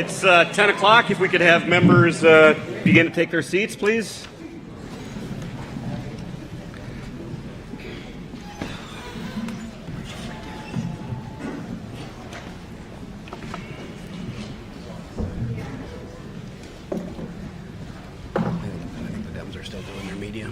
It's 10 o'clock. If we could have members begin to take their seats, please. I think the Dems are still doing their media.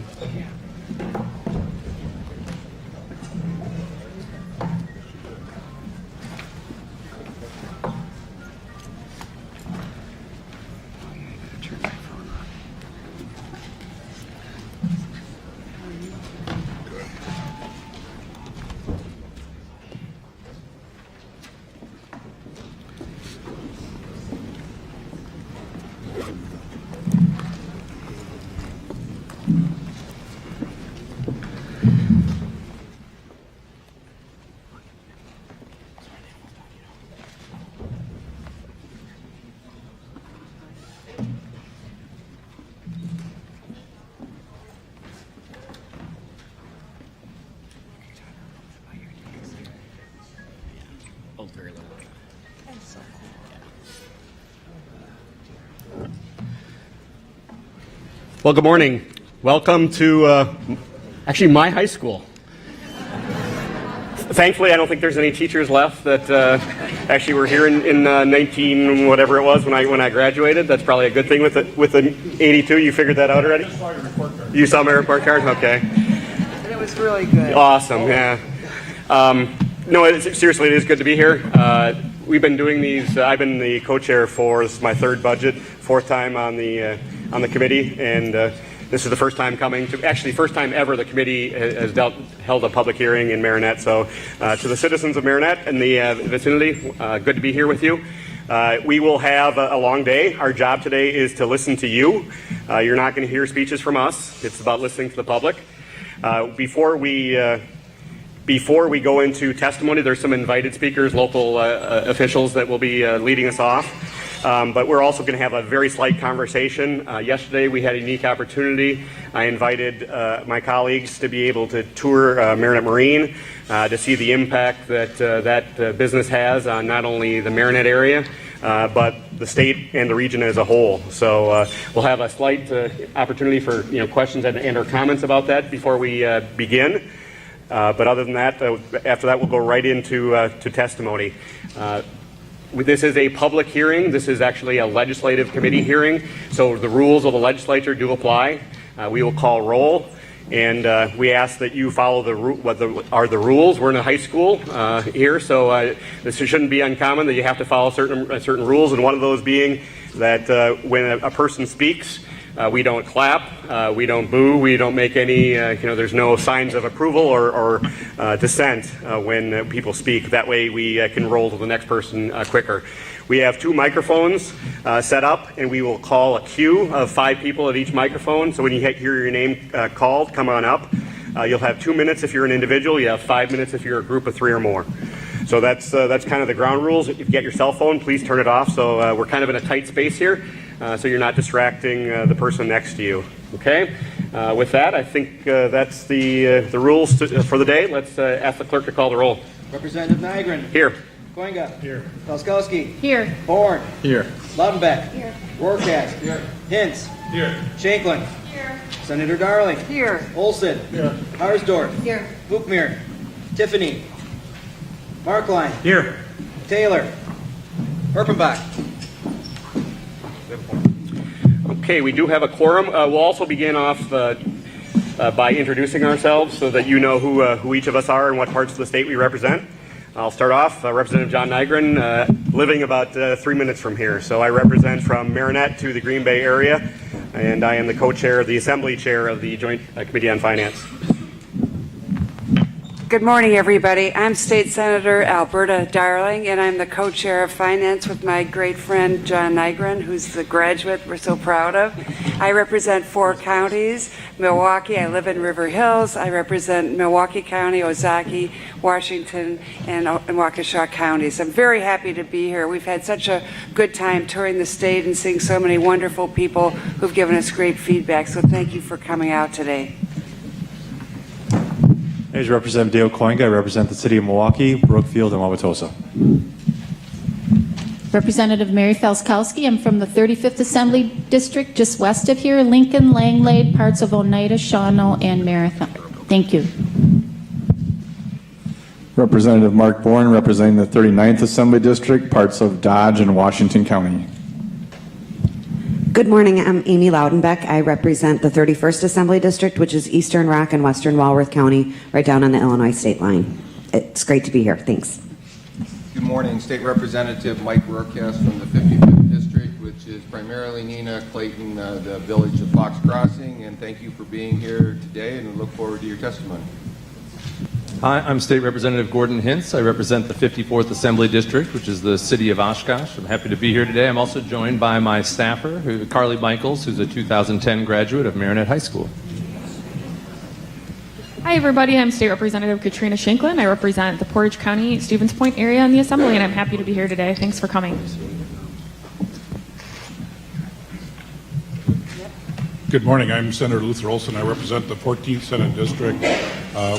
Well, good morning. Welcome to actually my high school. Thankfully, I don't think there's any teachers left that actually were here in 19 whatever it was when I graduated. That's probably a good thing with the 82. You figured that out already? You saw my report card? Okay. And it was really good. Awesome. Yeah. No, seriously, it is good to be here. We've been doing these. I've been the co-chair for this is my third budget, fourth time on the committee, and this is the first time first time ever the committee has held a public hearing in Marinette. So to the citizens of Marinette and the vicinity, good to be here with you. We will have a long day. Our job today is to listen to you. You're not going to hear speeches from us. It's about listening to the public. Before we go into testimony, there's some invited speakers, local officials that will be leading us off. But we're also going to have a very slight conversation. Yesterday we had a unique opportunity. I invited my colleagues to be able to tour Marinette Marine to see the impact that business has on not only the Marinette area, but the state and the region as a whole. So we'll have a slight opportunity for questions and or comments about that before we begin. But other than that, after that we'll go right into to testimony. This is a public hearing. This is actually a legislative committee hearing, so the rules of the legislature do apply. We will call roll, and we ask that you follow the rules. We're in a high school here, so this shouldn't be uncommon that you have to follow certain rules, and one of those being that when a person speaks, we don't clap, we don't boo, we don't make any, there's no signs of approval or dissent when people speak. That way we can roll to the next person quicker. We have 2 microphones set up, and we will call a queue of 5 people at each microphone. So when you hear your name called, come on up. You'll have 2 minutes if you're an individual. You have 5 minutes if you're a group of 3 or more. So that's kind of the ground rules. If you get your cell phone, please turn it off. So we're kind of in a tight space here. So you're not distracting the person next to you. Okay? With that, I think that's the rules for the day. Let's ask the clerk to call the roll. Representative Nygren. Here. Koinga. Here. Pelskowski. Here. Bourne. Here. Lautenbeck. Here. Rorcast. Here. Hintz. Here. Shanklin. Here. Senator Darling. Here. Olson. Here. Harsdorf. Here. Bookmere. Tiffany. Markline. Here. Taylor. Herpenbach. Okay, we do have a quorum. We'll also begin off by introducing ourselves so that you know who each of us are and what parts of the state we represent. I'll start off, Representative John Nygren, living about 3 minutes from here. So I represent from Marinette to the Green Bay area, and I am the co-chair, the assembly chair of the Joint Committee on Finance. Good morning, everybody. I'm State Senator Alberta Darling, and I'm the co-chair of finance with my great friend John Nygren, who's the graduate we're so proud of. I represent 4 counties, Milwaukee. I live in River Hills. I represent Milwaukee County, Ozaukee, Washington, and Waukesha counties. I'm very happy to be here. We've had such a good time touring the state and seeing so many wonderful people who've given us great feedback. So thank you for coming out today. As Representative Dale Koinga, I represent the city of Milwaukee, Brookfield, and Wauwatosa. Representative Mary Felskowski. I'm from the 35th Assembly District, just west of here, Lincoln, Langlade, parts of Oneida, Shawano, and Marathon. Thank you. Representative Mark Bourne, representing the 39th Assembly District, parts of Dodge and Washington County. Good morning. I'm Amy Loudenbeck. I represent the 31st Assembly District, which is Eastern Rock and Western Walworth County, right down on the Illinois state line. It's great to be here. Thanks. Good morning. State Representative Mike Rorcast from the 55th District, which is primarily Neenah, Clayton, the village of Fox Crossing, and thank you for being here today, and we look forward to your testimony. Hi, I'm State Representative Gordon Hintz. I represent the 54th Assembly District, which is the city of Oshkosh. I'm happy to be here today. I'm also joined by my staffer, Carly Michaels, who's a 2010 graduate of Marinette High School. Hi, everybody. I'm State Representative Katrina Shinklin. I represent the Portage County, Stevens Point area in the Assembly, and I'm happy to be here today. Thanks for coming. Good morning. I'm Senator Luther Olson. I represent the 14th Senate District,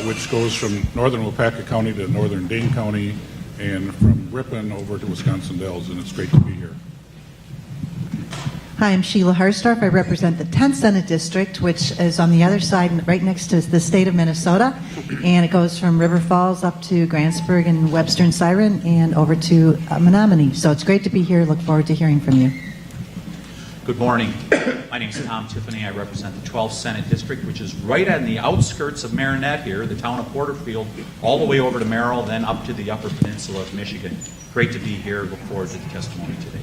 which goes from northern Waupaca County to northern Dane County and from Ripon over to Wisconsin Dells, and it's great to be here. Hi, I'm Sheila Harsdorf. I represent the 10th Senate District, which is on the other side, right next to the state of Minnesota, and it goes from River Falls up to Grantsburg and Webster and Siren and over to Menominee. So it's great to be here. Look forward to hearing from you. Good morning. My name is Tom Tiffany. I represent the 12th Senate District, which is right on the outskirts of Marinette here, the town of Porterfield, all the way over to Merrill, then up to the Upper Peninsula of Michigan. Great to be here. Look forward to the testimony today.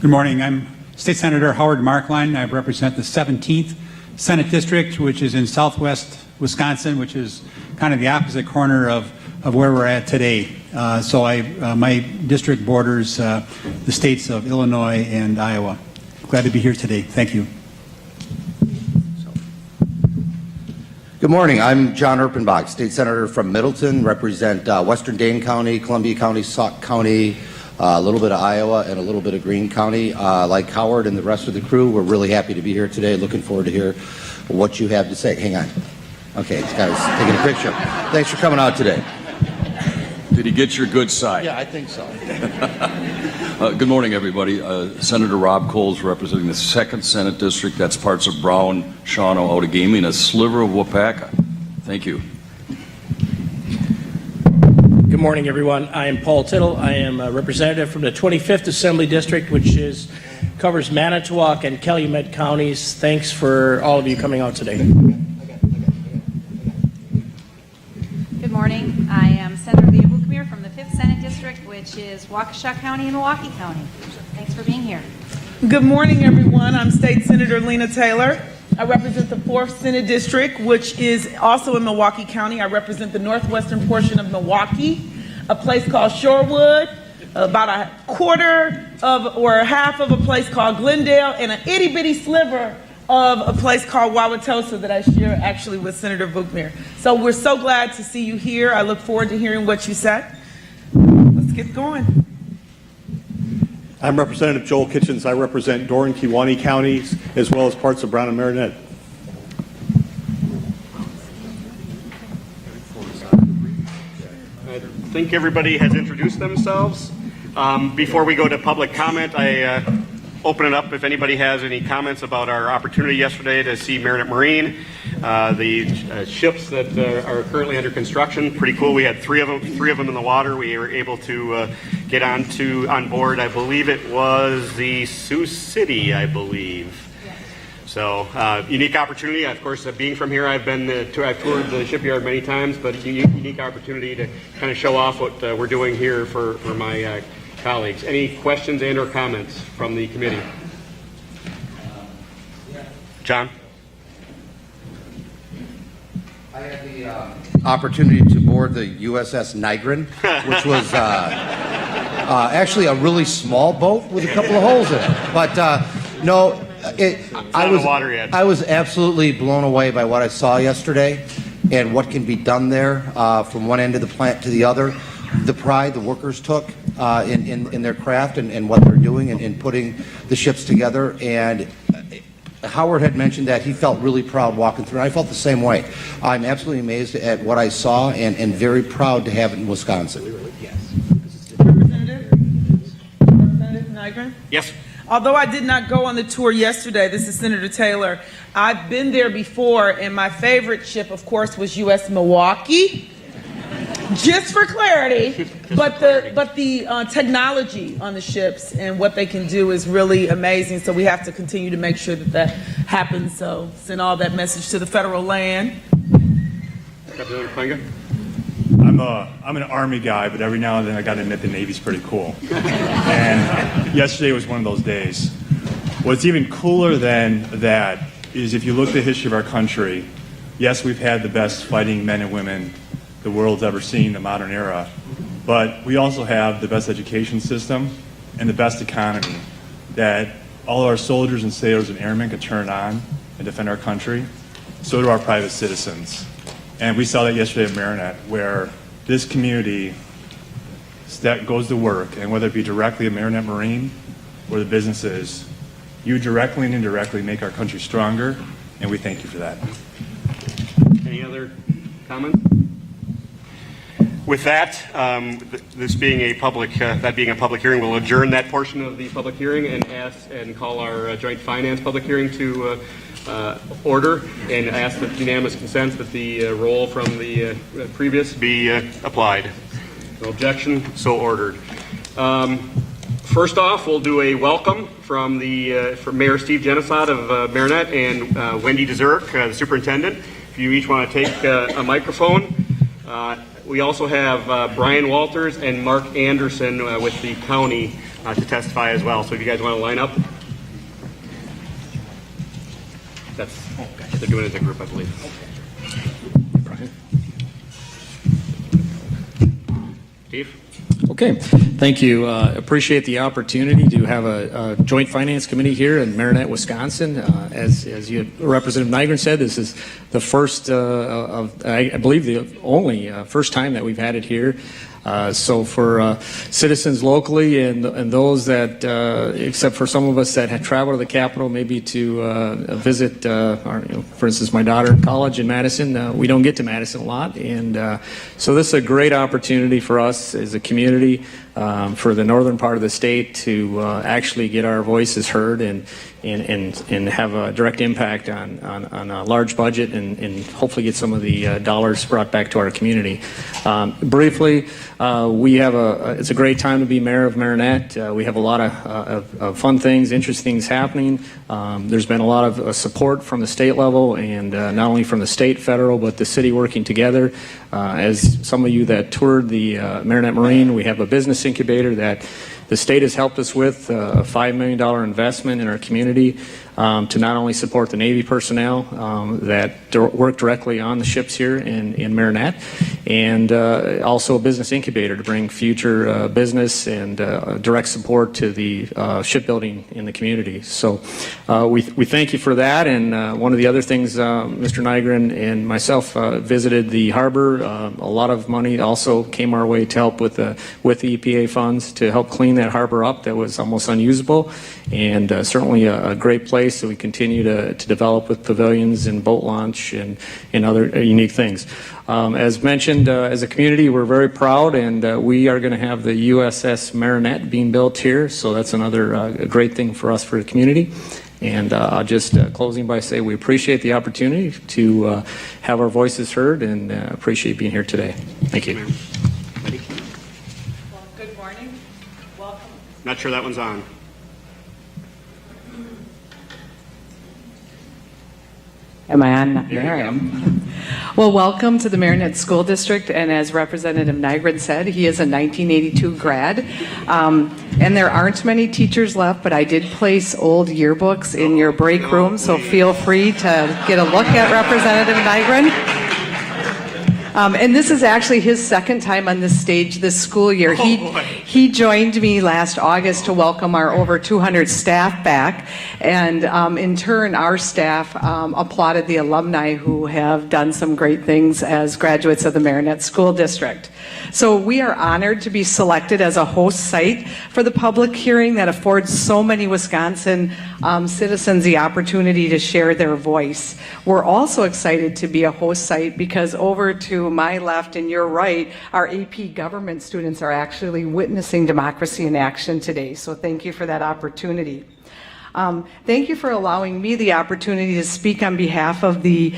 Good morning. I'm State Senator Howard Markline. I represent the 17th Senate District, which is in southwest Wisconsin, which is kind of the opposite corner of where we're at today. My district borders the states of Illinois and Iowa. Glad to be here today. Thank you. Good morning. I'm John Erpenbach, State Senator from Middleton, represent Western Dane County, Columbia County, Sauk County, a little bit of Iowa, and a little bit of Greene County. Like Howard and the rest of the crew, we're really happy to be here today. Looking forward to hear what you have to say. Hang on. Okay, this guy's taking a picture. Thanks for coming out today. Did he get your good side? Yeah, I think so. Good morning, everybody. Senator Rob Coles representing the 2nd Senate District. That's parts of Brown, Shawano, Outagamie, and a sliver of Waupaca. Thank you. Good morning, everyone. I am Paul Tittle. I am a representative from the 25th Assembly District, which covers Manitowoc and Calumet counties. Thanks for all of you coming out today. Good morning. I am Senator Leah Buchmeier from the 5th Senate District, which is Waukesha County and Milwaukee County. Thanks for being here. Good morning, everyone. I'm State Senator Lena Taylor. I represent the 4th Senate District, which is also in Milwaukee County. I represent the northwestern portion of Milwaukee, a place called Shorewood, about a quarter of or half of a place called Glendale, and an itty-bitty sliver of a place called Wauwatosa that I share actually with Senator Buchmeier. So we're so glad to see you here. I look forward to hearing what you said. Let's get going. I'm Representative Joel Kitchens. I represent Door and Kewaunee counties as well as parts of Brown and Marinette. I think everybody has introduced themselves. Before we go to public comment, I open it up if anybody has any comments about our opportunity yesterday to see Marinette Marine, the ships that are currently under construction. Pretty cool. We had three of them in the water. We were able to get on board. I believe it was the Sioux City, I believe. So unique opportunity. Of course, being from here, I've toured the shipyard many times, but unique opportunity to kind of show off what we're doing here for my colleagues. Any questions and or comments from the committee? John? I had the opportunity to board the USS Nigrin, which was actually a really small boat with a couple of holes in it. But no, I was absolutely blown away by what I saw yesterday and what can be done there from one end of the plant to the other. The pride the workers took in their craft and what they're doing and putting the ships together. And Howard had mentioned that he felt really proud walking through. And I felt the same way. I'm absolutely amazed at what I saw and very proud to have it in Wisconsin. Nygren? Yes. Although I did not go on the tour yesterday, this is Senator Taylor, I've been there before, and my favorite ship, of course, was U.S. Milwaukee. Just for clarity, but the technology on the ships and what they can do is really amazing. So we have to continue to make sure that that happens. So send all that message to the federal land. Representative Klinga? I'm an Army guy, but every now and then I got to admit the Navy's pretty cool. And yesterday was one of those days. What's even cooler than that is if you look at the history of our country, yes, we've had the best fighting men and women the world's ever seen in the modern era, but we also have the best education system and the best economy that all of our soldiers and sailors and airmen can turn on and defend our country. So do our private citizens. And we saw that yesterday at Marinette, where this community goes to work, and whether it be directly at Marinette Marine or the businesses, you directly and indirectly make our country stronger, and we thank you for that. Any other comments? With that, this being a public hearing, we'll adjourn that portion of the public hearing and call our joint finance public hearing to order, and ask that unanimous consent that the roll from the previous be applied. No objection, so ordered. First off, we'll do a welcome from Mayor Steve Genesod of Marinette and Wendy Deserk, the superintendent. If you each want to take a microphone. We also have Brian Walters and Mark Anderson with the county to testify as well. So if you guys want to line up. They're doing it as a group, I believe. Brian. Steve? Okay, thank you. Appreciate the opportunity to have a joint finance committee here in Marinette, Wisconsin. As Representative Nygren said, this is the first I believe the only first time that we've had it here. So for citizens locally and those that, except for some of us that have traveled to the Capitol, maybe to visit, for instance, my daughter in college in Madison, we don't get to Madison a lot. And so this is a great opportunity for us as a community, for the northern part of the state to actually get our voices heard and have a direct impact on a large budget and hopefully get some of the dollars brought back to our community. Briefly, it's a great time to be mayor of Marinette. We have a lot of fun things, interesting things happening. There's been a lot of support from the state level and not only from the state, federal, but the city working together. As some of you that toured the Marinette Marine, we have a business incubator that the state has helped us with, a $5 million investment in our community to not only support the Navy personnel that work directly on the ships here in Marinette, and also a business incubator to bring future business and direct support to the shipbuilding in the community. So we thank you for that. And one of the other things, Mr. Nygren and myself visited the harbor. A lot of money also came our way to help with the EPA funds to help clean that harbor up that was almost unusable, and certainly a great place that we continue to develop with pavilions and boat launch and other unique things. As mentioned, as a community, we're very proud, and we are going to have the USS Marinette being built here, so that's another great thing for us for the community. And I'll just closing by say we appreciate the opportunity to have our voices heard, and appreciate being here today. Thank you. Well, good morning. Welcome. Not sure that one's on. Am I on? There I am. Well, welcome to the Marinette School District, and as Representative Nygren said, he is a 1982 grad. And there aren't many teachers left, but I did place old yearbooks in your break room, so feel free to get a look at Representative Nygren. And this is actually his second time on this stage this school year. He joined me last August to welcome our over 200 staff back, and in turn, our staff applauded the alumni who have done some great things as graduates of the Marinette School District. So we are honored to be selected as a host site for the public hearing that affords so many Wisconsin citizens the opportunity to share their voice. We're also excited to be a host site because over to to my left and your right, our AP government students are actually witnessing democracy in action today. So thank you for that opportunity. Thank you for allowing me the opportunity to speak on behalf of the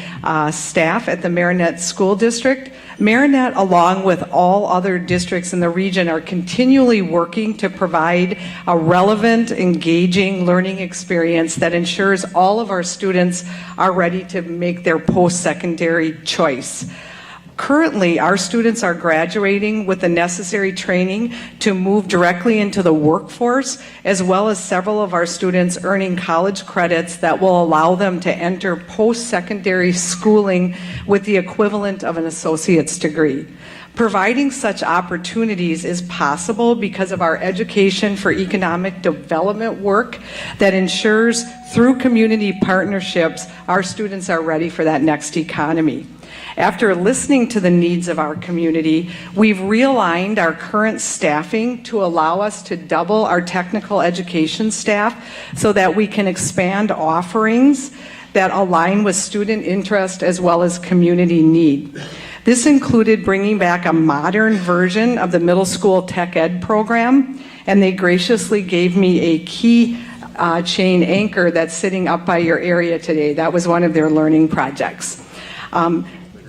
staff at the Marinette School District. Marinette, along with all other districts in the region, are continually working to provide a relevant, engaging learning experience that ensures all of our students are ready to make their post-secondary choice. Currently, our students are graduating with the necessary training to move directly into the workforce, as well as several of our students earning college credits that will allow them to enter post-secondary schooling with the equivalent of an associate's degree. Providing such opportunities is possible because of our Education for Economic Development work that ensures through community partnerships, our students are ready for that next economy. After listening to the needs of our community, we've realigned our current staffing to allow us to double our technical education staff so that we can expand offerings that align with student interest as well as community need. This included bringing back a modern version of the middle school tech ed program, and they graciously gave me a key chain anchor that's sitting up by your area today. That was one of their learning projects.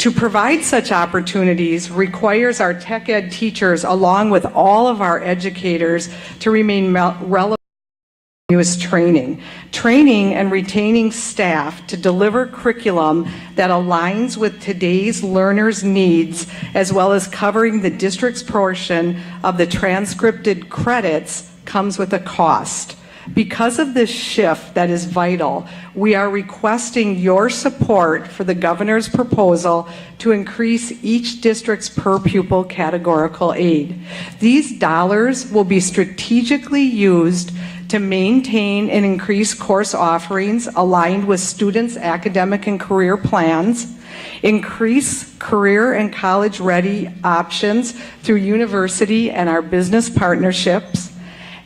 To provide such opportunities requires our tech ed teachers, along with all of our educators, to remain relevant to continuous training. Training and retaining staff to deliver curriculum that aligns with today's learners' needs, as well as covering the district's portion of the transcripted credits, comes with a cost. Because of this shift that is vital, we are requesting your support for the governor's proposal to increase each district's per pupil categorical aid. These dollars will be strategically used to maintain and increase course offerings aligned with students' academic and career plans, increase career and college-ready options through university and our business partnerships,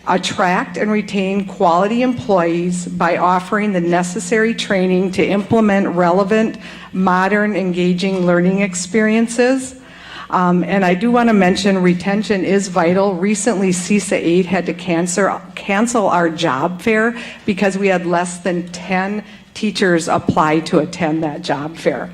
attract and retain quality employees by offering the necessary training to implement relevant, modern, engaging learning experiences. And I do want to mention retention is vital. Recently, CISA 8 had to cancel our job fair because we had less than 10 teachers apply to attend that job fair.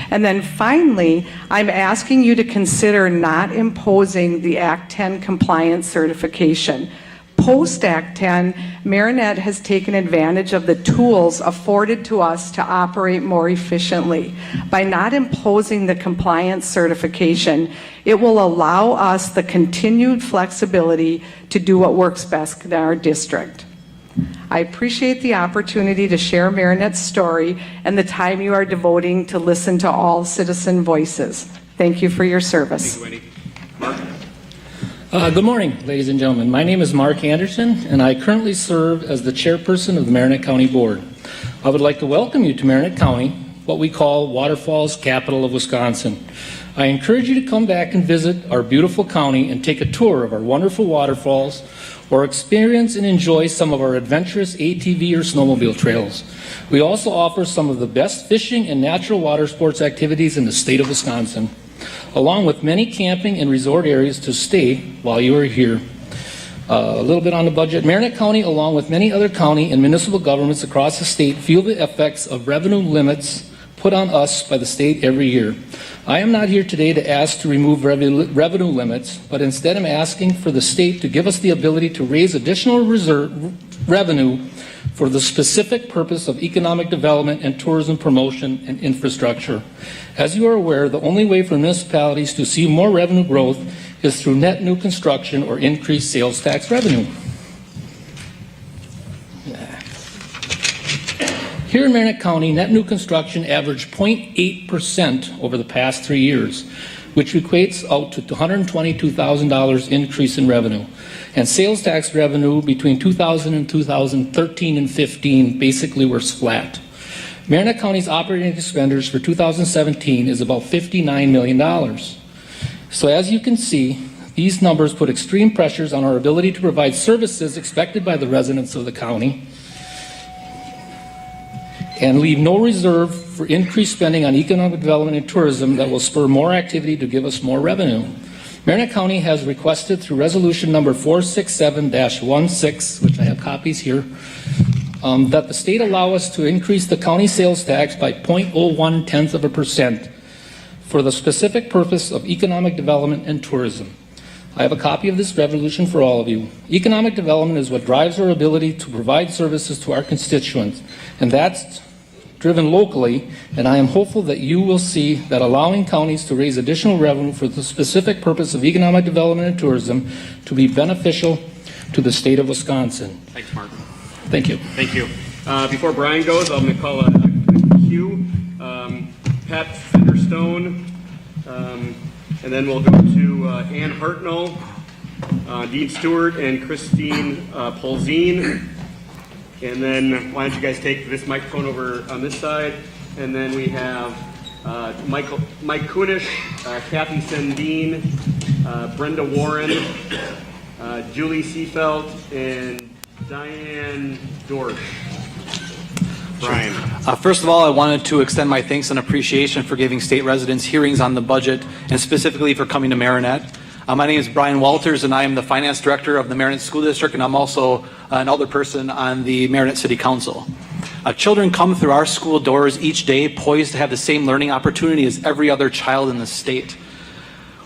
And then finally, I'm asking you to consider not imposing the Act 10 compliance certification. Post-Act 10, Marinette has taken advantage of the tools afforded to us to operate more efficiently. By not imposing the compliance certification, it will allow us the continued flexibility to do what works best in our district. I appreciate the opportunity to share Marinette's story and the time you are devoting to listen to all citizen voices. Thank you for your service. Thank you, Wendy. Mark? Good morning, ladies and gentlemen. My name is Mark Anderson, and I currently serve as the chairperson of the Marinette County Board. I would like to welcome you to Marinette County, what we call Waterfalls, capital of Wisconsin. I encourage you to come back and visit our beautiful county and take a tour of our wonderful waterfalls, or experience and enjoy some of our adventurous ATV or snowmobile trails. We also offer some of the best fishing and natural water sports activities in the state of Wisconsin, along with many camping and resort areas to stay while you are here. A little bit on the budget. Marinette County, along with many other county and municipal governments across the state, feel the effects of revenue limits put on us by the state every year. I am not here today to ask to remove revenue limits, but instead I'm asking for the state to give us the ability to raise additional revenue for the specific purpose of economic development and tourism promotion and infrastructure. As you are aware, the only way for municipalities to see more revenue growth is through net new construction or increased sales tax revenue. Here in Marinette County, net new construction averaged 0.8% over the past 3 years, which equates out to $122,000 increase in revenue. And sales tax revenue between 2000 and 2013 and 15 basically was flat. Marinette County's operating expenditures for 2017 is about $59 million. So as you can see, these numbers put extreme pressures on our ability to provide services expected by the residents of the county. and leave no reserve for increased spending on economic development and tourism that will spur more activity to give us more revenue. Marinette County has requested through resolution number 467-16, which I have copies here, that the state allow us to increase the county sales tax by 0.01% for the specific purpose of economic development and tourism. I have a copy of this resolution for all of you. Economic development is what drives our ability to provide services to our constituents, and that's driven locally, and I am hopeful that you will see that allowing counties to raise additional revenue for the specific purpose of economic development and tourism to be beneficial to the state of Wisconsin. Thanks, Mark. Thank you. Thank you. Before Brian goes, I'm going to call a cue. Pat Fenderstone, and then we'll go to Ann Hartnell, Dean Stewart, and Christine Polzine. And then why don't you guys take this microphone over on this side, and then we have Mike Kunish, Kathy Sendine, Brenda Warren, Julie Seefeld, and Diane Dorsch. Brian. First of all, I wanted to extend my thanks and appreciation for giving state residents hearings on the budget and specifically for coming to Marinette. My name is Brian Walters, and I am the finance director of the Marinette School District, and I'm also an elder person on the Marinette City Council. Children come through our school doors each day poised to have the same learning opportunity as every other child in the state.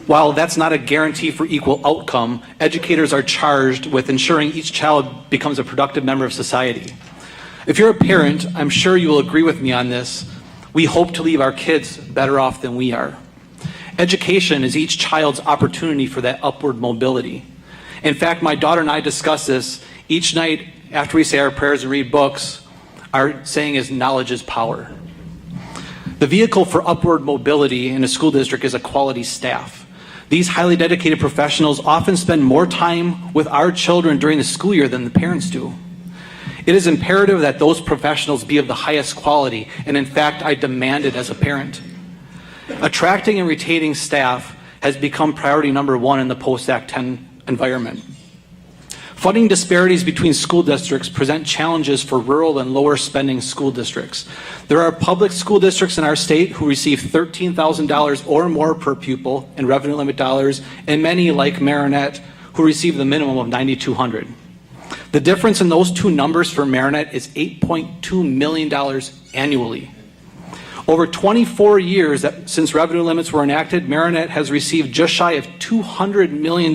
While that's not a guarantee for equal outcome, educators are charged with ensuring each child becomes a productive member of society. If you're a parent, I'm sure you will agree with me on this. We hope to leave our kids better off than we are. Education is each child's opportunity for that upward mobility. In fact, my daughter and I discuss this each night after we say our prayers and read books. Our saying is, knowledge is power. The vehicle for upward mobility in a school district is a quality staff. These highly dedicated professionals often spend more time with our children during the school year than the parents do. It is imperative that those professionals be of the highest quality, and in fact, I demand it as a parent. Attracting and retaining staff has become priority number one in the post-Act 10 environment. Funding disparities between school districts present challenges for rural and lower spending school districts. There are public school districts in our state who receive $13,000 or more per pupil in revenue limit dollars, and many, like Marinette, who receive the minimum of $9,200. The difference in those two numbers for Marinette is $8.2 million annually. Over 24 years since revenue limits were enacted, Marinette has received just shy of $200 million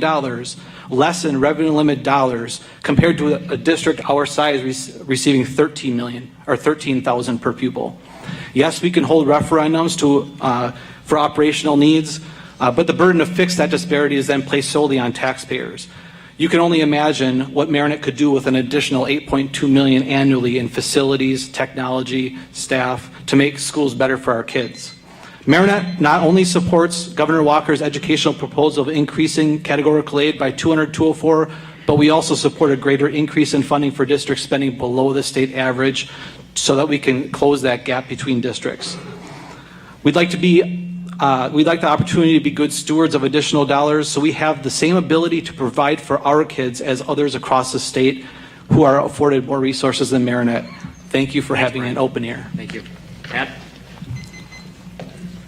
less in revenue limit dollars compared to a district our size receiving $13 million or $13,000 per pupil. Yes, we can hold referendums for operational needs, but the burden to fix that disparity is then placed solely on taxpayers. You can only imagine what Marinette could do with an additional $8.2 million annually in facilities, technology, staff, to make schools better for our kids. Marinette not only supports Governor Walker's educational proposal of increasing categorical aid by $204, but we also support a greater increase in funding for districts spending below the state average so that we can close that gap between districts. We'd like the opportunity to be good stewards of additional dollars so we have the same ability to provide for our kids as others across the state who are afforded more resources than Marinette. Thank you for having an open ear. Thank you. Pat?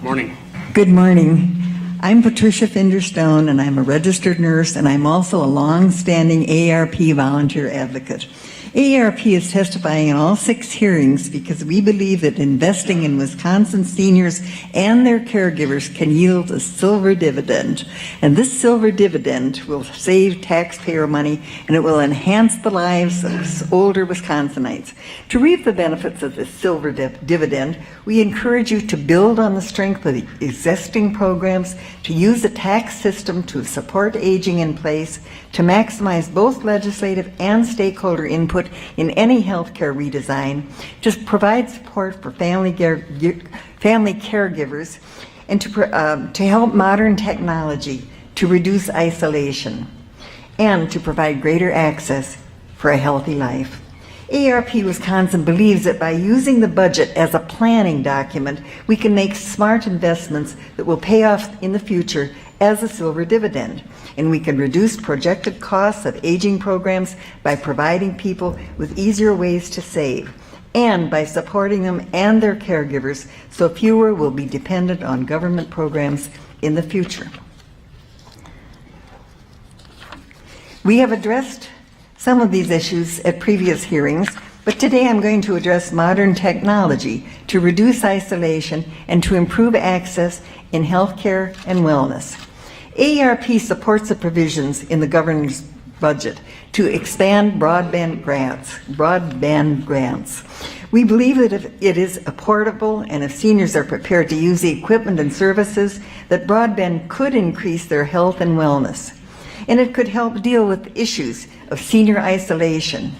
Morning. Good morning. I'm Patricia Finderstone, and I'm a registered nurse, and I'm also a long-standing AARP volunteer advocate. AARP is testifying in all 6 hearings because we believe that investing in Wisconsin seniors and their caregivers can yield a silver dividend. And this silver dividend will save taxpayer money, and it will enhance the lives of older Wisconsinites. To reap the benefits of this silver dividend, we encourage you to build on the strength of the existing programs, to use the tax system to support aging in place, to maximize both legislative and stakeholder input in any healthcare redesign, to provide support for family caregivers, and to help modern technology to reduce isolation, and to provide greater access for a healthy life. AARP Wisconsin believes that by using the budget as a planning document, we can make smart investments that will pay off in the future as a silver dividend. And we can reduce projected costs of aging programs by providing people with easier ways to save. and by supporting them and their caregivers so fewer will be dependent on government programs in the future. We have addressed some of these issues at previous hearings, but today I'm going to address modern technology to reduce isolation and to improve access in healthcare and wellness. AARP supports the provisions in the governor's budget to expand broadband grants. We believe that if it is affordable and if seniors are prepared to use the equipment and services, that broadband could increase their health and wellness. And it could help deal with issues of senior isolation.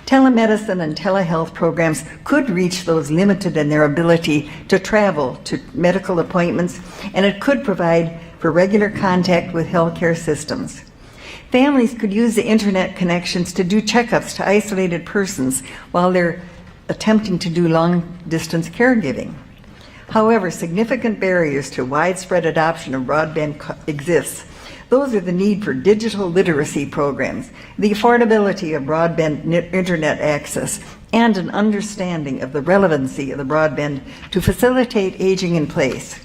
Telemedicine and telehealth programs could reach those limited in their ability to travel to medical appointments, and it could provide for regular contact with healthcare systems. Families could use the internet connections to do checkups to isolated persons while they're attempting to do long-distance caregiving. However, significant barriers to widespread adoption of broadband exists. Those are the need for digital literacy programs, the affordability of broadband internet access, and an understanding of the relevancy of the broadband to facilitate aging in place.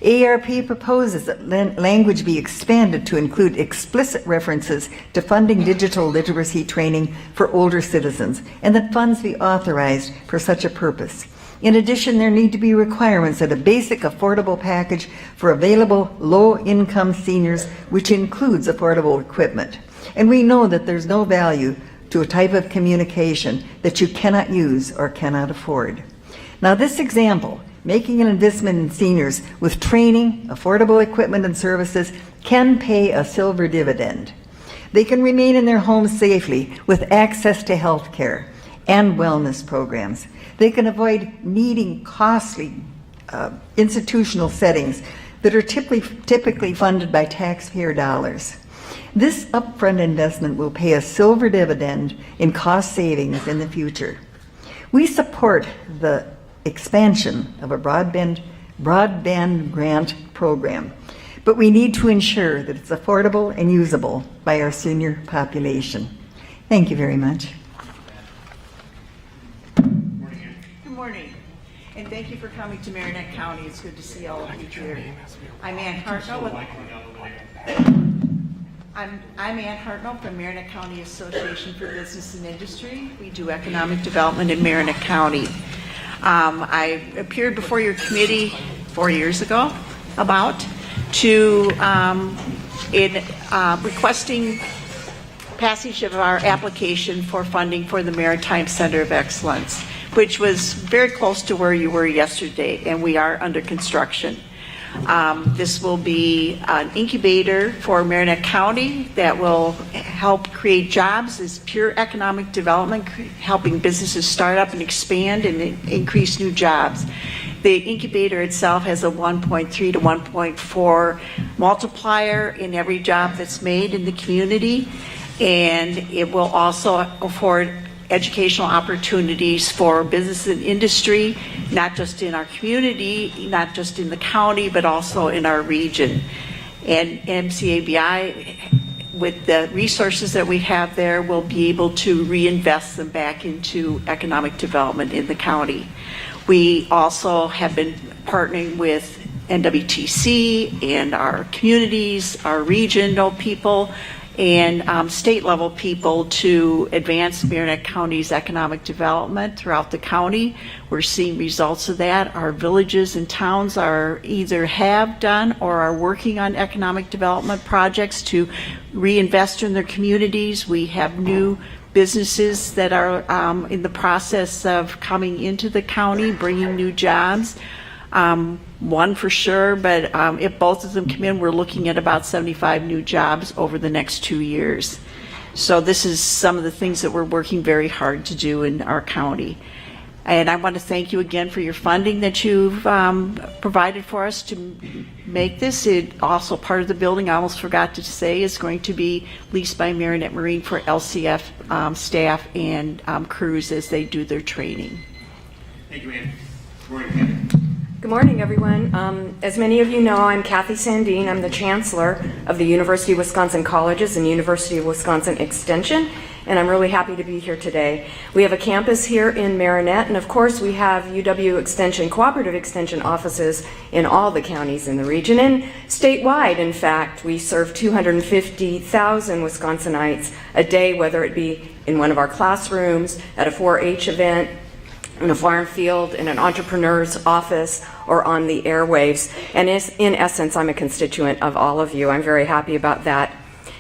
AARP proposes that language be expanded to include explicit references to funding digital literacy training for older citizens, and that funds be authorized for such a purpose. In addition, there need to be requirements that a basic affordable package for available low-income seniors, which includes affordable equipment. And we know that there's no value to a type of communication that you cannot use or cannot afford. Now, this example, making an investment in seniors with training, affordable equipment and services, can pay a silver dividend. They can remain in their homes safely with access to health care and wellness programs. They can avoid needing costly institutional settings that are typically funded by taxpayer dollars. This upfront investment will pay a silver dividend in cost savings in the future. We support the expansion of a broadband grant program, but we need to ensure that it's affordable and usable by our senior population. Thank you very much. Good morning, and thank you for coming to Marinette County. It's good to see all of you here. I'm Ann Hartnell. I'm Ann Hartnell from Marinette County Association for Business and Industry. We do economic development in Marinette County. I appeared before your committee 4 years ago requesting passage of our application for funding for the Maritime Center of Excellence, which was very close to where you were yesterday, and we are under construction. This will be an incubator for Marinette County that will help create jobs. It's pure economic development, helping businesses start up and expand and increase new jobs. The incubator itself has a 1.3 to 1.4 multiplier in every job that's made in the community, and it will also afford educational opportunities for business and industry, not just in our community, not just in the county, but also in our region. And MCABI, with the resources that we have there, will be able to reinvest them back into economic development in the county. We also have been partnering with NWTC and our communities, our regional people, and state level people to advance Marinette County's economic development throughout the county. We're seeing results of that. Our villages and towns are either have done or are working on economic development projects to reinvest in their communities. We have new businesses that are in the process of coming into the county, bringing new jobs. One for sure, but if both of them come in, we're looking at about 75 new jobs over the next 2 years. So this is some of the things that we're working very hard to do in our county. And I want to thank you again for your funding that you've provided for us to make this. It also, part of the building, I almost forgot to say, is going to be leased by Marinette Marine for LCF staff and crews as they do their training. Thank you, Ann. Good morning, Ann. Good morning, everyone. As many of you know, I'm Kathy Sandine. I'm the Chancellor of the University of Wisconsin Colleges and University of Wisconsin Extension, and I'm really happy to be here today. We have a campus here in Marinette, and of course we have UW Extension, Cooperative Extension offices in all the counties in the region, and statewide, in fact. We serve 250,000 Wisconsinites a day, whether it be in one of our classrooms, at a 4-H event, in a farm field, in an entrepreneur's office, or on the airwaves. And in essence, I'm a constituent of all of you. I'm very happy about that.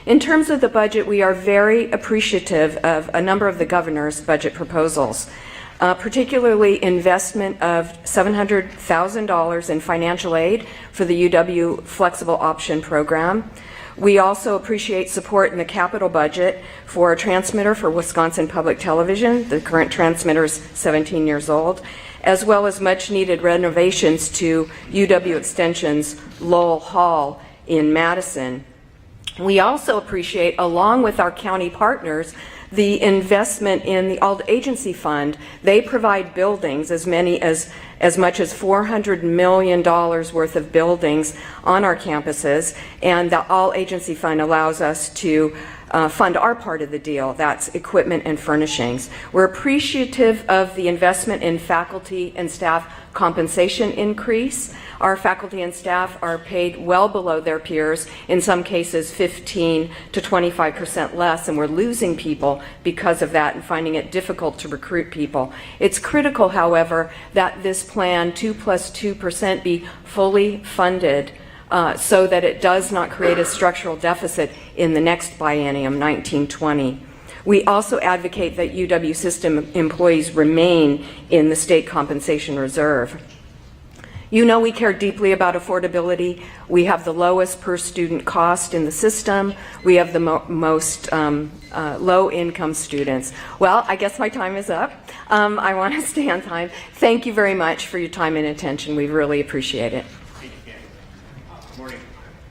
In terms of the budget, we are very appreciative of a number of the governor's budget proposals, particularly investment of $700,000 in financial aid for the UW Flexible Option Program. We also appreciate support in the capital budget for a transmitter for Wisconsin Public Television. The current transmitter is 17 years old, as well as much needed renovations to UW Extension's Lowell Hall in Madison. We also appreciate, along with our county partners, the investment in the Alt Agency Fund. They provide buildings, as much as $400 million worth of buildings on our campuses, and the Alt Agency Fund allows us to fund our part of the deal. That's equipment and furnishings. We're appreciative of the investment in faculty and staff compensation increase. Our faculty and staff are paid well below their peers, in some cases 15 to 25% less, and we're losing people because of that and finding it difficult to recruit people. It's critical, however, that this plan 2+2% be fully funded so that it does not create a structural deficit in the next biennium, 1920. We also advocate that UW system employees remain in the state compensation reserve. You know we care deeply about affordability. We have the lowest per student cost in the system. We have the most low-income students. Well, I guess my time is up. I want to stay on time. Thank you very much for your time and attention. We really appreciate it.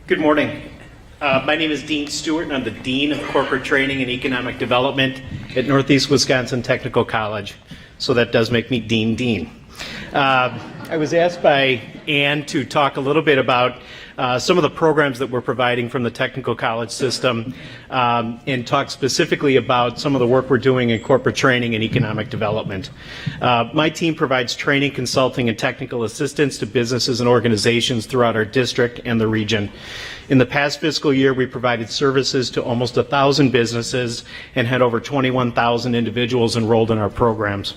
Good morning. My name is Dean Stewart, and I'm the Dean of Corporate Training and Economic Development at Northeast Wisconsin Technical College. So that does make me Dean. I was asked by Ann to talk a little bit about some of the programs that we're providing from the technical college system and talk specifically about some of the work we're doing in corporate training and economic development. My team provides training, consulting, and technical assistance to businesses and organizations throughout our district and the region. In the past fiscal year, we provided services to almost 1,000 businesses and had over 21,000 individuals enrolled in our programs.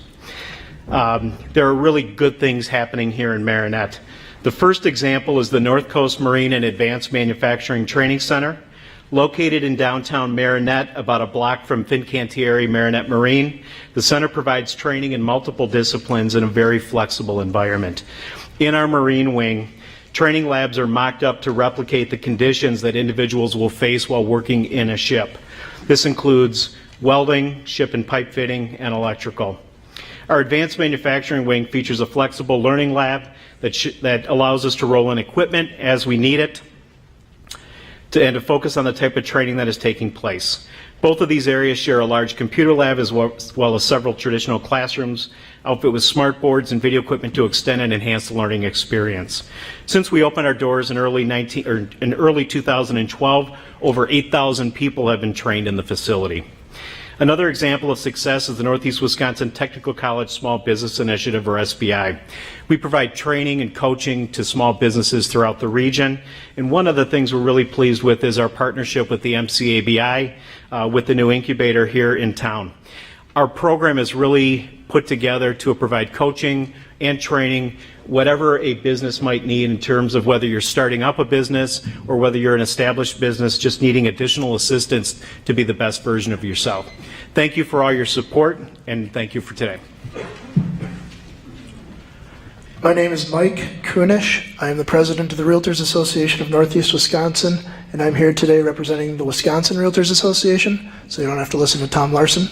There are really good things happening here in Marinette. The first example is the North Coast Marine and Advanced Manufacturing Training Center. Located in downtown Marinette, about a block from Fincantieri Marinette Marine, the center provides training in multiple disciplines in a very flexible environment. In our Marine wing, training labs are mocked up to replicate the conditions that individuals will face while working in a ship. This includes welding, ship and pipe fitting, and electrical. Our advanced manufacturing wing features a flexible learning lab that allows us to roll in equipment as we need it and to focus on the type of training that is taking place. Both of these areas share a large computer lab as well as several traditional classrooms, outfit with smart boards and video equipment to extend and enhance the learning experience. Since we opened our doors in early 2012, over 8,000 people have been trained in the facility. Another example of success is the Northeast Wisconsin Technical College Small Business Initiative, or SBI. We provide training and coaching to small businesses throughout the region, and one of the things we're really pleased with is our partnership with the MCABI with the new incubator here in town. Our program is really put together to provide coaching and training, whatever a business might need in terms of whether you're starting up a business or whether you're an established business just needing additional assistance to be the best version of yourself. Thank you for all your support, and thank you for today. My name is Mike Kunish. I am the president of the Realtors Association of Northeast Wisconsin, and I'm here today representing the Wisconsin Realtors Association, so you don't have to listen to Tom Larson.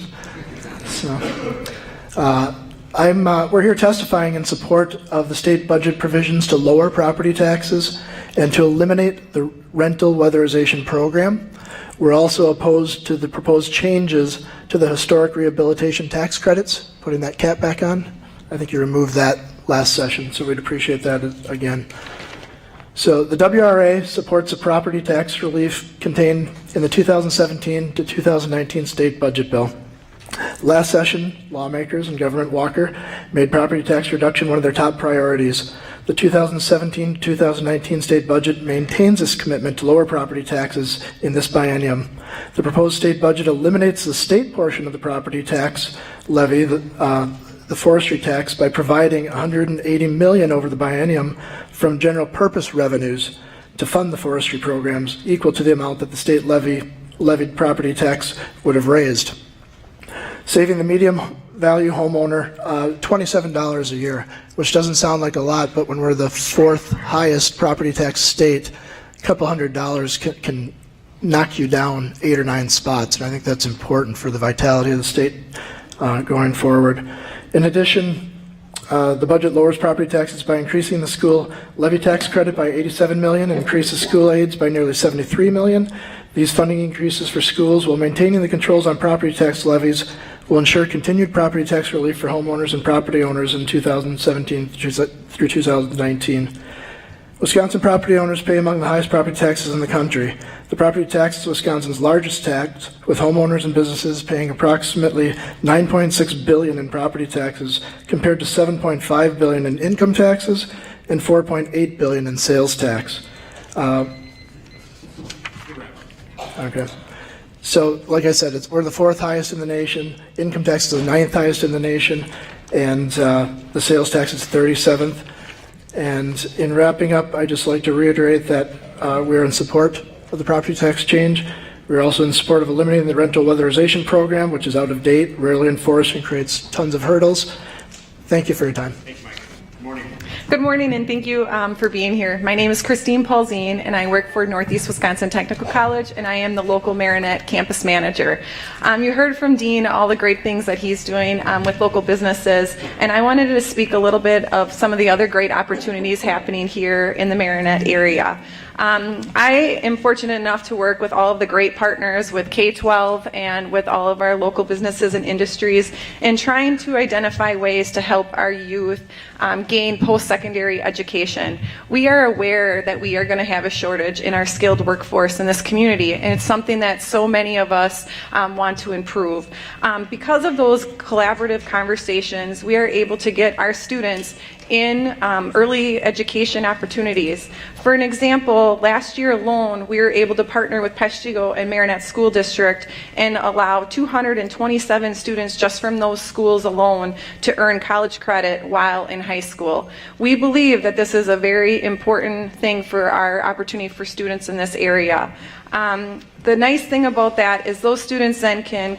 We're here testifying in support of the state budget provisions to lower property taxes and to eliminate the rental weatherization program. We're also opposed to the proposed changes to the historic rehabilitation tax credits, putting that cap back on. I think you removed that last session, so we'd appreciate that again. So the WRA supports a property tax relief contained in the 2017 to 2019 state budget bill. Last session, lawmakers and Governor Walker made property tax reduction one of their top priorities. The 2017 to 2019 state budget maintains this commitment to lower property taxes in this biennium. The proposed state budget eliminates the state portion of the property tax levy, the forestry tax, by providing $180 million over the biennium from general purpose revenues to fund the forestry programs, equal to the amount that the state levied property tax would have raised, saving the medium value homeowner $27 a year, which doesn't sound like a lot, but when we're the fourth highest property tax state, a couple $100 can knock you down 8 or 9 spots, and I think that's important for the vitality of the state going forward. In addition, the budget lowers property taxes by increasing the school levy tax credit by $87 million and increases school aids by nearly $73 million. These funding increases for schools, while maintaining the controls on property tax levies, will ensure continued property tax relief for homeowners and property owners in 2017 through 2019. Wisconsin property owners pay among the highest property taxes in the country. The property tax is Wisconsin's largest tax, with homeowners and businesses paying approximately $9.6 billion in property taxes, compared to $7.5 billion in income taxes and $4.8 billion in sales tax. Okay. So, like I said, we're the fourth highest in the nation. Income tax is the 9th highest in the nation, and the sales tax is 37th. And in wrapping up, I'd just like to reiterate that we're in support of the property tax change. We're also in support of eliminating the rental weatherization program, which is out of date, rarely enforced, and creates tons of hurdles. Thank you for your time. Thank you, Mike. Good morning. Good morning, and thank you for being here. My name is Christine Paulzine, and I work for Northeast Wisconsin Technical College, and I am the local Marinette campus manager. You heard from Dean all the great things that he's doing with local businesses, and I wanted to speak a little bit of some of the other great opportunities happening here in the Marinette area. I am fortunate enough to work with all of the great partners with K-12 and with all of our local businesses and industries in trying to identify ways to help our youth gain post-secondary education. We are aware that we are going to have a shortage in our skilled workforce in this community, and it's something that so many of us want to improve. Because of those collaborative conversations, we are able to get our students in early education opportunities. For an example, last year alone, we were able to partner with Peshtigo and Marinette School District and allow 227 students just from those schools alone to earn college credit while in high school. We believe that this is a very important thing for our opportunity for students in this area. The nice thing about that is those students then can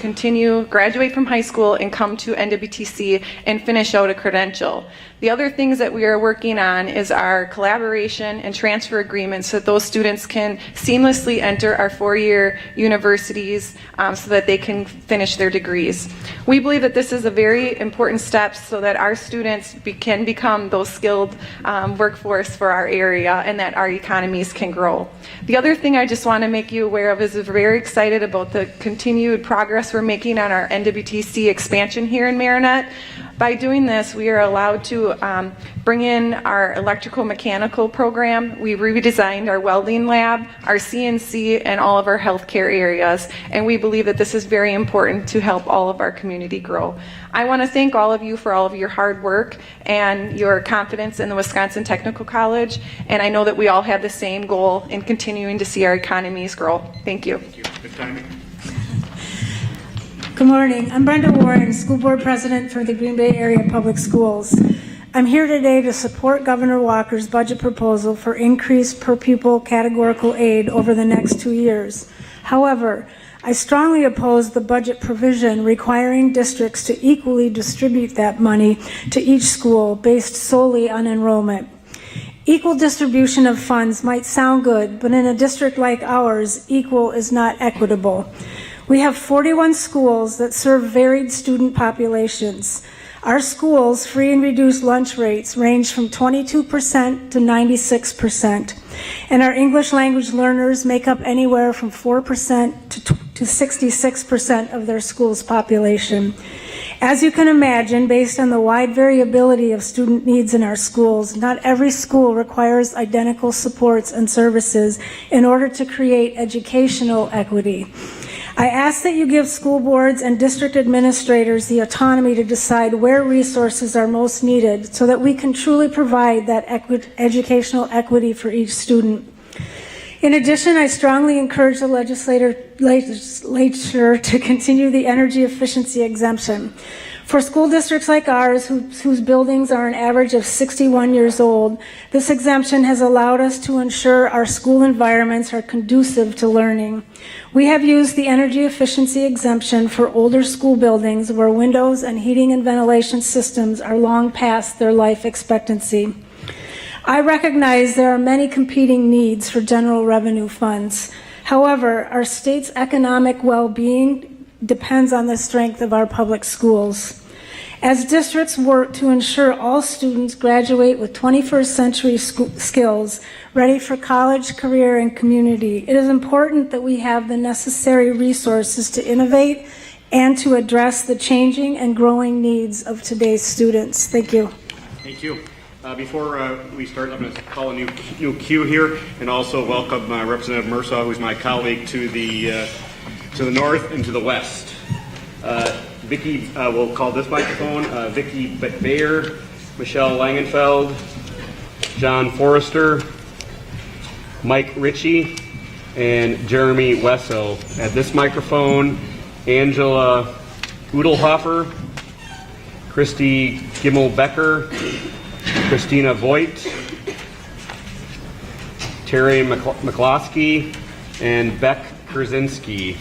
graduate from high school and come to NWTC and finish out a credential. The other things that we are working on is our collaboration and transfer agreements so that those students can seamlessly enter our 4-year universities so that they can finish their degrees. We believe that this is a very important step so that our students can become those skilled workforce for our area and that our economies can grow. The other thing I just want to make you aware of is we're very excited about the continued progress we're making on our NWTC expansion here in Marinette. By doing this, we are allowed to bring in our electrical mechanical program. We redesigned our welding lab, our CNC, and all of our healthcare areas, and we believe that this is very important to help all of our community grow. I want to thank all of you for all of your hard work and your confidence in the Wisconsin Technical College, and I know that we all have the same goal in continuing to see our economies grow. Thank you. Thank you. Good timing. Good morning. I'm Brenda Warren, School Board President for the Green Bay Area Public Schools. I'm here today to support Governor Walker's budget proposal for increased per pupil categorical aid over the next 2 years. However, I strongly oppose the budget provision requiring districts to equally distribute that money to each school based solely on enrollment. Equal distribution of funds might sound good, but in a district like ours, equal is not equitable. We have 41 schools that serve varied student populations. Our schools' free and reduced lunch rates range from 22% to 96%, and our English language learners make up anywhere from 4% to 66% of their school's population. As you can imagine, based on the wide variability of student needs in our schools, not every school requires identical supports and services in order to create educational equity. I ask that you give school boards and district administrators the autonomy to decide where resources are most needed so that we can truly provide that educational equity for each student. In addition, I strongly encourage the legislature to continue the energy efficiency exemption. For school districts like ours, whose buildings are an average of 61 years old, this exemption has allowed us to ensure our school environments are conducive to learning. We have used the energy efficiency exemption for older school buildings where windows and heating and ventilation systems are long past their life expectancy. I recognize there are many competing needs for general revenue funds. However, our state's economic well-being depends on the strength of our public schools. As districts work to ensure all students graduate with 21st century skills ready for college, career, and community, it is important that we have the necessary resources to innovate and to address the changing and growing needs of today's students. Thank you. Thank you. Before we start, I'm going to call a new cue here, and also welcome Representative Mursaugh, who's my colleague, to the north and to the west. Vicki, we'll call this microphone. Vicki Bayer, Michelle Langenfeld, John Forrester, Mike Ritchie, and Jeremy Wesso. At this microphone, Angela Udelhofer, Christy Gimmel-Becker, Christina Voigt, Terry McCloskey, and Beck Krasinski.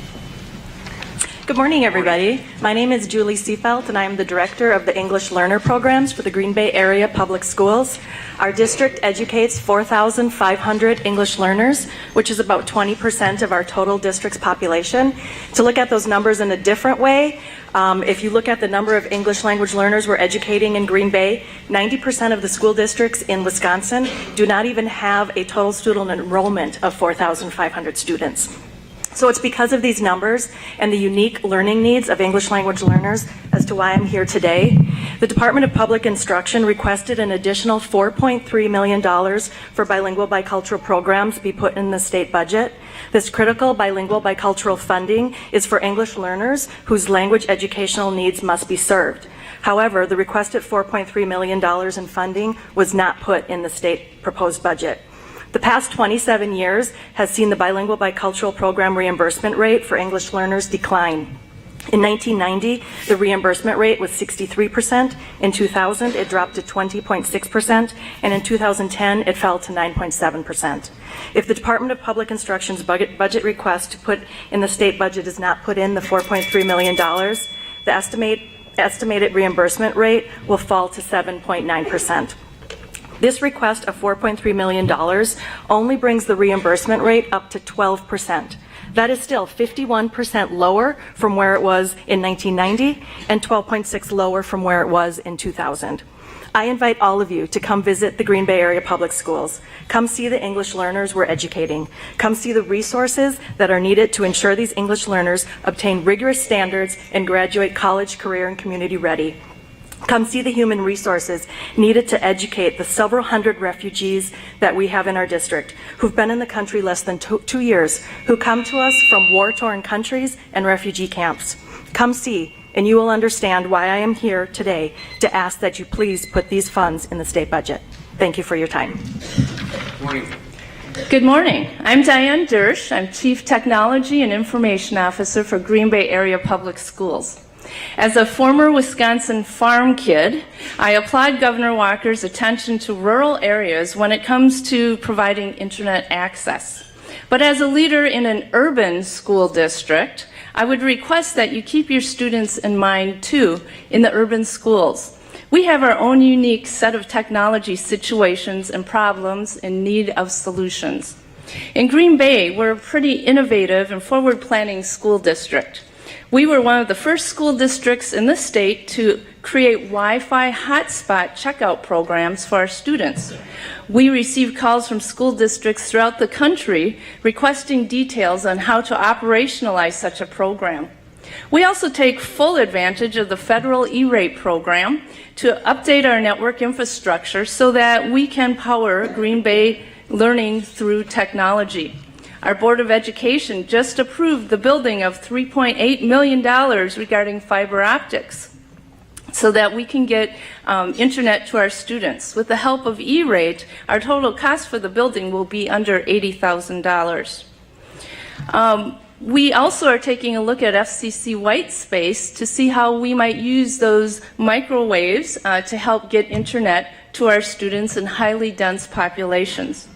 Good morning, everybody. My name is Julie Seefeld, and I am the Director of the English Learner Programs for the Green Bay Area Public Schools. Our district educates 4,500 English learners, which is about 20% of our total district's population. To look at those numbers in a different way, if you look at the number of English language learners we're educating in Green Bay, 90% of the school districts in Wisconsin do not even have a total student enrollment of 4,500 students. So it's because of these numbers and the unique learning needs of English language learners as to why I'm here today. The Department of Public Instruction requested an additional $4.3 million for bilingual bicultural programs be put in the state budget. This critical bilingual bicultural funding is for English learners whose language educational needs must be served. However, the requested $4.3 million in funding was not put in the state proposed budget. The past 27 years has seen the bilingual bicultural program reimbursement rate for English learners decline. In 1990, the reimbursement rate was 63%. In 2000, it dropped to 20.6%. And in 2010, it fell to 9.7%. If the Department of Public Instruction's budget request to put in the state budget is not put in the $4.3 million, the estimated reimbursement rate will fall to 7.9%. This request of $4.3 million only brings the reimbursement rate up to 12%. That is still 51% lower from where it was in 1990 and 12.6% lower from where it was in 2000. I invite all of you to come visit the Green Bay Area Public Schools. Come see the English learners we're educating. Come see the resources that are needed to ensure these English learners obtain rigorous standards and graduate college, career, and community ready. Come see the human resources needed to educate the several hundred refugees that we have in our district who've been in the country less than 2 years, who come to us from war-torn countries and refugee camps. Come see, and you will understand why I am here today to ask that you please put these funds in the state budget. Thank you for your time. Morning. Good morning. I'm Diane Dersch. I'm Chief Technology and Information Officer for Green Bay Area Public Schools. As a former Wisconsin farm kid, I applaud Governor Walker's attention to rural areas when it comes to providing internet access. But as a leader in an urban school district, I would request that you keep your students in mind too in the urban schools. We have our own unique set of technology situations and problems in need of solutions. In Green Bay, we're a pretty innovative and forward-planning school district. We were one of the first school districts in the state to create Wi-Fi hotspot checkout programs for our students. We received calls from school districts throughout the country requesting details on how to operationalize such a program. We also take full advantage of the federal E-rate program to update our network infrastructure so that we can power Green Bay learning through technology. Our Board of Education just approved the building of $3.8 million regarding fiber optics so that we can get internet to our students. With the help of E-rate, our total cost for the building will be under $80,000. We also are taking a look at FCC white space to see how we might use those microwaves to help get internet to our students in highly dense populations.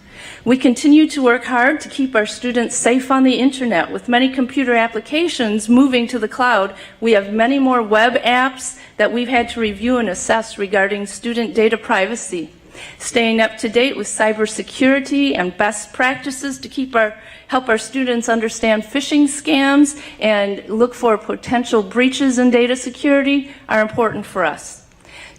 We continue to work hard to keep our students safe on the internet. With many computer applications moving to the cloud, we have many more web apps that we've had to review and assess regarding student data privacy. Staying up to date with cybersecurity and best practices to help our students understand phishing scams and look for potential breaches in data security are important for us.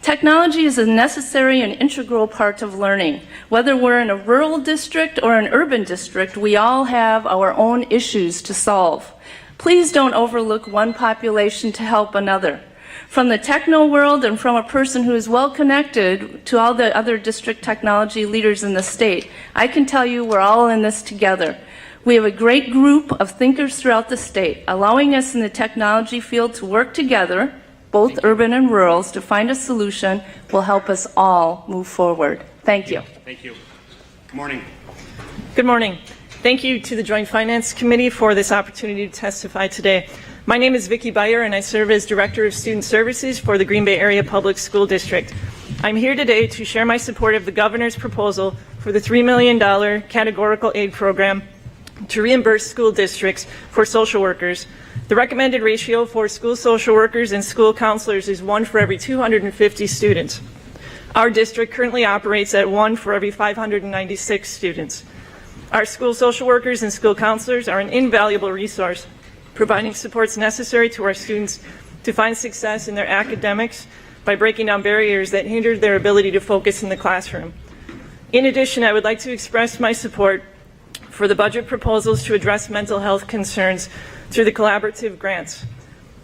Technology is a necessary and integral part of learning. Whether we're in a rural district or an urban district, we all have our own issues to solve. Please don't overlook one population to help another. From the techno world and from a person who is well connected to all the other district technology leaders in the state, I can tell you we're all in this together. We have a great group of thinkers throughout the state, allowing us in the technology field to work together, both urban and rural, to find a solution will help us all move forward. Thank you. Thank you. Good morning. Good morning. Thank you to the Joint Finance Committee for this opportunity to testify today. My name is Vicki Beyer, and I serve as Director of Student Services for the Green Bay Area Public School District. I'm here today to share my support of the Governor's proposal for the $3 million categorical aid program to reimburse school districts for social workers. The recommended ratio for school social workers and school counselors is 1 for every 250 students. Our district currently operates at 1 for every 596 students. Our school social workers and school counselors are an invaluable resource, providing supports necessary to our students to find success in their academics by breaking down barriers that hinder their ability to focus in the classroom. In addition, I would like to express my support for the budget proposals to address mental health concerns through the collaborative grants.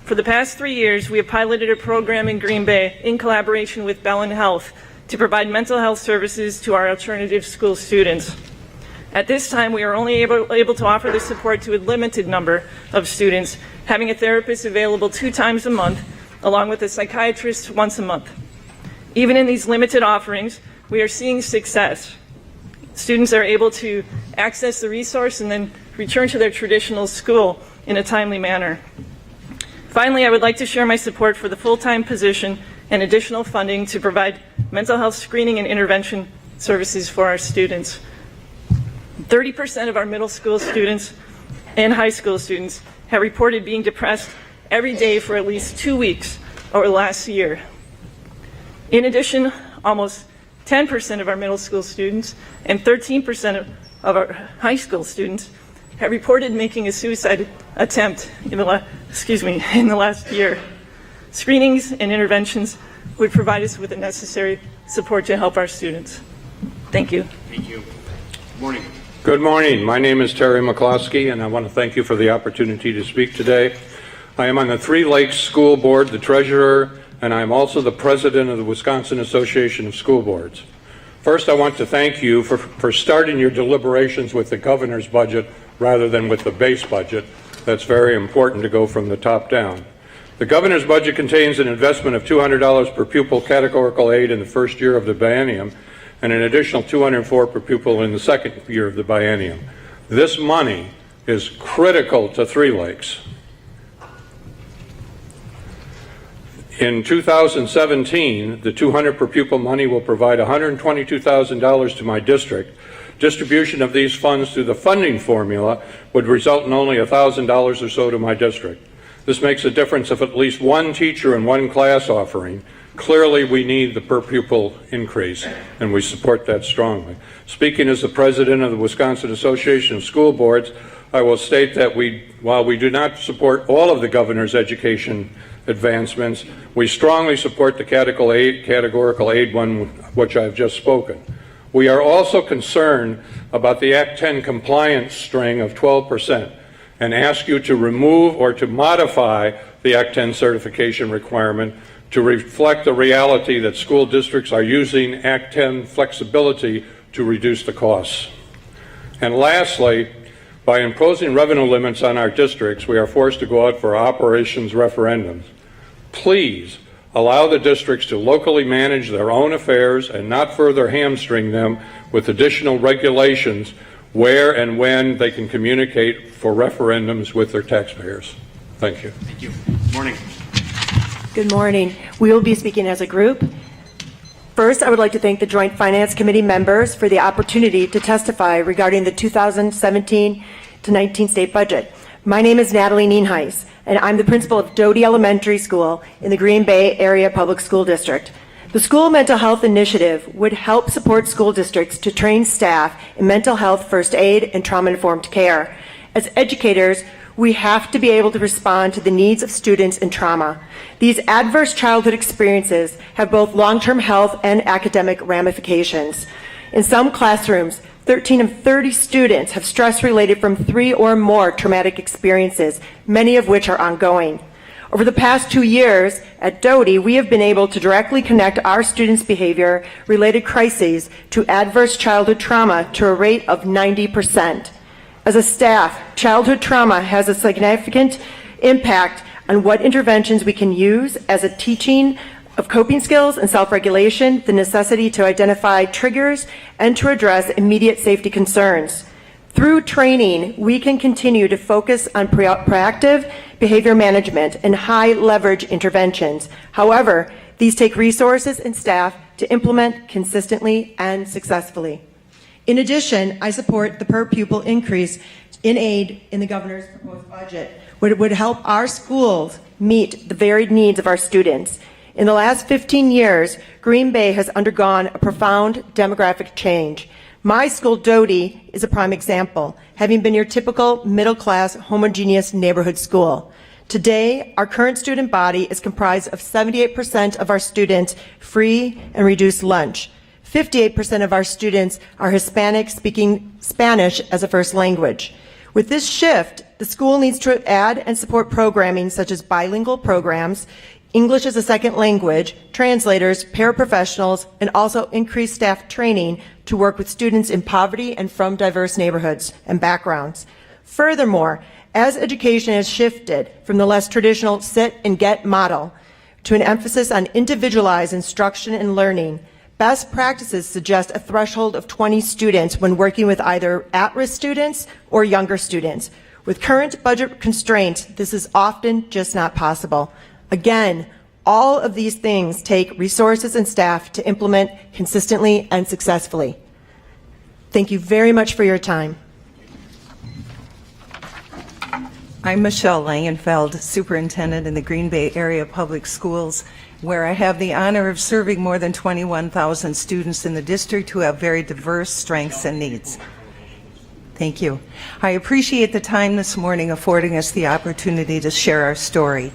For the past 3 years, we have piloted a program in Green Bay in collaboration with Bellin Health to provide mental health services to our alternative school students. At this time, we are only able to offer the support to a limited number of students, having a therapist available 2 times a month, along with a psychiatrist once a month. Even in these limited offerings, we are seeing success. Students are able to access the resource and then return to their traditional school in a timely manner. Finally, I would like to share my support for the full-time position and additional funding to provide mental health screening and intervention services for our students. 30% of our middle school students and high school students have reported being depressed every day for at least 2 weeks over the last year. In addition, almost 10% of our middle school students and 13% of our high school students have reported making a suicide attempt in the last year. Screenings and interventions would provide us with the necessary support to help our students. Thank you. Thank you. Good morning. Good morning. My name is Terry McCloskey, and I want to thank you for the opportunity to speak today. I am on the Three Lakes School Board, the treasurer, and I am also the president of the Wisconsin Association of School Boards. First, I want to thank you for starting your deliberations with the governor's budget rather than with the base budget. That's very important to go from the top down. The governor's budget contains an investment of $200 per pupil categorical aid in the first year of the biennium and an additional $204 per pupil in the second year of the biennium. This money is critical to Three Lakes. In 2017, the $200 per pupil money will provide $122,000 to my district. Distribution of these funds through the funding formula would result in only $1,000 or so to my district. This makes a difference of at least one teacher in one class offering. Clearly, we need the per pupil increase, and we support that strongly. Speaking as the president of the Wisconsin Association of School Boards, I will state that while we do not support all of the governor's education advancements, we strongly support the categorical aid one, which I've just spoken. We are also concerned about the Act 10 compliance string of 12%. and ask you to remove or to modify the Act 10 certification requirement to reflect the reality that school districts are using Act 10 flexibility to reduce the costs. And lastly, by imposing revenue limits on our districts, we are forced to go out for operations referendums. Please allow the districts to locally manage their own affairs and not further hamstring them with additional regulations where and when they can communicate for referendums with their taxpayers. Thank you. Thank you. Morning. Good morning. We will be speaking as a group. First, I would like to thank the Joint Finance Committee members for the opportunity to testify regarding the 2017 to 19 state budget. My name is Natalie Nienhuis, and I'm the principal of Doty Elementary School in the Green Bay Area Public School District. The School Mental Health Initiative would help support school districts to train staff in mental health first aid and trauma-informed care. As educators, we have to be able to respond to the needs of students in trauma. These adverse childhood experiences have both long-term health and academic ramifications. In some classrooms, 13 of 30 students have stress related from 3 or more traumatic experiences, many of which are ongoing. Over the past 2 years at Doty, we have been able to directly connect our students' behavior-related crises to adverse childhood trauma to a rate of 90%. As a staff, childhood trauma has a significant impact on what interventions we can use as a teaching of coping skills and self-regulation, the necessity to identify triggers, and to address immediate safety concerns. Through training, we can continue to focus on proactive behavior management and high-leverage interventions. However, these take resources and staff to implement consistently and successfully. In addition, I support the per-pupil increase in aid in the governor's proposed budget, which would help our schools meet the varied needs of our students. In the last 15 years, Green Bay has undergone a profound demographic change. My school, Doty, is a prime example, having been your typical middle-class, homogeneous neighborhood school. Today, our current student body is comprised of 78% of our students free and reduced lunch. 58% of our students are Hispanic speaking Spanish as a first language. With this shift, the school needs to add and support programming such as bilingual programs, English as a second language, translators, paraprofessionals, and also increase staff training to work with students in poverty and from diverse neighborhoods and backgrounds. Furthermore, as education has shifted from the less traditional sit and get model to an emphasis on individualized instruction and learning, best practices suggest a threshold of 20 students when working with either at-risk students or younger students. With current budget constraints, this is often just not possible. Again, all of these things take resources and staff to implement consistently and successfully. Thank you very much for your time. I'm Michelle Langenfeld, Superintendent in the Green Bay Area Public Schools, where I have the honor of serving more than 21,000 students in the district who have very diverse strengths and needs. Thank you. I appreciate the time this morning affording us the opportunity to share our story.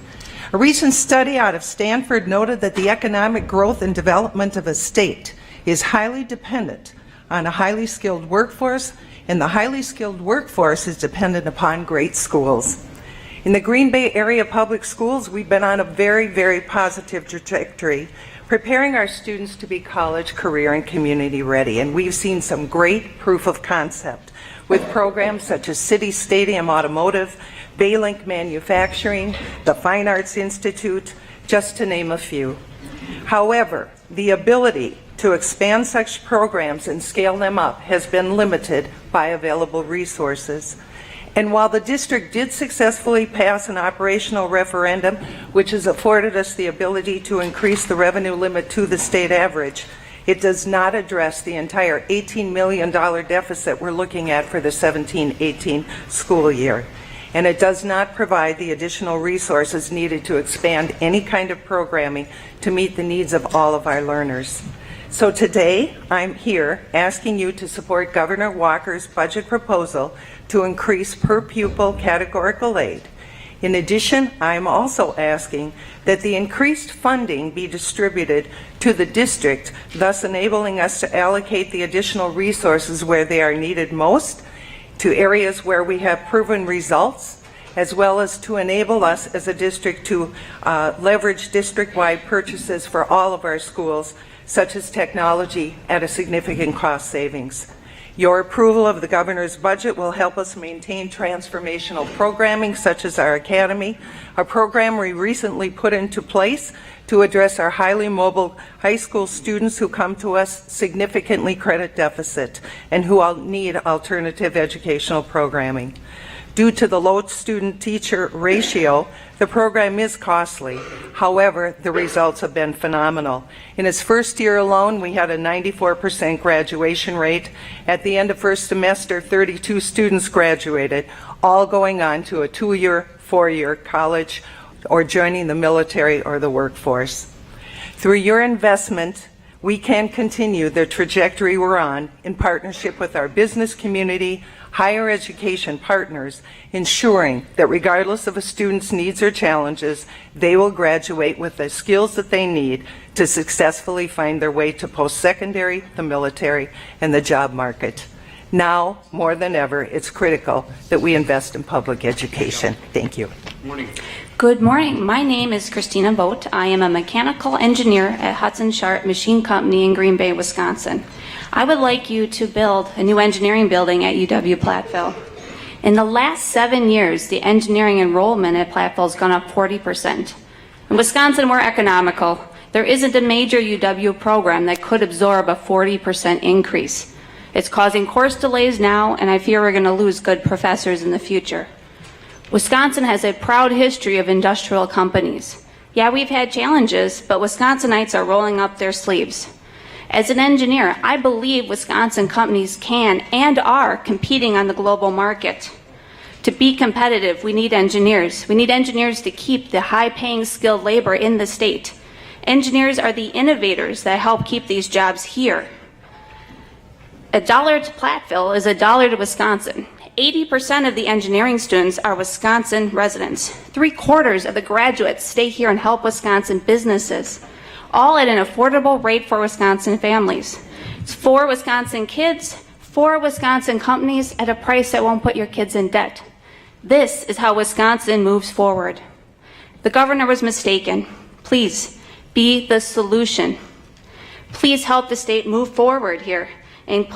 A recent study out of Stanford noted that the economic growth and development of a state is highly dependent on a highly skilled workforce, and the highly skilled workforce is dependent upon great schools. In the Green Bay Area Public Schools, we've been on a very, very positive trajectory, preparing our students to be college, career, and community ready. And we've seen some great proof of concept with programs such as City Stadium Automotive, Baylink Manufacturing, the Fine Arts Institute, just to name a few. However, the ability to expand such programs and scale them up has been limited by available resources. And while the district did successfully pass an operational referendum, which has afforded us the ability to increase the revenue limit to the state average, it does not address the entire $18 million deficit we're looking at for the 17-18 school year. And it does not provide the additional resources needed to expand any kind of programming to meet the needs of all of our learners. So today, I'm here asking you to support Governor Walker's budget proposal to increase per pupil categorical aid. In addition, I'm also asking that the increased funding be distributed to the district, thus enabling us to allocate the additional resources where they are needed most, to areas where we have proven results, as well as to enable us as a district to leverage district-wide purchases for all of our schools, such as technology, at a significant cost savings. Your approval of the governor's budget will help us maintain transformational programming such as our academy, a program we recently put into place to address our highly mobile high school students who come to us significantly credit deficit and who all need alternative educational programming. Due to the low student-teacher ratio, the program is costly. However, the results have been phenomenal. In its first year alone, we had a 94% graduation rate. At the end of first semester, 32 students graduated, all going on to a 2-year, 4-year college or joining the military or the workforce. Through your investment, we can continue the trajectory we're on in partnership with our business community, higher education partners, ensuring that regardless of a student's needs or challenges, they will graduate with the skills that they need to successfully find their way to post-secondary, the military, and the job market. Now, more than ever, it's critical that we invest in public education. Thank you. Good morning. My name is Christina Boat. I am a mechanical engineer at Hudson Sharp Machine Company in Green Bay, Wisconsin. I would like you to build a new engineering building at UW-Platteville. In the last 7 years, the engineering enrollment at Platteville has gone up 40%. In Wisconsin, we're economical. There isn't a major UW program that could absorb a 40% increase. It's causing course delays now, and I fear we're going to lose good professors in the future. Wisconsin has a proud history of industrial companies. Yeah, we've had challenges, but Wisconsinites are rolling up their sleeves. As an engineer, I believe Wisconsin companies can and are competing on the global market. To be competitive, we need engineers. We need engineers to keep the high-paying skilled labor in the state. Engineers are the innovators that help keep these jobs here. $1 to Platteville is $1 to Wisconsin. 80% of the engineering students are Wisconsin residents. 3/4 of the graduates stay here and help Wisconsin businesses, all at an affordable rate for Wisconsin families. It's 4 Wisconsin kids, 4 Wisconsin companies at a price that won't put your kids in debt. This is how Wisconsin moves forward. The governor was mistaken. Please be the solution. Please help the state move forward here and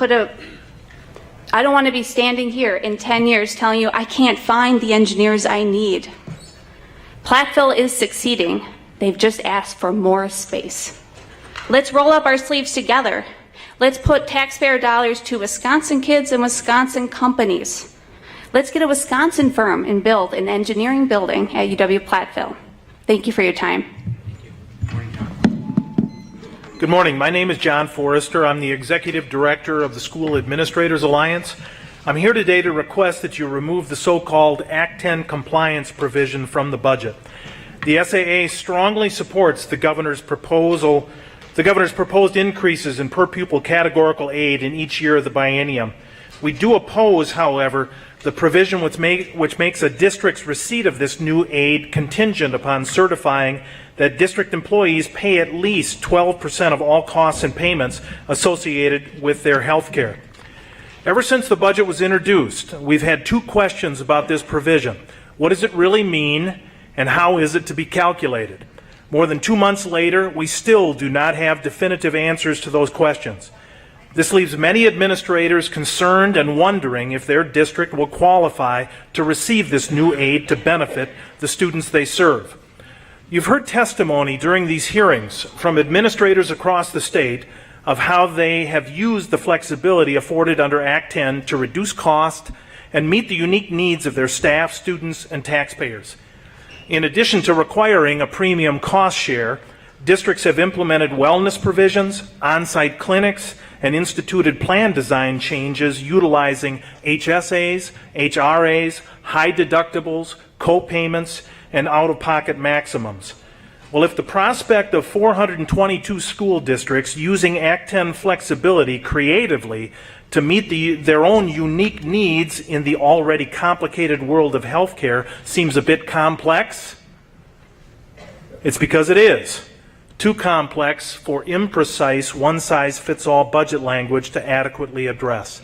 I don't want to be standing here in 10 years telling you I can't find the engineers I need. Platteville is succeeding. They've just asked for more space. Let's roll up our sleeves together. Let's put taxpayer dollars to Wisconsin kids and Wisconsin companies. Let's get a Wisconsin firm and build an engineering building at UW-Platteville. Thank you for your time. Good morning. My name is John Forrester. I'm the Executive Director of the School Administrators Alliance. I'm here today to request that you remove the so-called Act 10 compliance provision from the budget. The SAA strongly supports the governor's proposed increases in per pupil categorical aid in each year of the biennium. We do oppose, however, the provision which makes a district's receipt of this new aid contingent upon certifying that district employees pay at least 12% of all costs and payments associated with their health care. Ever since the budget was introduced, we've had 2 questions about this provision. What does it really mean, and how is it to be calculated? More than 2 months later, we still do not have definitive answers to those questions. This leaves many administrators concerned and wondering if their district will qualify to receive this new aid to benefit the students they serve. You've heard testimony during these hearings from administrators across the state of how they have used the flexibility afforded under Act 10 to reduce cost and meet the unique needs of their staff, students, and taxpayers. In addition to requiring a premium cost share, districts have implemented wellness provisions, on-site clinics, and instituted plan design changes utilizing HSAs, HRAs, high deductibles, co-payments, and out-of-pocket maximums. Well, if the prospect of 422 school districts using Act 10 flexibility creatively to meet their own unique needs in the already complicated world of healthcare seems a bit complex, it's because it is. Too complex for imprecise, one-size-fits-all budget language to adequately address.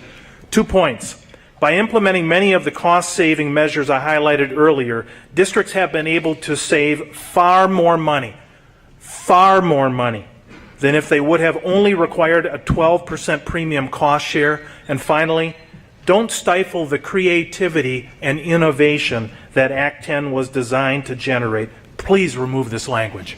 2 points. By implementing many of the cost-saving measures I highlighted earlier, districts have been able to save far more money than if they would have only required a 12% premium cost share. And finally, don't stifle the creativity and innovation that Act 10 was designed to generate. Please remove this language.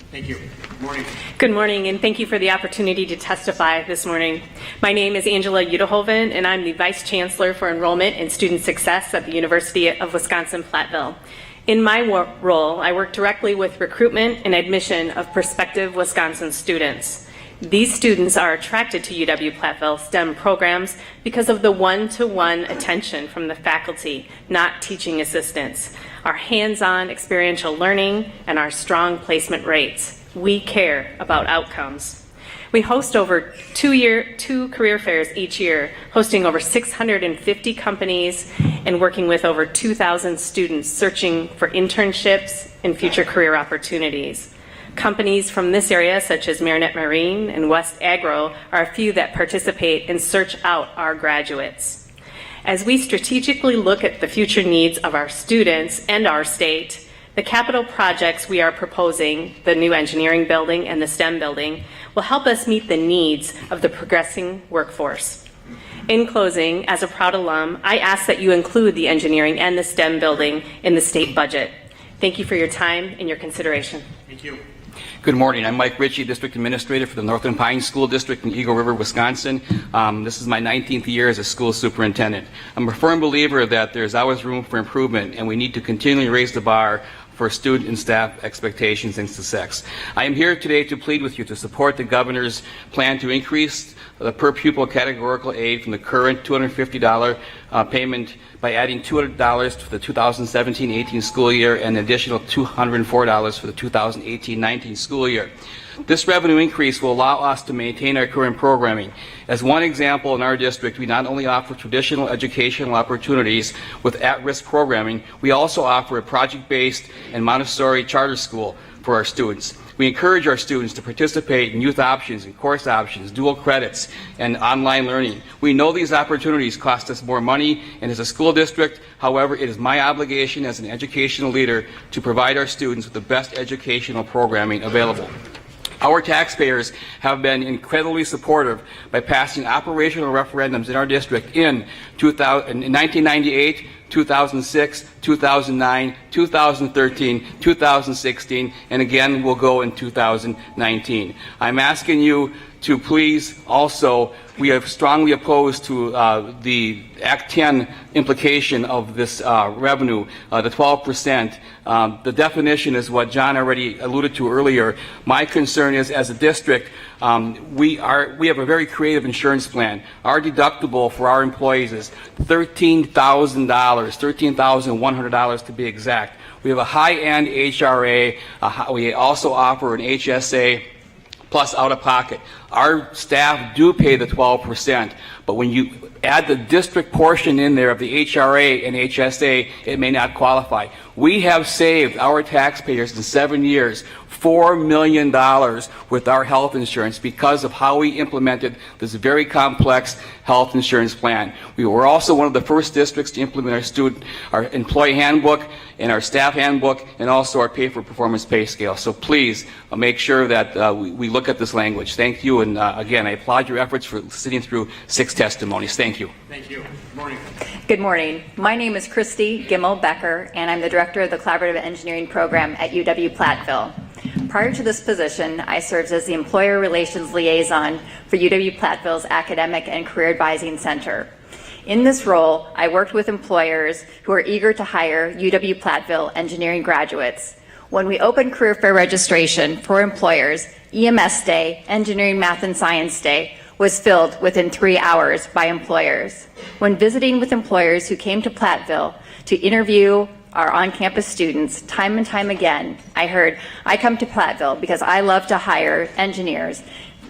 Thank you. Good morning. Good morning, and thank you for the opportunity to testify this morning. My name is Angela Udehoven, and I'm the Vice Chancellor for Enrollment and Student Success at the University of Wisconsin-Platteville. In my role, I work directly with recruitment and admission of prospective Wisconsin students. These students are attracted to UW-Platteville STEM programs because of the one-to-one attention from the faculty, not teaching assistants, our hands-on experiential learning, and our strong placement rates. We care about outcomes. We host over two career fairs each year, hosting over 650 companies and working with over 2,000 students searching for internships and future career opportunities. Companies from this area, such as Marinette Marine and West Agro, are a few that participate and search out our graduates. As we strategically look at the future needs of our students and our state, the capital projects we are proposing, the new engineering building and the STEM building, will help us meet the needs of the progressing workforce. In closing, as a proud alum, I ask that you include the engineering and the STEM building in the state budget. Thank you for your time and your consideration. Thank you. Good morning. I'm Mike Ritchie, District Administrator for the Northern Pines School District in Eagle River, Wisconsin. This is my 19th year as a school superintendent. I'm a firm believer that there's always room for improvement, and we need to continually raise the bar for student and staff expectations and success. I am here today to plead with you to support the governor's plan to increase the per pupil categorical aid from the current $250 payment by adding $200 for the 2017-18 school year and an additional $204 for the 2018-19 school year. This revenue increase will allow us to maintain our current programming. As one example, in our district, we not only offer traditional educational opportunities with at-risk programming, we also offer a project-based and Montessori charter school for our students. We encourage our students to participate in youth options and course options, dual credits, and online learning. We know these opportunities cost us more money, and as a school district, however, it is my obligation as an educational leader to provide our students with the best educational programming available. Our taxpayers have been incredibly supportive by passing operational referendums in our district in 1998, 2006, 2009, 2013, 2016, and again will go in 2019. I'm asking you to please also, we are strongly opposed to the Act 10 implication of this revenue, the 12%. The definition is what John already alluded to earlier. My concern is, as a district, we have a very creative insurance plan. Our deductible for our employees is $13,000, $13,100 to be exact. We have a high-end HRA. We also offer an HSA plus out-of-pocket. Our staff do pay the 12%, but when you add the district portion in there of the HRA and HSA, it may not qualify. We have saved our taxpayers in 7 years $4 million with our health insurance because of how we implemented this very complex health insurance plan. We were also one of the first districts to implement our employee handbook and our staff handbook, and also our pay for performance pay scale. So please make sure that we look at this language. Thank you, and again, I applaud your efforts for sitting through 6 testimonies. Thank you. Thank you. Good morning. Good morning. My name is Christy Gimmel-Becker, and I'm the Director of the Collaborative Engineering Program at UW-Platteville. Prior to this position, I served as the Employer Relations Liaison for UW-Platteville's Academic and Career Advising Center. In this role, I worked with employers who are eager to hire UW-Platteville engineering graduates. When we opened career fair registration for employers, EMS Day, Engineering, Math, and Science Day, was filled within 3 hours by employers. When visiting with employers who came to Platteville to interview our on-campus students, time and time again, I heard, I come to Platteville because I love to hire engineers.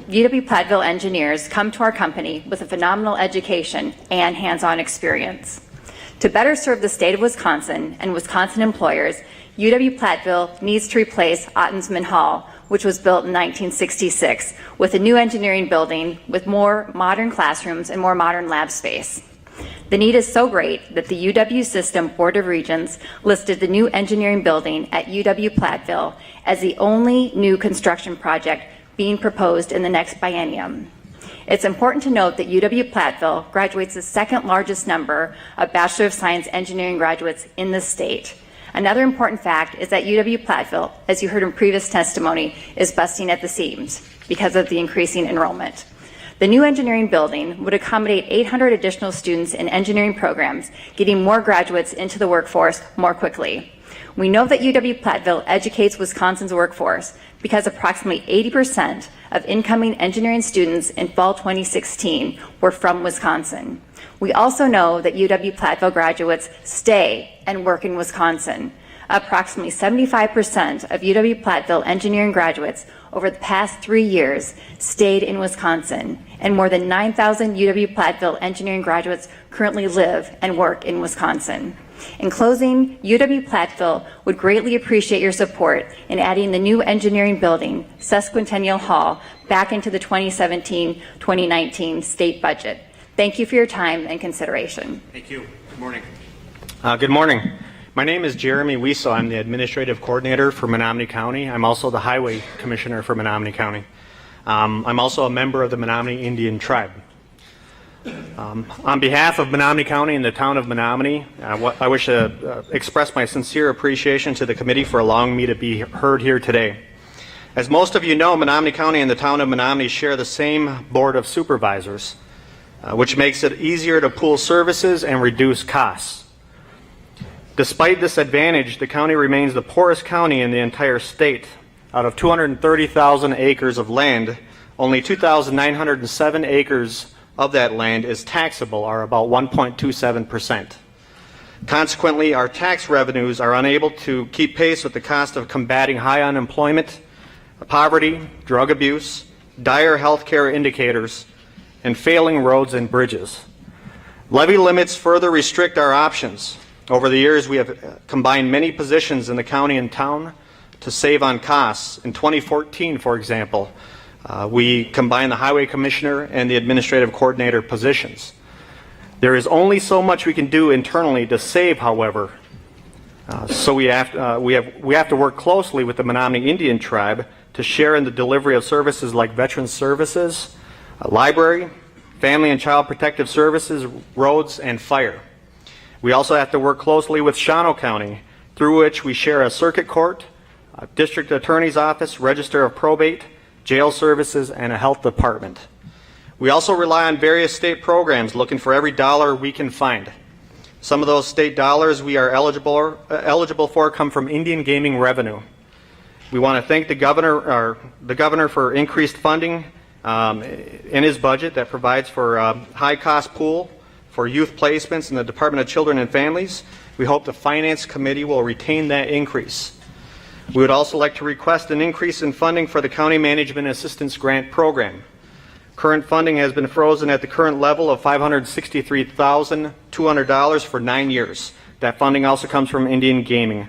UW-Platteville engineers come to our company with a phenomenal education and hands-on experience. To better serve the state of Wisconsin and Wisconsin employers, UW-Platteville needs to replace Ottensman Hall, which was built in 1966, with a new engineering building with more modern classrooms and more modern lab space. The need is so great that the UW System Board of Regents listed the new engineering building at UW-Platteville as the only new construction project being proposed in the next biennium. It's important to note that UW-Platteville graduates the second largest number of Bachelor of Science Engineering graduates in the state. Another important fact is that UW-Platteville, as you heard in previous testimony, is busting at the seams because of the increasing enrollment. The new engineering building would accommodate 800 additional students in engineering programs, getting more graduates into the workforce more quickly. We know that UW-Platteville educates Wisconsin's workforce because approximately 80% of incoming engineering students in fall 2016 were from Wisconsin. We also know that UW-Platteville graduates stay and work in Wisconsin. Approximately 75% of UW-Platteville engineering graduates over the past 3 years stayed in Wisconsin, and more than 9,000 UW-Platteville engineering graduates currently live and work in Wisconsin. In closing, UW-Platteville would greatly appreciate your support in adding the new engineering building, Sesquicentennial Hall, back into the 2017-2019 state budget. Thank you for your time and consideration. Thank you. Good morning. Good morning. My name is Jeremy Wiesel. I'm the Administrative Coordinator for Menominee County. I'm also the Highway Commissioner for Menominee County. I'm also a member of the Menominee Indian Tribe. On behalf of Menominee County and the town of Menominee, I wish to express my sincere appreciation to the committee for allowing me to be heard here today. As most of you know, Menominee County and the town of Menominee share the same Board of Supervisors, which makes it easier to pool services and reduce costs. Despite this advantage, the county remains the poorest county in the entire state. Out of 230,000 acres of land, only 2,907 acres of that land is taxable, or about 1.27%. Consequently, our tax revenues are unable to keep pace with the cost of combating high unemployment, poverty, drug abuse, dire health care indicators, and failing roads and bridges. Levy limits further restrict our options. Over the years, we have combined many positions in the county and town to save on costs. In 2014, for example, we combined the Highway Commissioner and the Administrative Coordinator positions. There is only so much we can do internally to save, however. So we have to work closely with the Menominee Indian Tribe to share in the delivery of services like Veterans Services, library, family and child protective services, roads, and fire. We also have to work closely with Shawano County, through which we share a circuit court, a district attorney's office, register of probate, jail services, and a health department. We also rely on various state programs, looking for every dollar we can find. Some of those state dollars we are eligible for come from Indian gaming revenue. We want to thank the governor for increased funding in his budget that provides for a high-cost pool for youth placements in the Department of Children and Families. We hope the Finance Committee will retain that increase. We would also like to request an increase in funding for the County Management Assistance Grant Program. Current funding has been frozen at the current level of $563,200 for 9 years. That funding also comes from Indian Gaming.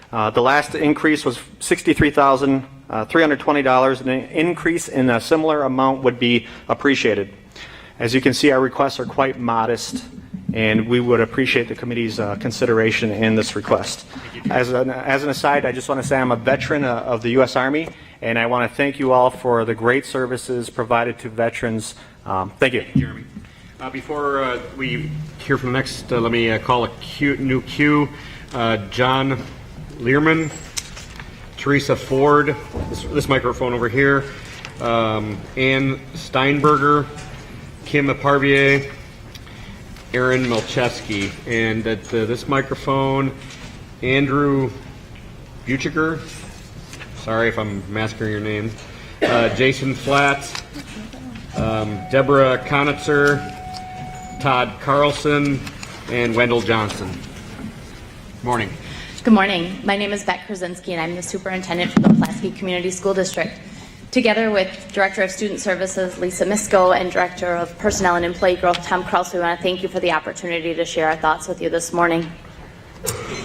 The last increase was $63,320, and an increase in a similar amount would be appreciated. As you can see, our requests are quite modest, and we would appreciate the committee's consideration in this request. As an aside, I just want to say I'm a veteran of the U.S. Army, and I want to thank you all for the great services provided to veterans. Thank you. Jeremy. Before we hear from the next, let me call a new cue. John Learman, Teresa Ford, this microphone over here, Ann Steinberger, Kim Parvier, Aaron Milcheski, and at this microphone, Andrew Buchiger, sorry if I'm massacring your name, Jason Flatt, Deborah Konitzer, Todd Carlson, and Wendell Johnson. Morning. Good morning. My name is Beck Krasinski, and I'm the superintendent for the Pulaski Community School District. Together with Director of Student Services, Lisa Misko, and Director of Personnel and Employee Growth, Tom Krause, we want to thank you for the opportunity to share our thoughts with you this morning.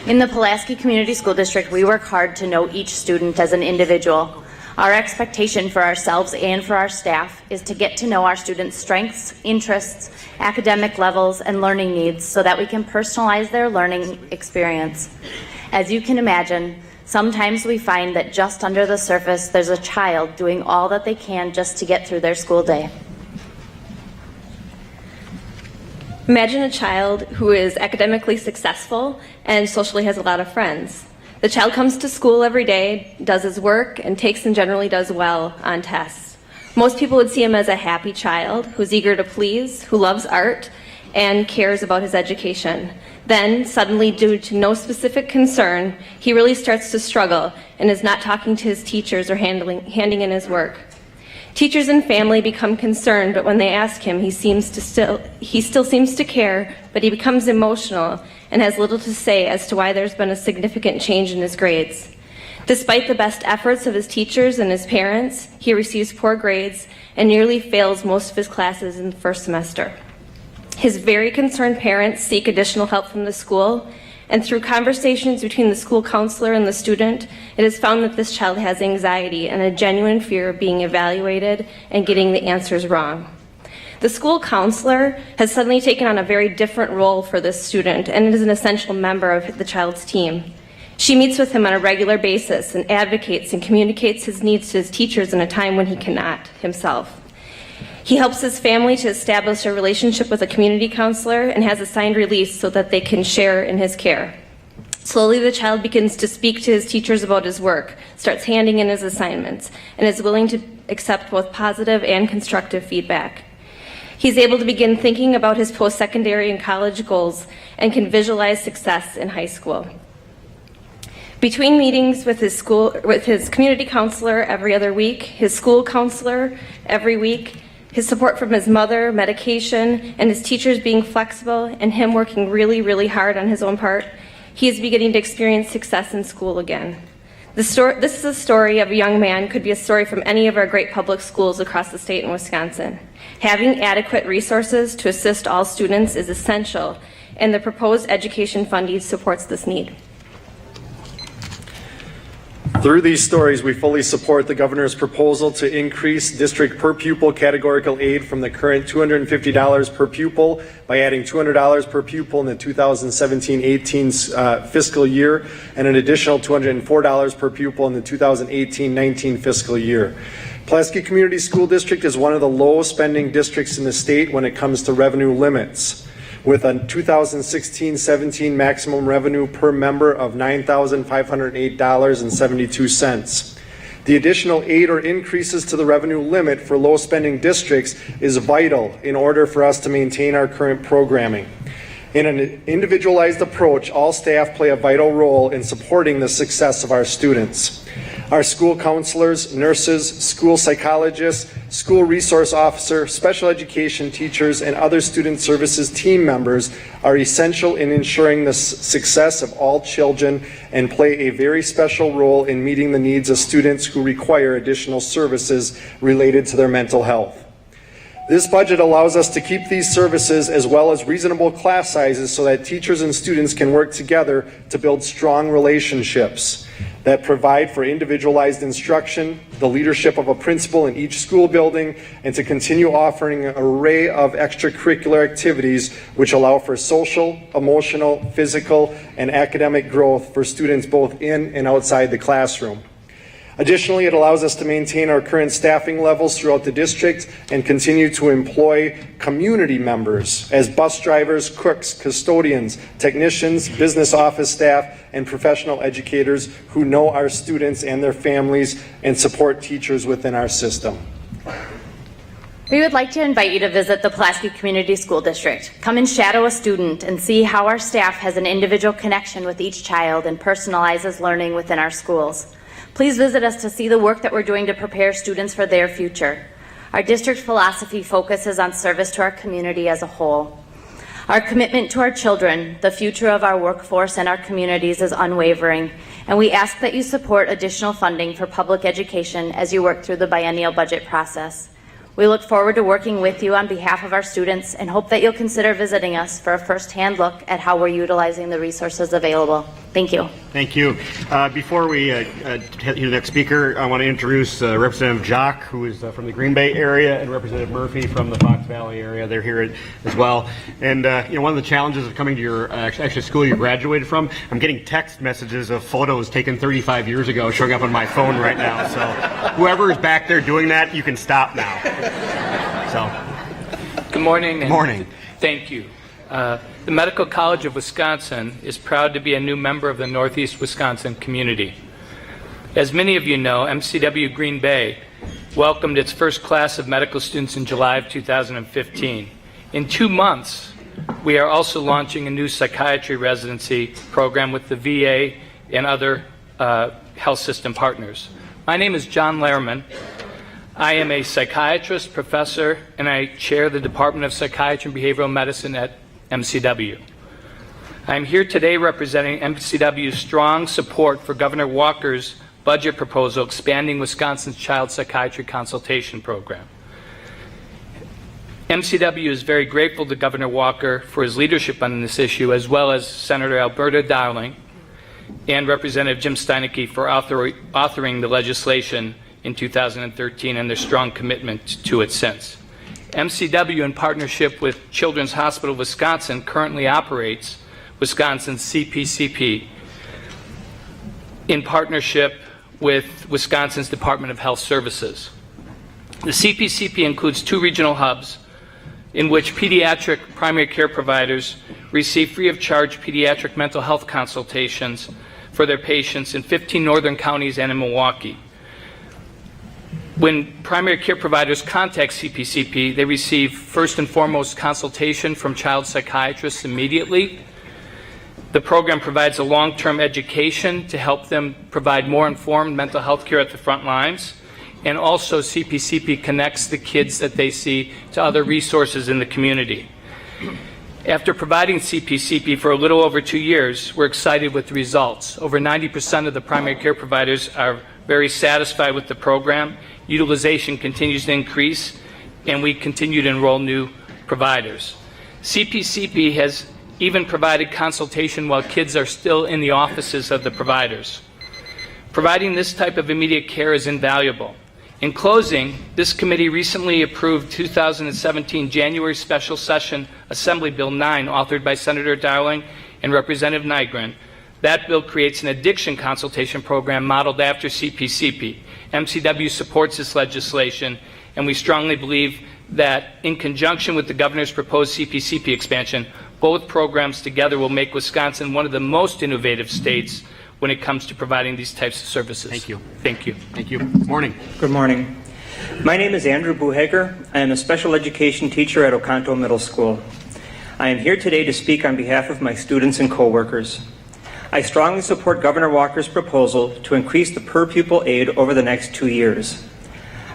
In the Pulaski Community School District, we work hard to know each student as an individual. Our expectation for ourselves and for our staff is to get to know our students' strengths, interests, academic levels, and learning needs so that we can personalize their learning experience. As you can imagine, sometimes we find that just under the surface, there's a child doing all that they can just to get through their school day. Imagine a child who is academically successful and socially has a lot of friends. The child comes to school every day, does his work, and takes and generally does well on tests. Most people would see him as a happy child who's eager to please, who loves art, and cares about his education. Then, suddenly, due to no specific concern, he really starts to struggle and is not talking to his teachers or handing in his work. Teachers and family become concerned, but when they ask him, he still seems to care, but he becomes emotional and has little to say as to why there's been a significant change in his grades. Despite the best efforts of his teachers and his parents, he receives poor grades and nearly fails most of his classes in the first semester. His very concerned parents seek additional help from the school, and through conversations between the school counselor and the student, it is found that this child has anxiety and a genuine fear of being evaluated and getting the answers wrong. The school counselor has suddenly taken on a very different role for this student and is an essential member of the child's team. She meets with him on a regular basis and advocates and communicates his needs to his teachers in a time when he cannot himself. He helps his family to establish a relationship with a community counselor and has a signed release so that they can share in his care. Slowly, the child begins to speak to his teachers about his work, starts handing in his assignments, and is willing to accept both positive and constructive feedback. He's able to begin thinking about his post-secondary and college goals and can visualize success in high school. Between meetings with his community counselor every other week, his school counselor every week, his support from his mother, medication, and his teachers being flexible, and him working really, really hard on his own part, he is beginning to experience success in school again. This is a story of a young man, could be a story from any of our great public schools across the state in Wisconsin. Having adequate resources to assist all students is essential, and the proposed education funding supports this need. Through these stories, we fully support the governor's proposal to increase district per pupil categorical aid from the current $250 per pupil by adding $200 per pupil in the 2017-18 fiscal year and an additional $204 per pupil in the 2018-19 fiscal year. Pulaski Community School District is one of the low spending districts in the state when it comes to revenue limits, with a 2016-17 maximum revenue per member of $9,508.72. The additional aid or increases to the revenue limit for low spending districts is vital in order for us to maintain our current programming. In an individualized approach, all staff play a vital role in supporting the success of our students. Our school counselors, nurses, school psychologists, school resource officer, special education teachers, and other student services team members are essential in ensuring the success of all children and play a very special role in meeting the needs of students who require additional services related to their mental health. This budget allows us to keep these services as well as reasonable class sizes so that teachers and students can work together to build strong relationships that provide for individualized instruction, the leadership of a principal in each school building, and to continue offering an array of extracurricular activities which allow for social, emotional, physical, and academic growth for students both in and outside the classroom. Additionally, it allows us to maintain our current staffing levels throughout the district and continue to employ community members as bus drivers, cooks, custodians, technicians, business office staff, and professional educators who know our students and their families and support teachers within our system. We would like to invite you to visit the Pulaski Community School District. Come and shadow a student and see how our staff has an individual connection with each child and personalizes learning within our schools. Please visit us to see the work that we're doing to prepare students for their future. Our district philosophy focuses on service to our community as a whole. Our commitment to our children, the future of our workforce and our communities is unwavering, and we ask that you support additional funding for public education as you work through the biennial budget process. We look forward to working with you on behalf of our students and hope that you'll consider visiting us for a first-hand look at how we're utilizing the resources available. Thank you. Thank you. Before we hear the next speaker, I want to introduce Representative Jock, who is from the Green Bay area, and Representative Murphy from the Fox Valley area. They're here as well. And one of the challenges of coming to your actually school you graduated from, I'm getting text messages of photos taken 35 years ago showing up on my phone right now. So whoever is back there doing that, you can stop now. So. Good morning. Good morning. Thank you. The Medical College of Wisconsin is proud to be a new member of the Northeast Wisconsin community. As many of you know, MCW Green Bay welcomed its first class of medical students in July of 2015. In 2 months, we are also launching a new psychiatry residency program with the VA and other health system partners. My name is John Lehrman. I am a psychiatrist, professor, and I chair the Department of Psychiatry and Behavioral Medicine at MCW. I am here today representing MCW's strong support for Governor Walker's budget proposal expanding Wisconsin's child psychiatry consultation program. MCW is very grateful to Governor Walker for his leadership on this issue, as well as Senator Alberta Darling and Representative Jim Steinecke for authoring the legislation in 2013 and their strong commitment to it since. MCW, in partnership with Children's Hospital of Wisconsin, currently operates Wisconsin's CPCP in partnership with Wisconsin's Department of Health Services. The CPCP includes 2 regional hubs in which pediatric primary care providers receive free of charge pediatric mental health consultations for their patients in 15 northern counties and in Milwaukee. When primary care providers contact CPCP, they receive first and foremost consultation from child psychiatrists immediately. The program provides a long-term education to help them provide more informed mental health care at the front lines. And also CPCP connects the kids that they see to other resources in the community. After providing CPCP for a little over 2 years, we're excited with the results. Over 90% of the primary care providers are very satisfied with the program. Utilization continues to increase, and we continue to enroll new providers. CPCP has even provided consultation while kids are still in the offices of the providers. Providing this type of immediate care is invaluable. In closing, this committee recently approved 2017 January Special Session Assembly Bill 9, authored by Senator Darling and Representative Nygren. That bill creates an addiction consultation program modeled after CPCP. MCW supports this legislation, and we strongly believe that in conjunction with the governor's proposed CPCP expansion, both programs together will make Wisconsin one of the most innovative states when it comes to providing these types of services. Thank you. Thank you. Thank you. Good morning. Good morning. My name is Andrew Buhager. I am a special education teacher at Oconto Middle School. I am here today to speak on behalf of my students and coworkers. I strongly support Governor Walker's proposal to increase the per-pupil aid over the next 2 years.